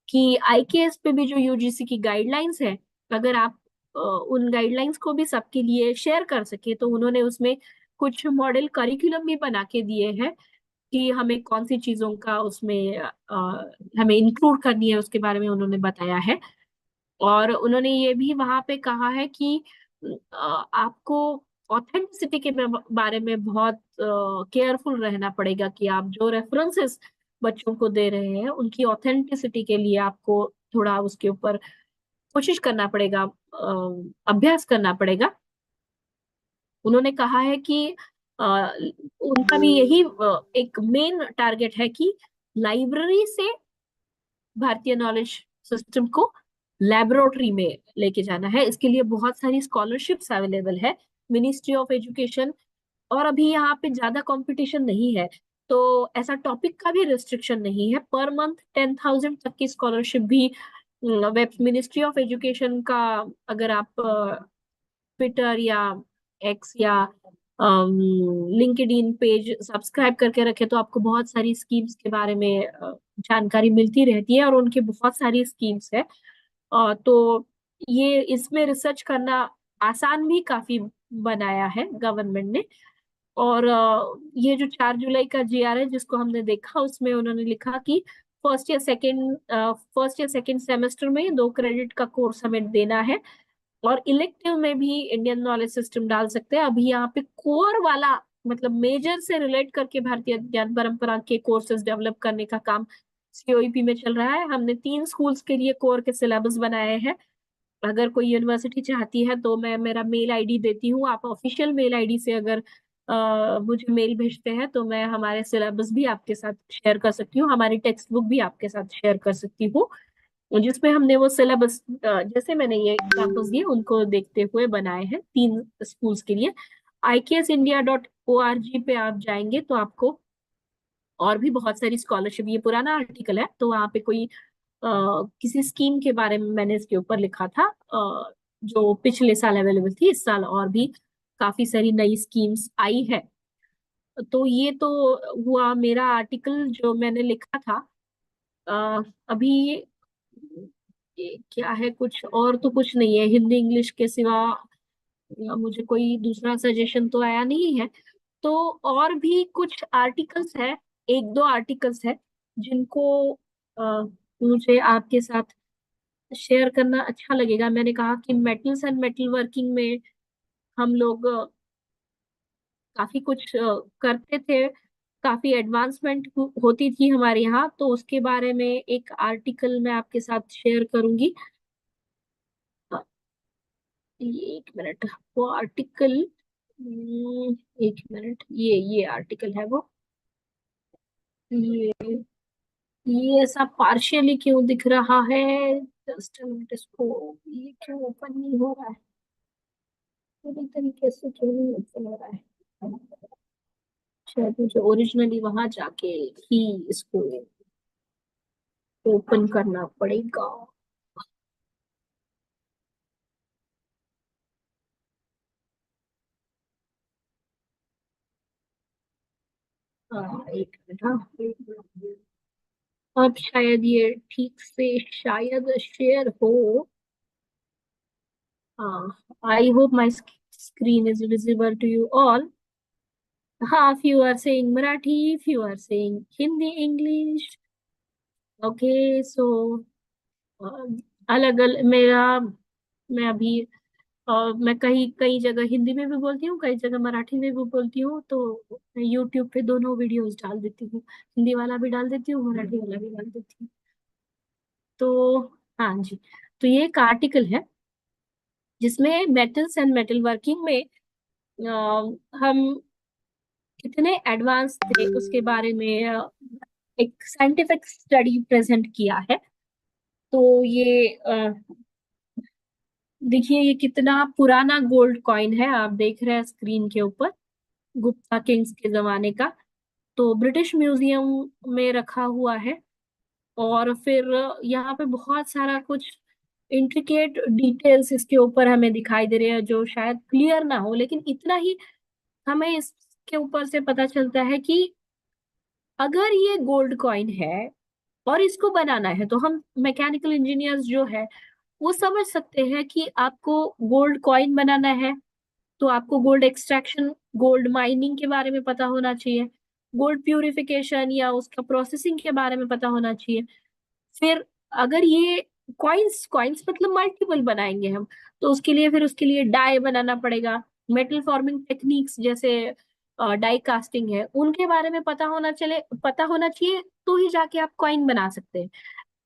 कि आईकेएस पे भी जो यूजीसी की गाइडलाइंस है, अगर आप उन गाइडलाइंस को भी सबके लिए शेयर कर सके, तो उन्होंने उसमें कुछ मॉडल करिकुलम भी बना के दिए हैं कि हमें कौन सी चीजों का उसमें हमें इंक्लूड करनी है, उसके बारे में उन्होंने बताया है। और उन्होंने ये भी वहां पे कहा है कि आपको ऑथेंटिसिटी के बारे में बहुत केयरफुल रहना पड़ेगा कि आप जो रेफरेंसेस बच्चों को दे रहे हैं, उनकी ऑथेंटिसिटी के लिए आपको थोड़ा उसके ऊपर कोशिश करना पड़ेगा, अभ्यास करना पड़ेगा। उन्होंने कहा है कि अ, उनका भी यही एक मेन टारगेट है कि लाइब्रेरी से भारतीय नॉलेज सिस्टम को लेबोरेटरी में लेके जाना है। इसके लिए बहुत सारी स्कॉलरशिप्स अवेलेबल है मिनिस्ट्री ऑफ एजुकेशन, और अभी यहाँ पे ज्यादा कंपटीशन नहीं है, तो ऐसा टॉपिक का भी रिस्ट्रिक्शन नहीं है। पर मंथ 10,000 तक की स्कॉलरशिप भी वेब मिनिस्ट्री ऑफ एजुकेशन का, अगर आप ट्विटर या एक्स या लिंक्डइन पेज सब्सक्राइब करके रखे, तो आपको बहुत सारी स्कीम्स के बारे में जानकारी मिलती रहती है, और उनकी बहुत सारी स्कीम्स है। तो ये इसमें रिसर्च करना आसान भी काफी बनाया है गवर्नमेंट ने। और ये जो 4 जुलाई का जीआर है जिसको हमने देखा, उसमें उन्होंने लिखा कि फर्स्ट या सेकेंड सेमेस्टर में 2 क्रेडिट का कोर्स हमें देना है, और इलेक्टिव में भी इंडियन नॉलेज सिस्टम डाल सकते हैं। अभी यहाँ पे कोर वाला, मतलब मेजर से रिलेट करके भारतीय ज्ञान परंपरा के कोर्सेज डेवलप करने का काम सीओईपी में चल रहा है। हमने 3 स्कूल्स के लिए कोर के सिलेबस बनाए हैं। अगर कोई यूनिवर्सिटी चाहती है तो मैं मेरा मेल आईडी देती हूँ, आप ऑफिशियल मेल आईडी से अगर मुझे मेल भेजते हैं तो मैं हमारे सिलेबस भी आपके साथ शेयर कर सकती हूँ, हमारी टेक्स्ट बुक भी आपके साथ शेयर कर सकती हूँ, जिसमें हमने वो सिलेबस जैसे मैंने ये एग्जाम्पल्स दिए उनको देखते हुए बनाए हैं 3 स्कूल्स के लिए। IKSindia.org पे आप जाएंगे तो आपको और भी बहुत सारी स्कॉलरशिप, ये पुराना आर्टिकल है तो वहाँ पे कोई किसी स्कीम के बारे में मैंने इसके ऊपर लिखा था, जो पिछले साल अवेलेबल थी, इस साल और भी काफी सारी नई स्कीम्स आई है। तो ये तो हुआ मेरा आर्टिकल जो मैंने लिखा था। अभी ये क्या है, कुछ और तो कुछ नहीं है हिंदी इंग्लिश के सिवा, मुझे कोई दूसरा सजेशन तो आया नहीं है। तो और भी कुछ आर्टिकल्स है, 1-2 आर्टिकल्स है जिनको मुझे आपके साथ शेयर करना अच्छा लगेगा। मैंने कहा कि मेटल्स एंड मेटल वर्किंग में हम लोग काफी कुछ करते थे, काफी एडवांसमेंट होती थी हमारे यहाँ, तो उसके बारे में एक आर्टिकल मैं आपके साथ शेयर करूंगी। ये 1 मिनट, वो आर्टिकल, 1 मिनट, ये आर्टिकल है वो। ये ये ऐसा पार्शियली क्यों दिख रहा है, जस्ट मिनट, इसको ये क्यों ओपन नहीं हो रहा है। पूरी तरीके से क्यों नहीं ओपन हो रहा है? शायद मुझे ओरिजिनली वहां जाके ही इसको ओपन करना पड़ेगा। हाँ, एक मिनट। हाँ, अब शायद ये ठीक से शायद शेयर हो। I hope my screen is visible to you all. Half you are saying Marathi, few are saying Hindi, English. Okay, so अलग अलग मेरा मैं अभी मैं कहीं कई जगह हिंदी में भी बोलती हूँ, कई जगह मराठी में भी बोलती हूँ, तो मैं यूट्यूब पे दोनों वीडियोस डाल देती हूँ, हिंदी वाला भी डाल देती हूँ, मराठी वाला भी डाल देती हूँ। तो हाँ जी, तो ये एक आर्टिकल है जिसमें मेटल्स एंड मेटल वर्किंग में हम कितने एडवांस थे उसके बारे में एक साइंटिफिक स्टडी प्रेजेंट किया है। तो ये देखिए ये कितना पुराना गोल्ड कॉइन है, आप देख रहे हैं स्क्रीन के ऊपर, गुप्ता किंग्स के जमाने का। तो ब्रिटिश म्यूजियम में रखा हुआ है, और फिर यहाँ पे बहुत सारा कुछ इंट्रिकेट डिटेल्स इसके ऊपर हमें दिखाई दे रहे हैं जो शायद क्लियर ना हो, लेकिन इतना ही हमें इसके ऊपर से पता चलता है कि अगर ये गोल्ड कॉइन है और इसको बनाना है, तो हम मैकेनिकल इंजीनियर्स जो है वो समझ सकते हैं कि आपको गोल्ड कॉइन बनाना है तो आपको गोल्ड एक्सट्रैक्शन, गोल्ड माइनिंग के बारे में पता होना चाहिए, गोल्ड प्यूरिफिकेशन या उसका प्रोसेसिंग के बारे में पता होना चाहिए। फिर अगर ये कॉइन्स कॉइन्स मतलब मल्टीपल बनाएंगे हम, तो उसके लिए डाई बनाना पड़ेगा, मेटल फॉर्मिंग टेक्निक्स जैसे डाई कास्टिंग है उनके बारे में पता होना चाहिए, तो ही जाके आप कॉइन बना सकते हैं।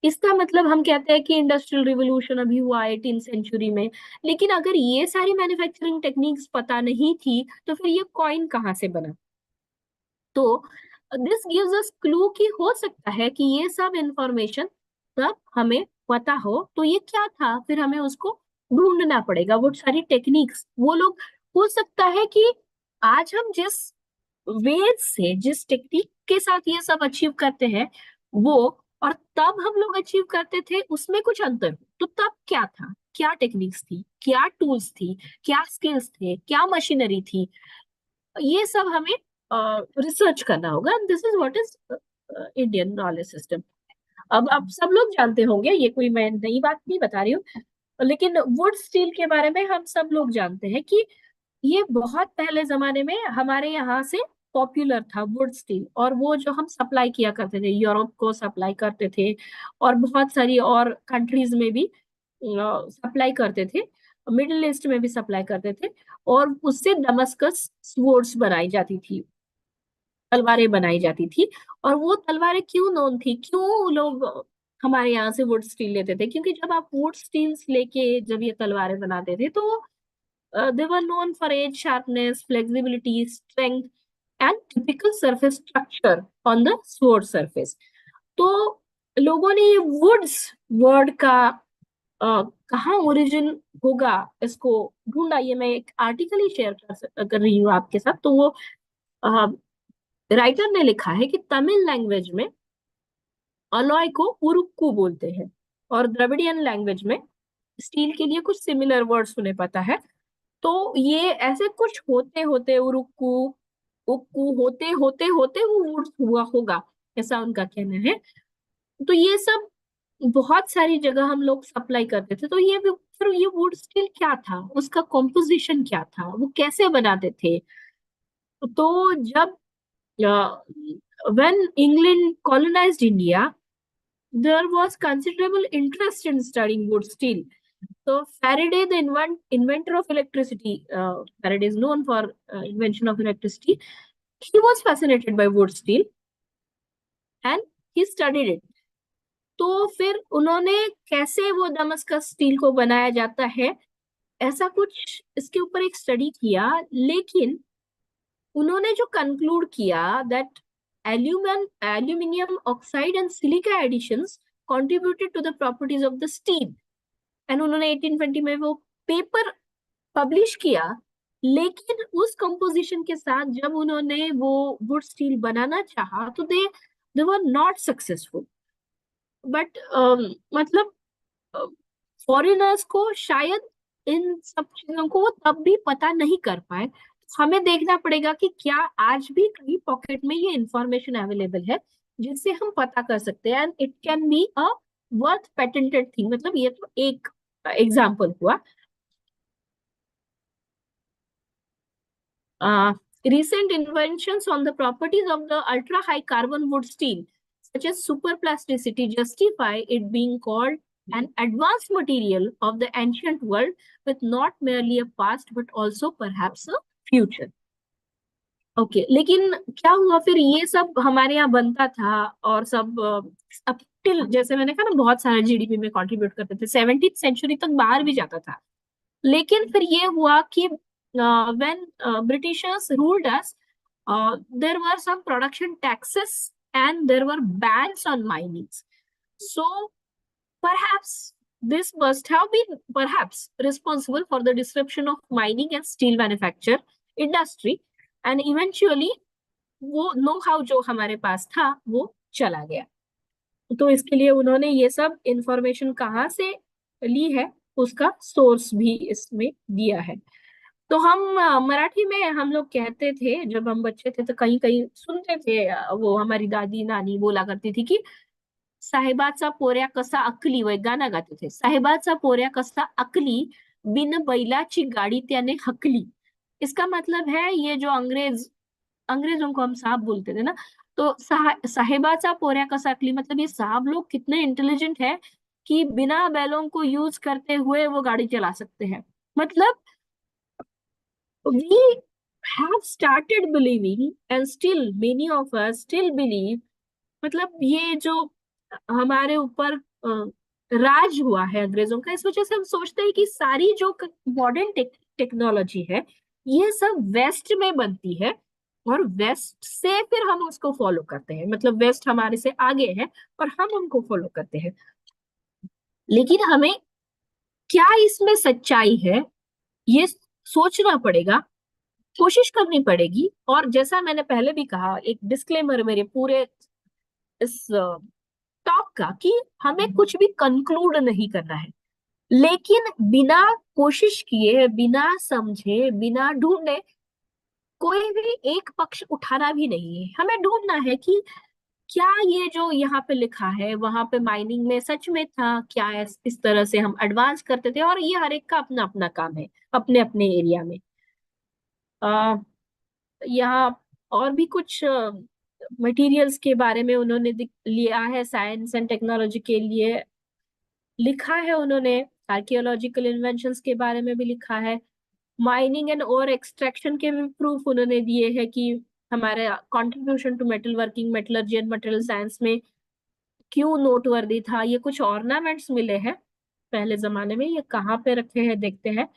इसका मतलब हम कहते हैं कि इंडस्ट्रियल रिवोल्यूशन अभी हुआ 18th सेंचुरी में, लेकिन अगर ये सारी मैन्युफैक्चरिंग टेक्निक्स पता नहीं थी तो फिर ये कॉइन कहाँ से बना? तो दिस गिव्स अस क्लू कि हो सकता है कि ये सब इंफॉर्मेशन तब हमें पता हो तो ये क्या था, फिर हमें उसको ढूंढना पड़ेगा, वो सारी टेक्निक्स वो लोग, हो सकता है कि आज हम जिस वेद से जिस टेक्निक के साथ ये सब अचीव करते हैं वो, और तब हम लोग अचीव करते थे उसमें कुछ अंतर हो। तो तब क्या था, क्या टेक्निक्स थी, क्या टूल्स थी, क्या स्किल्स थे, क्या मशीनरी थी, ये सब हमें रिसर्च करना होगा। This is what is Indian knowledge system. अब आप सब लोग जानते होंगे, ये कोई मैं नई बात नहीं बता रही हूँ, लेकिन वुड स्टील के बारे में हम सब लोग जानते हैं कि ये बहुत पहले जमाने में हमारे यहाँ से पॉपुलर था वुड स्टील, और वो जो हम सप्लाई किया करते थे, यूरोप को सप्लाई करते थे और बहुत सारी और कंट्रीज में भी सप्लाई करते थे, मिडिल ईस्ट में भी सप्लाई करते थे, और उससे दमस्कस स्वॉर्ड्स बनाई जाती थी, तलवारें बनाई जाती थी। और वो तलवारें क्यों नोन थी, क्यों लोग हमारे यहाँ से वुड स्टील लेते थे, क्योंकि जब आप वुड स्टील्स लेके जब ये तलवारें बनाते थे तो they were known for edge sharpness, flexibility, strength, and typical surface structure on the sword surface. तो लोगों ने ये वुड्स वर्ड का कहाँ ओरिजिन होगा इसको ढूंढा। ये मैं एक आर्टिकल ही शेयर कर रही हूँ आपके साथ। तो वो राइटर ने लिखा है कि तमिल लैंग्वेज में अलॉय को उरुक्कू बोलते हैं, और द्रविडियन लैंग्वेज में स्टील के लिए कुछ सिमिलर वर्ड्स उन्हें पता है। तो ये ऐसे कुछ होते होते उरुक्कू उक्कू होते होते होते वो वुड्स हुआ होगा, ऐसा उनका कहना है। तो ये सब बहुत सारी जगह हम लोग सप्लाई करते थे। तो फिर ये वुड स्टील क्या था, उसका कॉम्पोजिशन क्या था, वो कैसे बनाते थे? तो जब when England colonized India, there was considerable interest in studying wood steel. So Faraday, the inventor of electricity, Faraday is known for invention of electricity. He was fascinated by wood steel and he studied it. तो फिर उन्होंने कैसे वो Damascus steel को बनाया जाता है ऐसा कुछ इसके ऊपर एक स्टडी किया, लेकिन उन्होंने जो कंक्लूड किया that aluminium oxide and silica additions contributed to the properties of the steel, and उन्होंने 1820 में वो पेपर पब्लिश किया लेकिन उस कंपोजिशन के साथ जब उन्होंने वो वुड स्टील बनाना चाहा तो दे वर नॉट सक्सेसफुल। बट मतलब फॉरेनर्स को शायद इन सब चीजों को वो तब भी पता नहीं कर पाए। हमें देखना पड़ेगा कि क्या आज भी कहीं पॉकेट में ये इंफॉर्मेशन अवेलेबल है जिससे हम पता कर सकते हैं, and it can be a worth patented thing. मतलब ये तो एक एग्जाम्पल हुआ। Recent inventions on the properties of the ultra high carbon wood steel, such as superplasticity, justify it being called an advanced material of the ancient world, with not merely a past but also perhaps a future. Okay लेकिन क्या हुआ फिर? ये सब हमारे यहाँ बनता था और सब अब टिल, जैसे मैंने कहा ना, बहुत सारे जीडीपी में कंट्रीब्यूट करते थे, 17th सेंचुरी तक बाहर भी जाता था। लेकिन फिर ये हुआ कि when Britishers ruled us, there were some production taxes and there were bans on mining. So perhaps this must have been perhaps responsible for the disruption of mining and steel manufacture industry, and eventually वो know how जो हमारे पास था वो चला गया। तो इसके लिए उन्होंने ये सब इंफॉर्मेशन कहाँ से ली है उसका सोर्स भी इसमें दिया है। तो हम मराठी में हम लोग कहते थे जब हम बच्चे थे, तो कहीं कहीं सुनते थे, वो हमारी दादी नानी बोला करती थी कि साहेबाचा पोऱ्या कसा अकली, वह गाना गाते थे, साहेबाचा पोऱ्या कसा अकली, बिन बैलाची गाड़ी त्याने हकली। इसका मतलब है ये जो अंग्रेजों को हम साहब बोलते थे ना, तो साहेबाचा पोऱ्या कसा अकली मतलब ये साहब लोग कितने इंटेलिजेंट है कि बिना बैलों को यूज करते हुए वो गाड़ी चला सकते हैं। मतलब we have started believing and still many of us still believe, मतलब ये जो हमारे ऊपर राज हुआ है अंग्रेजों का, इस वजह से हम सोचते हैं कि सारी जो मॉडर्न टेक्नोलॉजी है ये सब वेस्ट में बनती है और वेस्ट से फिर हम उसको फॉलो करते हैं। मतलब वेस्ट हमारे से आगे है और हम उनको फॉलो करते हैं। लेकिन हमें क्या इसमें सच्चाई है ये सोचना पड़ेगा, कोशिश करनी पड़ेगी। और जैसा मैंने पहले भी कहा, एक डिस्क्लेमर मेरे पूरे इस टॉक का, कि हमें कुछ भी कंक्लूड नहीं करना है, लेकिन बिना कोशिश किए, बिना समझे, बिना ढूंढे कोई भी एक पक्ष उठाना भी नहीं है। हमें ढूंढना है कि क्या ये जो यहाँ पे लिखा है वहां पे माइनिंग में सच में था क्या, इस तरह से हम एडवांस करते थे। और ये हर एक का अपना अपना काम है अपने अपने एरिया में। यहाँ और भी कुछ मटेरियल्स के बारे में उन्होंने लिया है, साइंस एंड टेक्नोलॉजी के लिए लिखा है उन्होंने, आर्कियोलॉजिकल इन्वेंशंस के बारे में भी लिखा है, माइनिंग एंड और एक्सट्रैक्शन के भी प्रूफ उन्होंने दिए हैं कि हमारे contribution to metal working, metallurgy and material science में क्यों नोटवर्दी था। ये कुछ ऑर्नामेंट्स मिले हैं पहले जमाने में, ये कहाँ पे रखे हैं देखते हैं।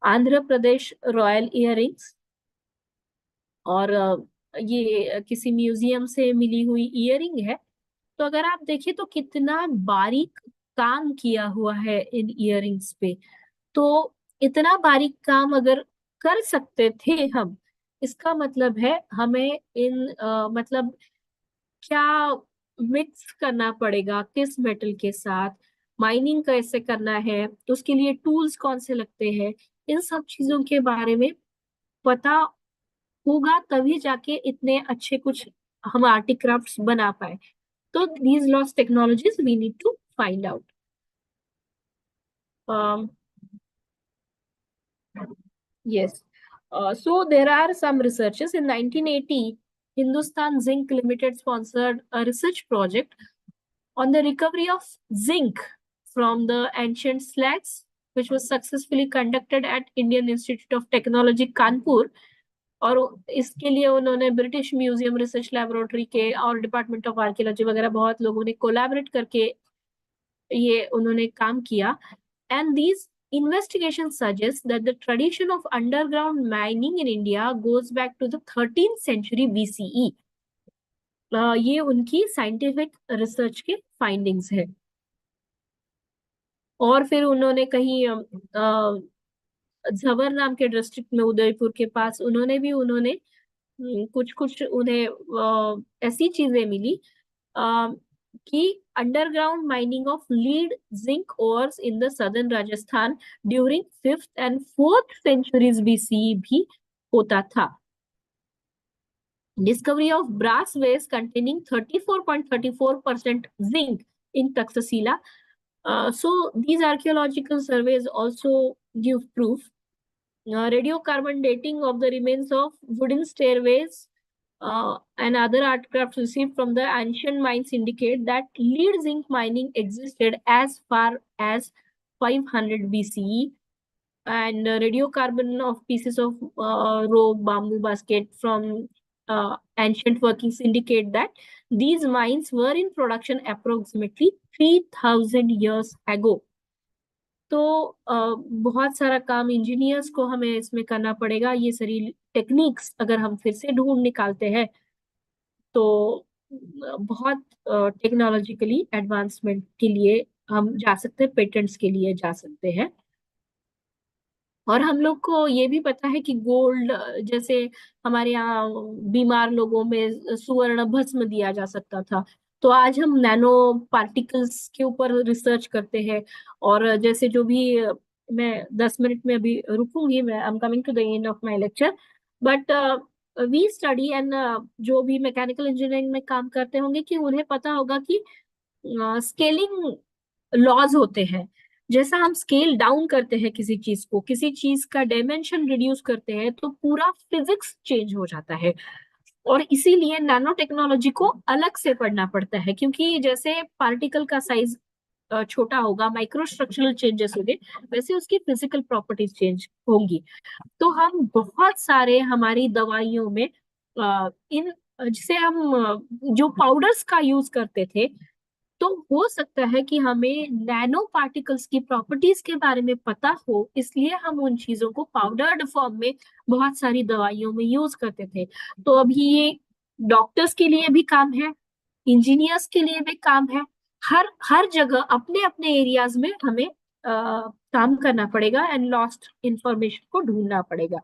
आंध्र प्रदेश रॉयल इयररिंग्स, और ये किसी म्यूजियम से मिली हुई इयररिंग है। तो अगर आप देखिए तो कितना बारीक काम किया हुआ है इन इयररिंग्स पे। तो इतना बारीक काम अगर कर सकते थे हम, इसका मतलब है हमें इन मतलब क्या मिक्स करना पड़ेगा किस मेटल के साथ, माइनिंग कैसे करना है, तो उसके लिए टूल्स कौन से लगते हैं, इन सब चीजों के बारे में पता होगा तभी जाके इतने अच्छे कुछ हम आर्टिक्राफ्ट्स बना पाए। So these lost technologies we need to find out. Yes. So there are some researchers in 1980. Hindustan Zinc Limited sponsored a research project on the recovery of zinc from the ancient slags, which was successfully conducted at Indian Institute of Technology, Kanpur. और इसके लिए उन्होंने British museum research laboratory के और department of archaeology वगैरह बहुत लोगों ने कोलैबोरेट करके ये उन्होंने काम किया। And these investigations suggest that the tradition of underground mining in India goes back to the 13th century BCE. ये उनकी साइंटिफिक रिसर्च के फाइंडिंग्स है। और फिर उन्होंने कहीं झवर नाम के डिस्ट्रिक्ट में, उदयपुर के पास, उन्होंने कुछ कुछ उन्हें ऐसी चीजें मिली कि underground mining of lead zinc ores in the southern Rajasthan during 5th and 4th centuries BCE भी होता था. Discovery of brass vase containing 34.34% zinc in Taxila. So these archaeological surveys also give proof. Radiocarbon dating of the remains of wooden stairways and other artifacts received from the ancient mines indicate that lead zinc mining existed as far as 500 BCE. And radiocarbon of pieces of rope, bamboo basket from ancient workings indicate that these mines were in production approximately 3000 years ago. तो बहुत सारा काम engineers को हमें इसमें करना पड़ेगा. ये सारी टेक्निक्स अगर हम फिर से ढूंढ निकालते हैं तो बहुत टेक्नोलॉजिकली एडवांसमेंट के लिए हम जा सकते हैं, पेटेंट्स के लिए जा सकते हैं. और हम लोग को ये भी पता है कि गोल्ड, जैसे हमारे यहाँ बीमार लोगों में सुवर्ण भस्म दिया जा सकता था, तो आज हम नैनो पार्टिकल्स के ऊपर रिसर्च करते हैं. और जैसे जो भी मैं 10 मिनट में अभी रुकूंगी, मैं I am coming to the end of my lecture, but we study and जो भी मैकेनिकल इंजीनियरिंग में काम करते होंगे कि उन्हें पता होगा कि स्केलिंग लॉज होते हैं. जैसा हम स्केल डाउन करते हैं किसी चीज को, किसी चीज का डायमेंशन रिड्यूस करते हैं, तो पूरा फिजिक्स चेंज हो जाता है. और इसीलिए नैनो टेक्नोलॉजी को अलग से पढ़ना पड़ता है, क्योंकि जैसे पार्टिकल का साइज छोटा होगा, माइक्रो स्ट्रक्चरल चेंजेस होंगे, वैसे उसकी फिजिकल प्रॉपर्टीज चेंज होंगी. तो हम बहुत सारे हमारी दवाइयों में इन जिसे हम जो पाउडर्स का यूज करते थे, तो हो सकता है कि हमें नैनो पार्टिकल्स की प्रॉपर्टीज के बारे में पता हो, इसलिए हम उन चीजों को पाउडर्ड फॉर्म में बहुत सारी दवाइयों में यूज करते थे. तो अभी ये डॉक्टर्स के लिए भी काम है, इंजीनियर्स के लिए भी काम है. हर जगह अपने अपने एरियाज में हमें काम करना पड़ेगा एंड लॉस्ट इंफॉर्मेशन को ढूंढना पड़ेगा.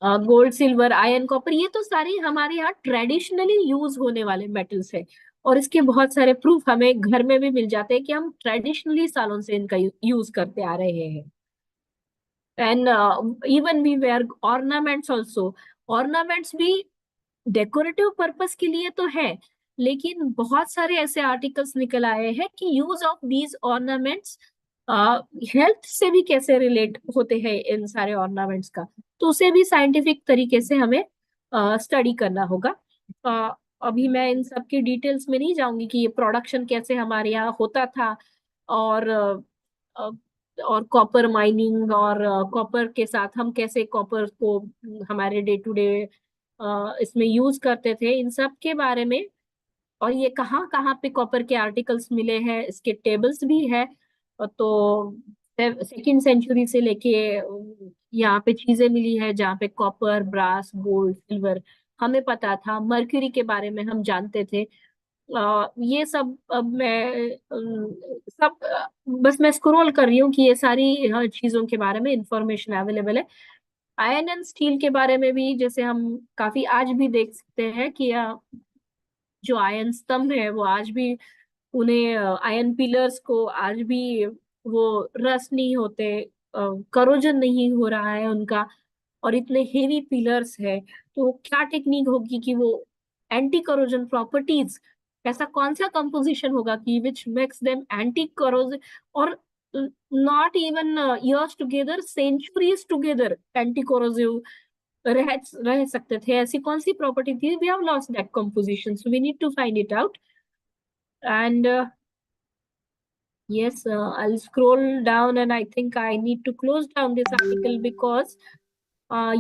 गोल्ड, सिल्वर, आयरन, कॉपर, ये तो सारे हमारे यहाँ ट्रेडिशनली यूज होने वाले मेटल्स है. और इसके बहुत सारे प्रूफ हमें घर में भी मिल जाते हैं कि हम ट्रेडिशनली सालों से इनका यूज करते आ रहे हैं. And even we wear ornaments also. Ornaments भी डेकोरेटिव पर्पस के लिए तो है, लेकिन बहुत सारे ऐसे आर्टिकल्स निकल आए हैं कि use of these ornaments health से भी कैसे रिलेट होते हैं इन सारे ऑर्नामेंट्स का, तो उसे भी साइंटिफिक तरीके से हमें स्टडी करना होगा. अभी मैं इन सब की डिटेल्स में नहीं जाऊंगी कि ये प्रोडक्शन कैसे हमारे यहाँ होता था, और कॉपर माइनिंग, और कॉपर के साथ हम कैसे कॉपर को हमारे डे टू डे इसमें यूज करते थे, इन सब के बारे में. और ये कहाँ कहाँ पे कॉपर के आर्टिकल्स मिले हैं, इसके टेबल्स भी है. तो 2nd सेंचुरी से लेके यहाँ पे चीजें मिली है जहाँ पे कॉपर, ब्रास, गोल्ड, सिल्वर हमें पता था. मर्क्यूरी के बारे में हम जानते थे. ये सब अब मैं सब बस मैं स्क्रॉल कर रही हूँ कि ये सारी चीजों के बारे में इंफॉर्मेशन अवेलेबल है. आयरन एंड स्टील के बारे में भी जैसे हम काफी आज भी देख सकते हैं कि जो आयरन स्तंभ है वो आज भी, उन्हें आयरन पिलर्स को आज भी वो रस्ट नहीं होते, करोजन नहीं हो रहा है उनका, और इतने हेवी पिलर्स है. तो क्या टेक्निक होगी कि वो एंटी करोजन प्रॉपर्टीज, ऐसा कौन सा कंपोजिशन होगा कि which makes them anti corrosion, और not even years together, centuries together anti corrosive रह सकते थे. ऐसी कौन सी प्रॉपर्टी थी? We have lost that composition, so we need to find it out. And yes, I'll scroll down and I think I need to close down this article because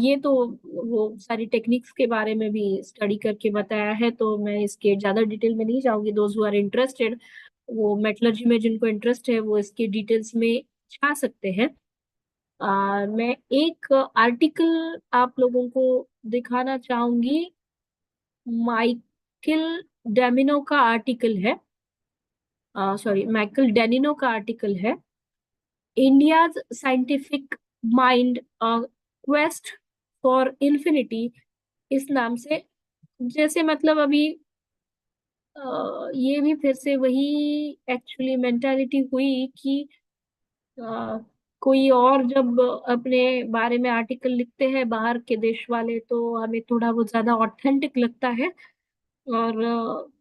ये तो वो सारी टेक्निक्स के बारे में भी स्टडी करके बताया है, तो मैं इसके ज्यादा डिटेल में नहीं जाऊंगी. दोज हु आर इंटरेस्टेड, वो मेटलर्जी में जिनको इंटरेस्ट है वो इसके डिटेल्स में जा सकते हैं. मैं एक आर्टिकल आप लोगों को दिखाना चाहूंगी. माइकल डेमिनो का आर्टिकल है, सॉरी माइकल डेनिनो का आर्टिकल है. India's scientific mind quest for infinity इस नाम से। जैसे मतलब अभी ये भी फिर से वही एक्चुअली मेंटालिटी हुई कि अ, कोई और जब अपने बारे में आर्टिकल लिखते हैं बाहर के देश वाले, तो हमें थोड़ा बहुत ज्यादा ऑथेंटिक लगता है, और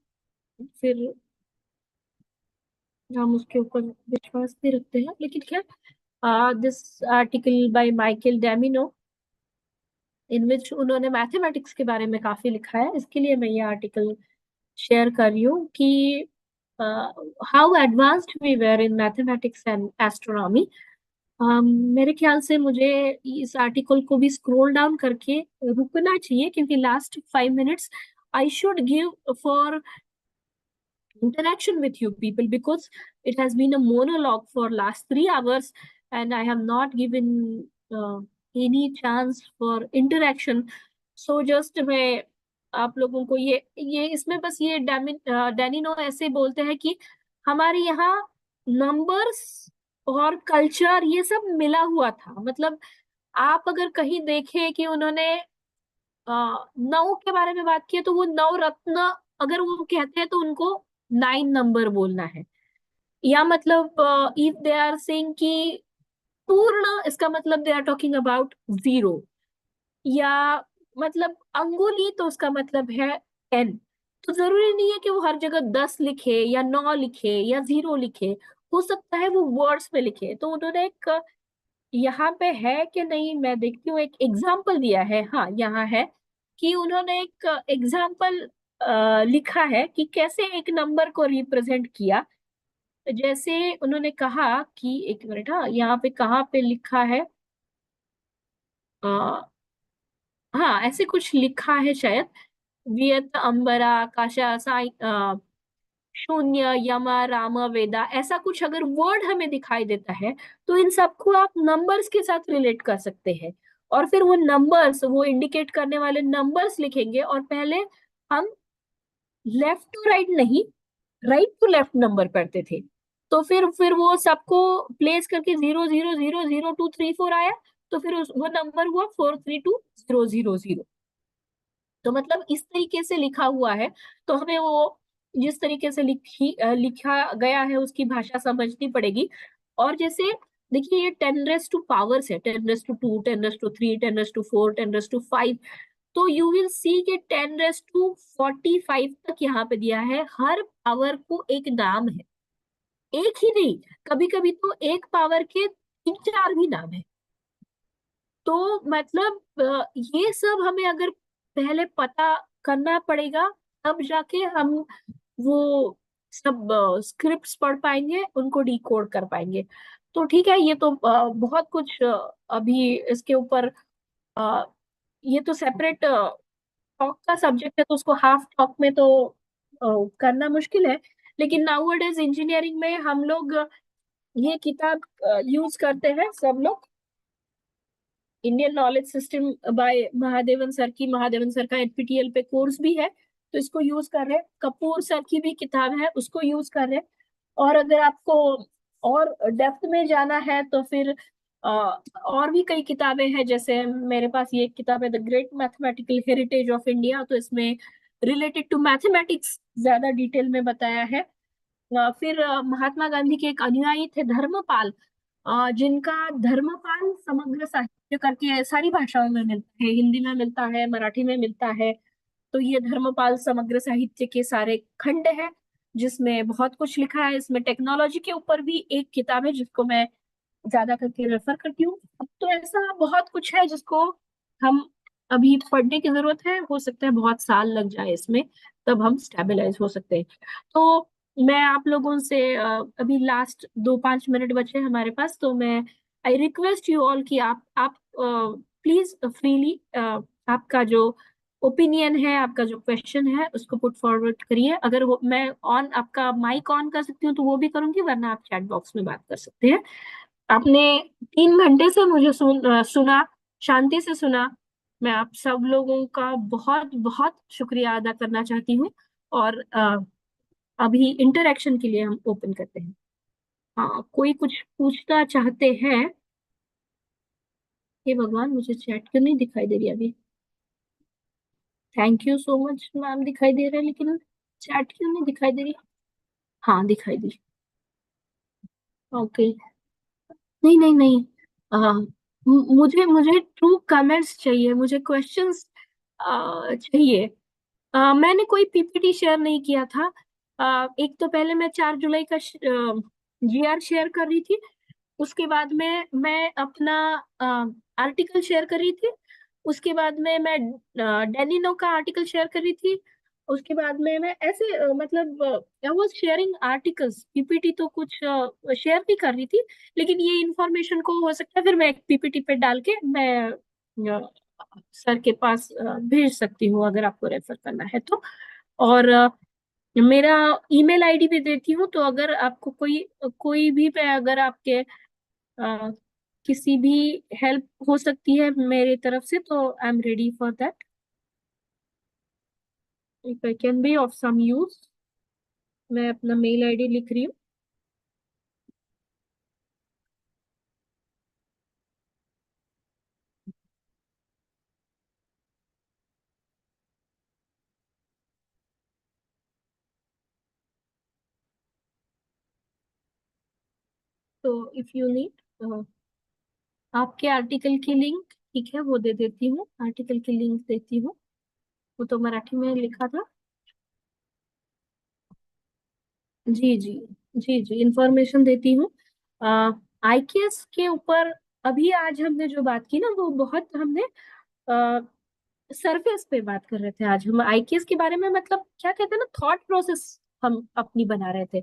फिर हम उसके ऊपर विश्वास भी रखते हैं। लेकिन खैर, दिस आर्टिकल बाय माइकल डेमिनो इन विच उन्होंने मैथमेटिक्स के बारे में काफी लिखा है, इसके लिए मैं ये आर्टिकल शेयर कर रही हूँ कि how advanced we were in mathematics and astronomy. मेरे ख्याल से मुझे इस आर्टिकल को भी स्क्रॉल डाउन करके रुकना चाहिए, क्योंकि last 5 minutes I should give for interaction with you people, because it has been a monologue for last 3 hours and I have not given any chance for interaction. So just मैं आप लोगों को ये इसमें बस ये डैनिनो ऐसे बोलते हैं कि हमारे यहाँ नंबर्स और कल्चर ये सब मिला हुआ था। मतलब आप अगर कहीं देखें कि उन्होंने नौ के बारे में बात की है, तो वो नौ रत्न अगर वो कहते हैं तो उनको 9 नंबर बोलना है। या मतलब इफ दे आर सेइंग कि पूर्ण, इसका मतलब दे आर टॉकिंग अबाउट 0। या मतलब अंगुली, तो उसका मतलब है 10। तो जरूरी नहीं है कि वो हर जगह 10 लिखे या 9 लिखे या 0 लिखे, हो सकता है वो वर्ड्स में लिखे। तो उन्होंने एक यहाँ पे है कि नहीं, मैं देखती हूँ, एक एग्जाम्पल दिया है। हाँ, यहाँ है कि उन्होंने एक एग्जाम्पल लिखा है कि कैसे एक नंबर को रिप्रेजेंट किया। जैसे उन्होंने कहा कि, एक मिनट, हाँ यहाँ पे कहाँ पे लिखा है, आ, हाँ ऐसे कुछ लिखा है शायद, वियत अंबरा काशा साई शून्य यम राम वेदा, ऐसा कुछ अगर वर्ड हमें दिखाई देता है तो इन सबको आप नंबर्स के साथ रिलेट कर सकते हैं। और फिर वो नंबर्स, वो इंडिकेट करने वाले नंबर्स लिखेंगे, और पहले हम लेफ्ट टू राइट नहीं, राइट टू लेफ्ट नंबर पढ़ते थे। तो फिर वो सबको प्लेस करके 0 0 0 0 2 3 4 आया, तो फिर वो नंबर हुआ 4 3 2 0 0 0। तो मतलब इस तरीके से लिखा हुआ है, तो हमें वो जिस तरीके से लिखा गया है उसकी भाषा समझनी पड़ेगी। और जैसे देखिए, ये 10 रेस टू पावर्स है, 10 raise to 2, 10 raise to 3, 10 raise to 4, 10 raise to 5। तो यू विल सी कि 10 रेस टू 45 तक यहाँ पे दिया है। हर पावर को एक नाम है, एक ही नहीं, कभी कभी तो एक पावर के 3 4 भी नाम है। तो मतलब ये सब हमें अगर पहले पता करना पड़ेगा, तब जाके हम वो सब स्क्रिप्ट्स पढ़ पाएंगे, उनको डिकोड कर पाएंगे। तो ठीक है, ये तो बहुत कुछ अभी इसके ऊपर अ, ये तो सेपरेट टॉक का सब्जेक्ट है, तो उसको हाफ टॉक में तो करना मुश्किल है। लेकिन नाउअडेज इंजीनियरिंग में हम लोग ये किताब यूज करते हैं सब लोग, Indian knowledge system by Mahadevan sir की। महादेवन सर का एनपीटीईएल पे कोर्स भी है, तो इसको यूज कर रहे हैं। कपूर सर की भी किताब है, उसको यूज कर रहे हैं। और अगर आपको और डेप्थ में जाना है तो फिर और भी कई किताबें हैं। जैसे मेरे पास ये एक किताब है, the great mathematical heritage of India, तो इसमें रिलेटेड टू मैथमेटिक्स ज्यादा डिटेल में बताया है। फिर महात्मा गांधी के एक अनुयायी थे धर्मपाल, जिनका धर्मपाल समग्र साहित्य करके सारी भाषाओं में मिलता है, हिंदी में मिलता है, मराठी में मिलता है। तो ये धर्मपाल समग्र साहित्य के सारे खंड है, जिसमें बहुत कुछ लिखा है। इसमें टेक्नोलॉजी के ऊपर भी एक किताब है जिसको मैं ज्यादा करके रेफर करती हूँ। तो ऐसा बहुत कुछ है जिसको हम अभी पढ़ने की जरूरत है। हो सकता है बहुत साल लग जाए इसमें, तब हम स्टेबलाइज हो सकते हैं। तो मैं आप लोगों से अभी लास्ट 2 5 मिनट बचे हैं हमारे पास, तो मैं आई रिक्वेस्ट यू ऑल कि आप प्लीज फ्रीली आपका जो ओपिनियन है, आपका जो क्वेश्चन है, उसको पुट फॉरवर्ड करिए। अगर मैं ऑन आपका माइक ऑन कर सकती हूँ तो वो भी करूंगी, वरना आप चैट बॉक्स में बात कर सकते हैं। आपने 3 घंटे से मुझे सुना, शांति से सुना। मैं आप सब लोगों का बहुत बहुत शुक्रिया अदा करना चाहती हूँ। और अभी इंटरेक्शन के लिए हम ओपन करते हैं। हाँ, कोई कुछ पूछना चाहते हैं? हे भगवान, मुझे चैट क्यों नहीं दिखाई दे रही अभी? Thank you so much ma'am, दिखाई दे रहा है, लेकिन चैट क्यों नहीं दिखाई दे रही? हाँ, दिखाई दी। ओके। नहीं नहीं नहीं, मुझे मुझे ट्रू कमेंट्स चाहिए, मुझे क्वेश्चंस चाहिए। मैंने कोई पीपीटी शेयर नहीं किया था। एक तो पहले मैं 4 जुलाई का जीआर शेयर कर रही थी, उसके बाद में मैं अपना आर्टिकल शेयर कर रही थी, उसके बाद में मैं डेनिनो का आर्टिकल शेयर कर रही थी, उसके बाद में मैं ऐसे मतलब I was sharing articles, PPT तो कुछ शेयर भी कर रही थी, लेकिन ये इंफॉर्मेशन को हो सकता है फिर मैं एक पीपीटी पे डाल के मैं सर के पास भेज सकती हूँ अगर आपको रेफर करना है तो। और मेरा ईमेल आईडी भी देती हूँ, तो अगर आपको कोई कोई भी पे अगर आपके किसी भी हेल्प हो सकती है मेरी तरफ से, तो I am ready for that, if I can be of some use. मैं अपना मेल आईडी लिख रही हूँ। तो इफ यू नीड, आपके आर्टिकल की लिंक, ठीक है, वो दे देती हूँ, आर्टिकल की लिंक देती हूँ, वो तो मराठी में लिखा था। जी जी, जी जी, इंफॉर्मेशन देती हूँ। आईकेएस के ऊपर अभी आज हमने जो बात की ना, वो बहुत हमने सरफेस पे बात कर रहे थे। आज हम आईकेएस के बारे में, मतलब क्या कहते हैं ना, थॉट प्रोसेस हम अपनी बना रहे थे।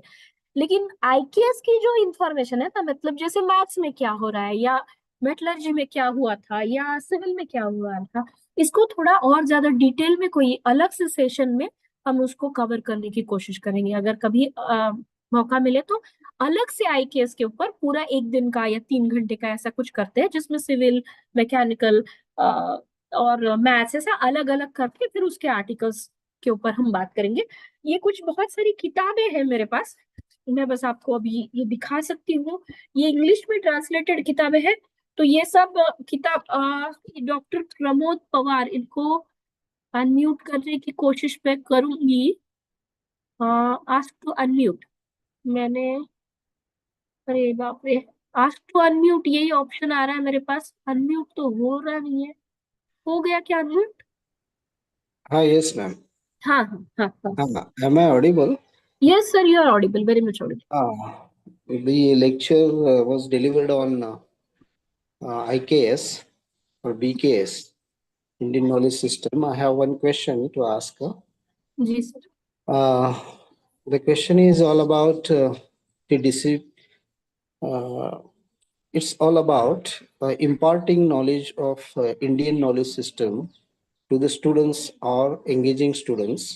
लेकिन आईकेएस की जो इंफॉर्मेशन है ना, मतलब जैसे मैथ्स में क्या हो रहा है, या मेटलर्जी में क्या हुआ था, या सिविल में क्या हुआ था, इसको थोड़ा और ज्यादा डिटेल में कोई अलग से सेशन में हम उसको कवर करने की कोशिश करेंगे। अगर कभी मौका मिले तो अलग से आईकेएस के ऊपर पूरा 1 दिन का या 3 घंटे का ऐसा कुछ करते हैं, जिसमें सिविल, मैकेनिकल और मैथ्स ऐसा अलग अलग करके फिर उसके आर्टिकल्स के ऊपर हम बात करेंगे। ये कुछ बहुत सारी किताबें हैं मेरे पास, मैं बस आपको अभी ये दिखा सकती हूँ। ये इंग्लिश में ट्रांसलेटेड किताबें हैं। तो ये सब किताब डॉक्टर प्रमोद पवार, इनको अनम्यूट करने की कोशिश मैं करूंगी। आस्क टू अनम्यूट, मैंने, अरे बाप रे, आस्क टू अनम्यूट यही ऑप्शन आ रहा है मेरे पास, अनम्यूट तो हो रहा नहीं है। हो गया क्या अनम्यूट? Yes, ma'am. हाँ हाँ हाँ हाँ। Am I audible? Yes sir, you are audible, very much audible. The lecture was delivered on IKS or BKS, Indian Knowledge System. I have one question to ask. जी sir. Uh, the question is all about uh, it's all about imparting knowledge of Indian knowledge system to the students or engaging students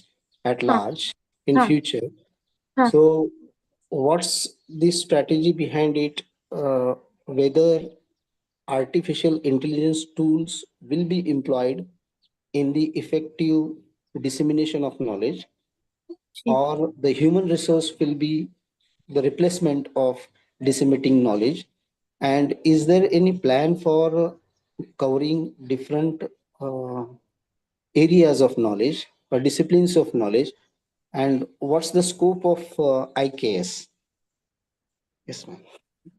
at हाँ large in हाँ future. हाँ। So, what's the strategy behind it? Whether artificial intelligence tools will be employed in the effective dissemination of knowledge, ठीक। or the human resource will be the replacement of disseminating knowledge? And is there any plan for covering different uh, areas of knowledge or disciplines of knowledge? And what's the scope of IKS? Yes, ma'am.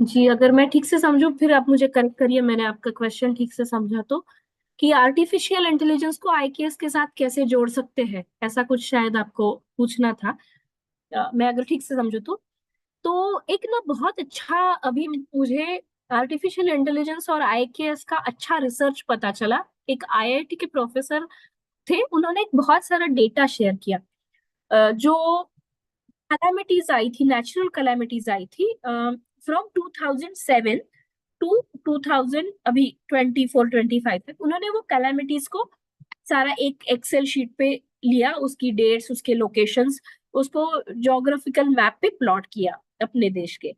जी, अगर मैं ठीक से समझूं फिर आप मुझे correct करिए, मैंने आपका क्वेश्चन ठीक से समझा तो, कि आर्टिफिशियल इंटेलिजेंस को आईकेएस के साथ कैसे जोड़ सकते हैं, ऐसा कुछ शायद आपको पूछना था। मैं अगर ठीक से समझू तो एक ना बहुत अच्छा, अभी मुझे आर्टिफिशियल इंटेलिजेंस और आईकेएस का अच्छा रिसर्च पता चला। एक आईआईटी के प्रोफेसर थे, उन्होंने एक बहुत सारा डेटा शेयर किया। जो कैलामिटीज आई थी, नेचुरल कैलामिटीज आई थी फ्रॉम 2007 टू 2000, अभी 24-25 तक, उन्होंने वो कैलामिटीज को सारा एक एक्सेल शीट पे लिया, उसकी डेट्स, उसके लोकेशंस, उसको ज्योग्राफिकल मैप पे प्लॉट किया अपने देश के,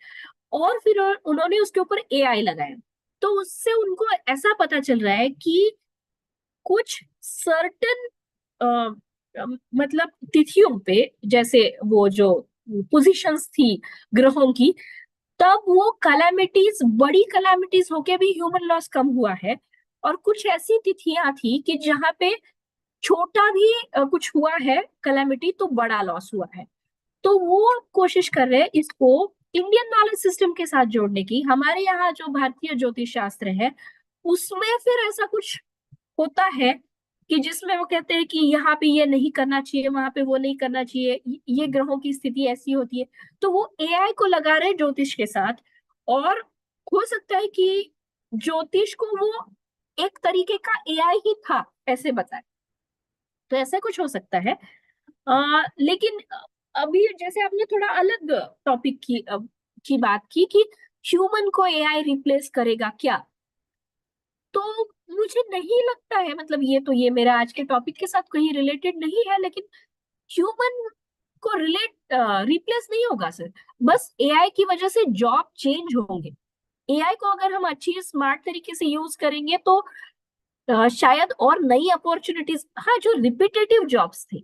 और फिर उन्होंने उसके ऊपर एआई लगाया। तो उससे उनको ऐसा पता चल रहा है कि कुछ सर्टन मतलब तिथियों पे, जैसे वो जो पोजीशंस थी ग्रहों की, तब वो कैलामिटीज, बड़ी कैलामिटीज होके भी ह्यूमन लॉस कम हुआ है। और कुछ ऐसी तिथियां थी कि जहां पे छोटा भी कुछ हुआ है कैलामिटी तो बड़ा लॉस हुआ है। तो वो कोशिश कर रहे हैं इसको इंडियन नॉलेज सिस्टम के साथ जोड़ने की। हमारे यहाँ जो भारतीय ज्योतिष शास्त्र है उसमें फिर ऐसा कुछ होता है कि जिसमें वो कहते हैं कि यहाँ पे ये नहीं करना चाहिए, वहां पे वो नहीं करना चाहिए, ये ग्रहों की स्थिति ऐसी होती है। तो वो एआई को लगा रहे हैं ज्योतिष के साथ। और हो सकता है कि ज्योतिष को वो एक तरीके का एआई ही था ऐसे बताए, तो ऐसा कुछ हो सकता है। लेकिन अभी जैसे आपने थोड़ा अलग टॉपिक की बात की कि ह्यूमन को एआई रिप्लेस करेगा क्या, तो मुझे नहीं लगता है। मतलब ये मेरा आज के टॉपिक के साथ कहीं रिलेटेड नहीं है, लेकिन ह्यूमन को रिप्लेस नहीं होगा सर। बस एआई की वजह से जॉब चेंज होंगे। एआई को अगर हम अच्छी स्मार्ट तरीके से यूज करेंगे तो शायद और नई अपॉर्चुनिटीज, हाँ, जो रिपीटेटिव जॉब्स थे,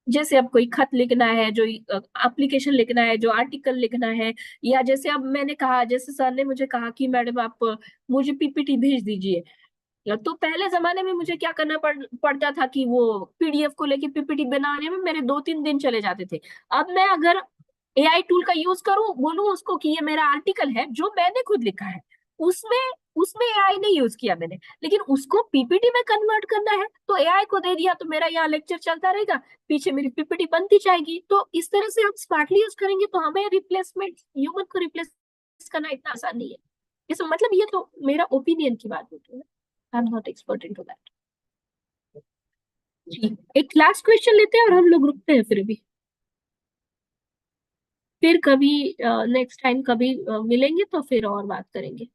जैसे अब कोई खत लिखना है, जो एप्लीकेशन लिखना है, जो आर्टिकल लिखना है, या जैसे अब मैंने कहा, जैसे सर ने मुझे कहा कि मैडम आप मुझे पीपीटी भेज दीजिए। तो पहले जमाने में मुझे क्या करना पड़ता था कि वो पीडीएफ को लेके पीपीटी बनाने में मेरे 2-3 दिन चले जाते थे। अब मैं अगर एआई टूल का यूज करूं, बोलूं उसको कि ये मेरा आर्टिकल है जो मैंने खुद लिखा है, उसमें उसमें एआई नहीं यूज किया मैंने, लेकिन उसको पीपीटी में कन्वर्ट करना है तो एआई को दे दिया, तो मेरा यहाँ लेक्चर चलता रहेगा, पीछे मेरी पीपीटी बनती जाएगी। तो इस तरह से हम स्मार्टली यूज करेंगे तो हमें रिप्लेसमेंट, ह्यूमन को रिप्लेस करना इतना आसान नहीं है। इस मतलब ये तो मेरा ओपिनियन की बात होती है, I am not expert into that. जी, एक लास्ट क्वेश्चन लेते हैं और हम लोग रुकते हैं फिर कभी नेक्स्ट टाइम कभी मिलेंगे तो फिर और बात करेंगे।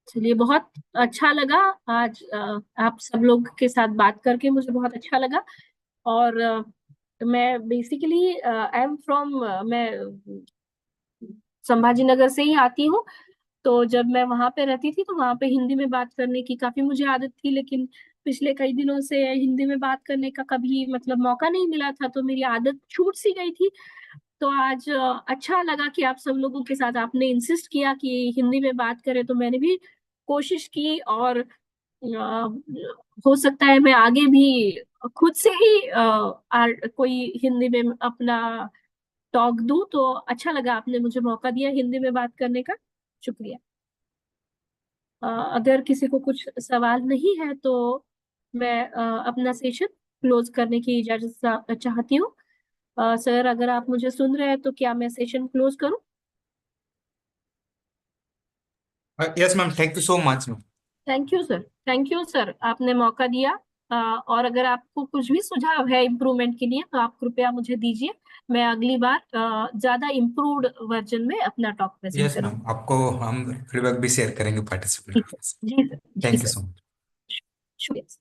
चलिए, बहुत अच्छा लगा आज आप सब लोग के साथ बात करके, मुझे बहुत अच्छा लगा। और मैं बेसिकली आई एम फ्रॉम, मैं संभाजी नगर से ही आती हूँ। तो जब मैं वहां पे रहती थी तो वहां पे हिंदी में बात करने की काफी मुझे आदत थी, लेकिन पिछले कई दिनों से हिंदी में बात करने का कभी मतलब मौका नहीं मिला था, तो मेरी आदत छूट सी गई थी। तो आज अच्छा लगा कि आप सब लोगों के साथ आपने इंसिस्ट किया कि हिंदी में बात करें, तो मैंने भी कोशिश की। और हो सकता है मैं आगे भी खुद से ही कोई हिंदी में अपना टॉक दूं। तो अच्छा लगा आपने मुझे मौका दिया हिंदी में बात करने का, शुक्रिया। अगर किसी को कुछ सवाल नहीं है तो मैं अपना सेशन क्लोज करने की इजाजत चाहती हूँ। सर, अगर आप मुझे सुन रहे हैं तो क्या मैं सेशन क्लोज करूं? Yes ma'am, thank you so much ma'am. Thank you sir, thank you sir, आपने मौका दिया। और अगर आपको कुछ भी सुझाव है इम्प्रूवमेंट के लिए तो आप कृपया मुझे दीजिए। मैं अगली बार ज्यादा इम्प्रूव्ड वर्जन में अपना टॉक प्रेजेंट यस मैम, करूंगी। आपको हम फीडबैक भी शेयर करेंगे पार्टिसिपेंट। जी सर, जी thank you sir, so much. शुक्रिया।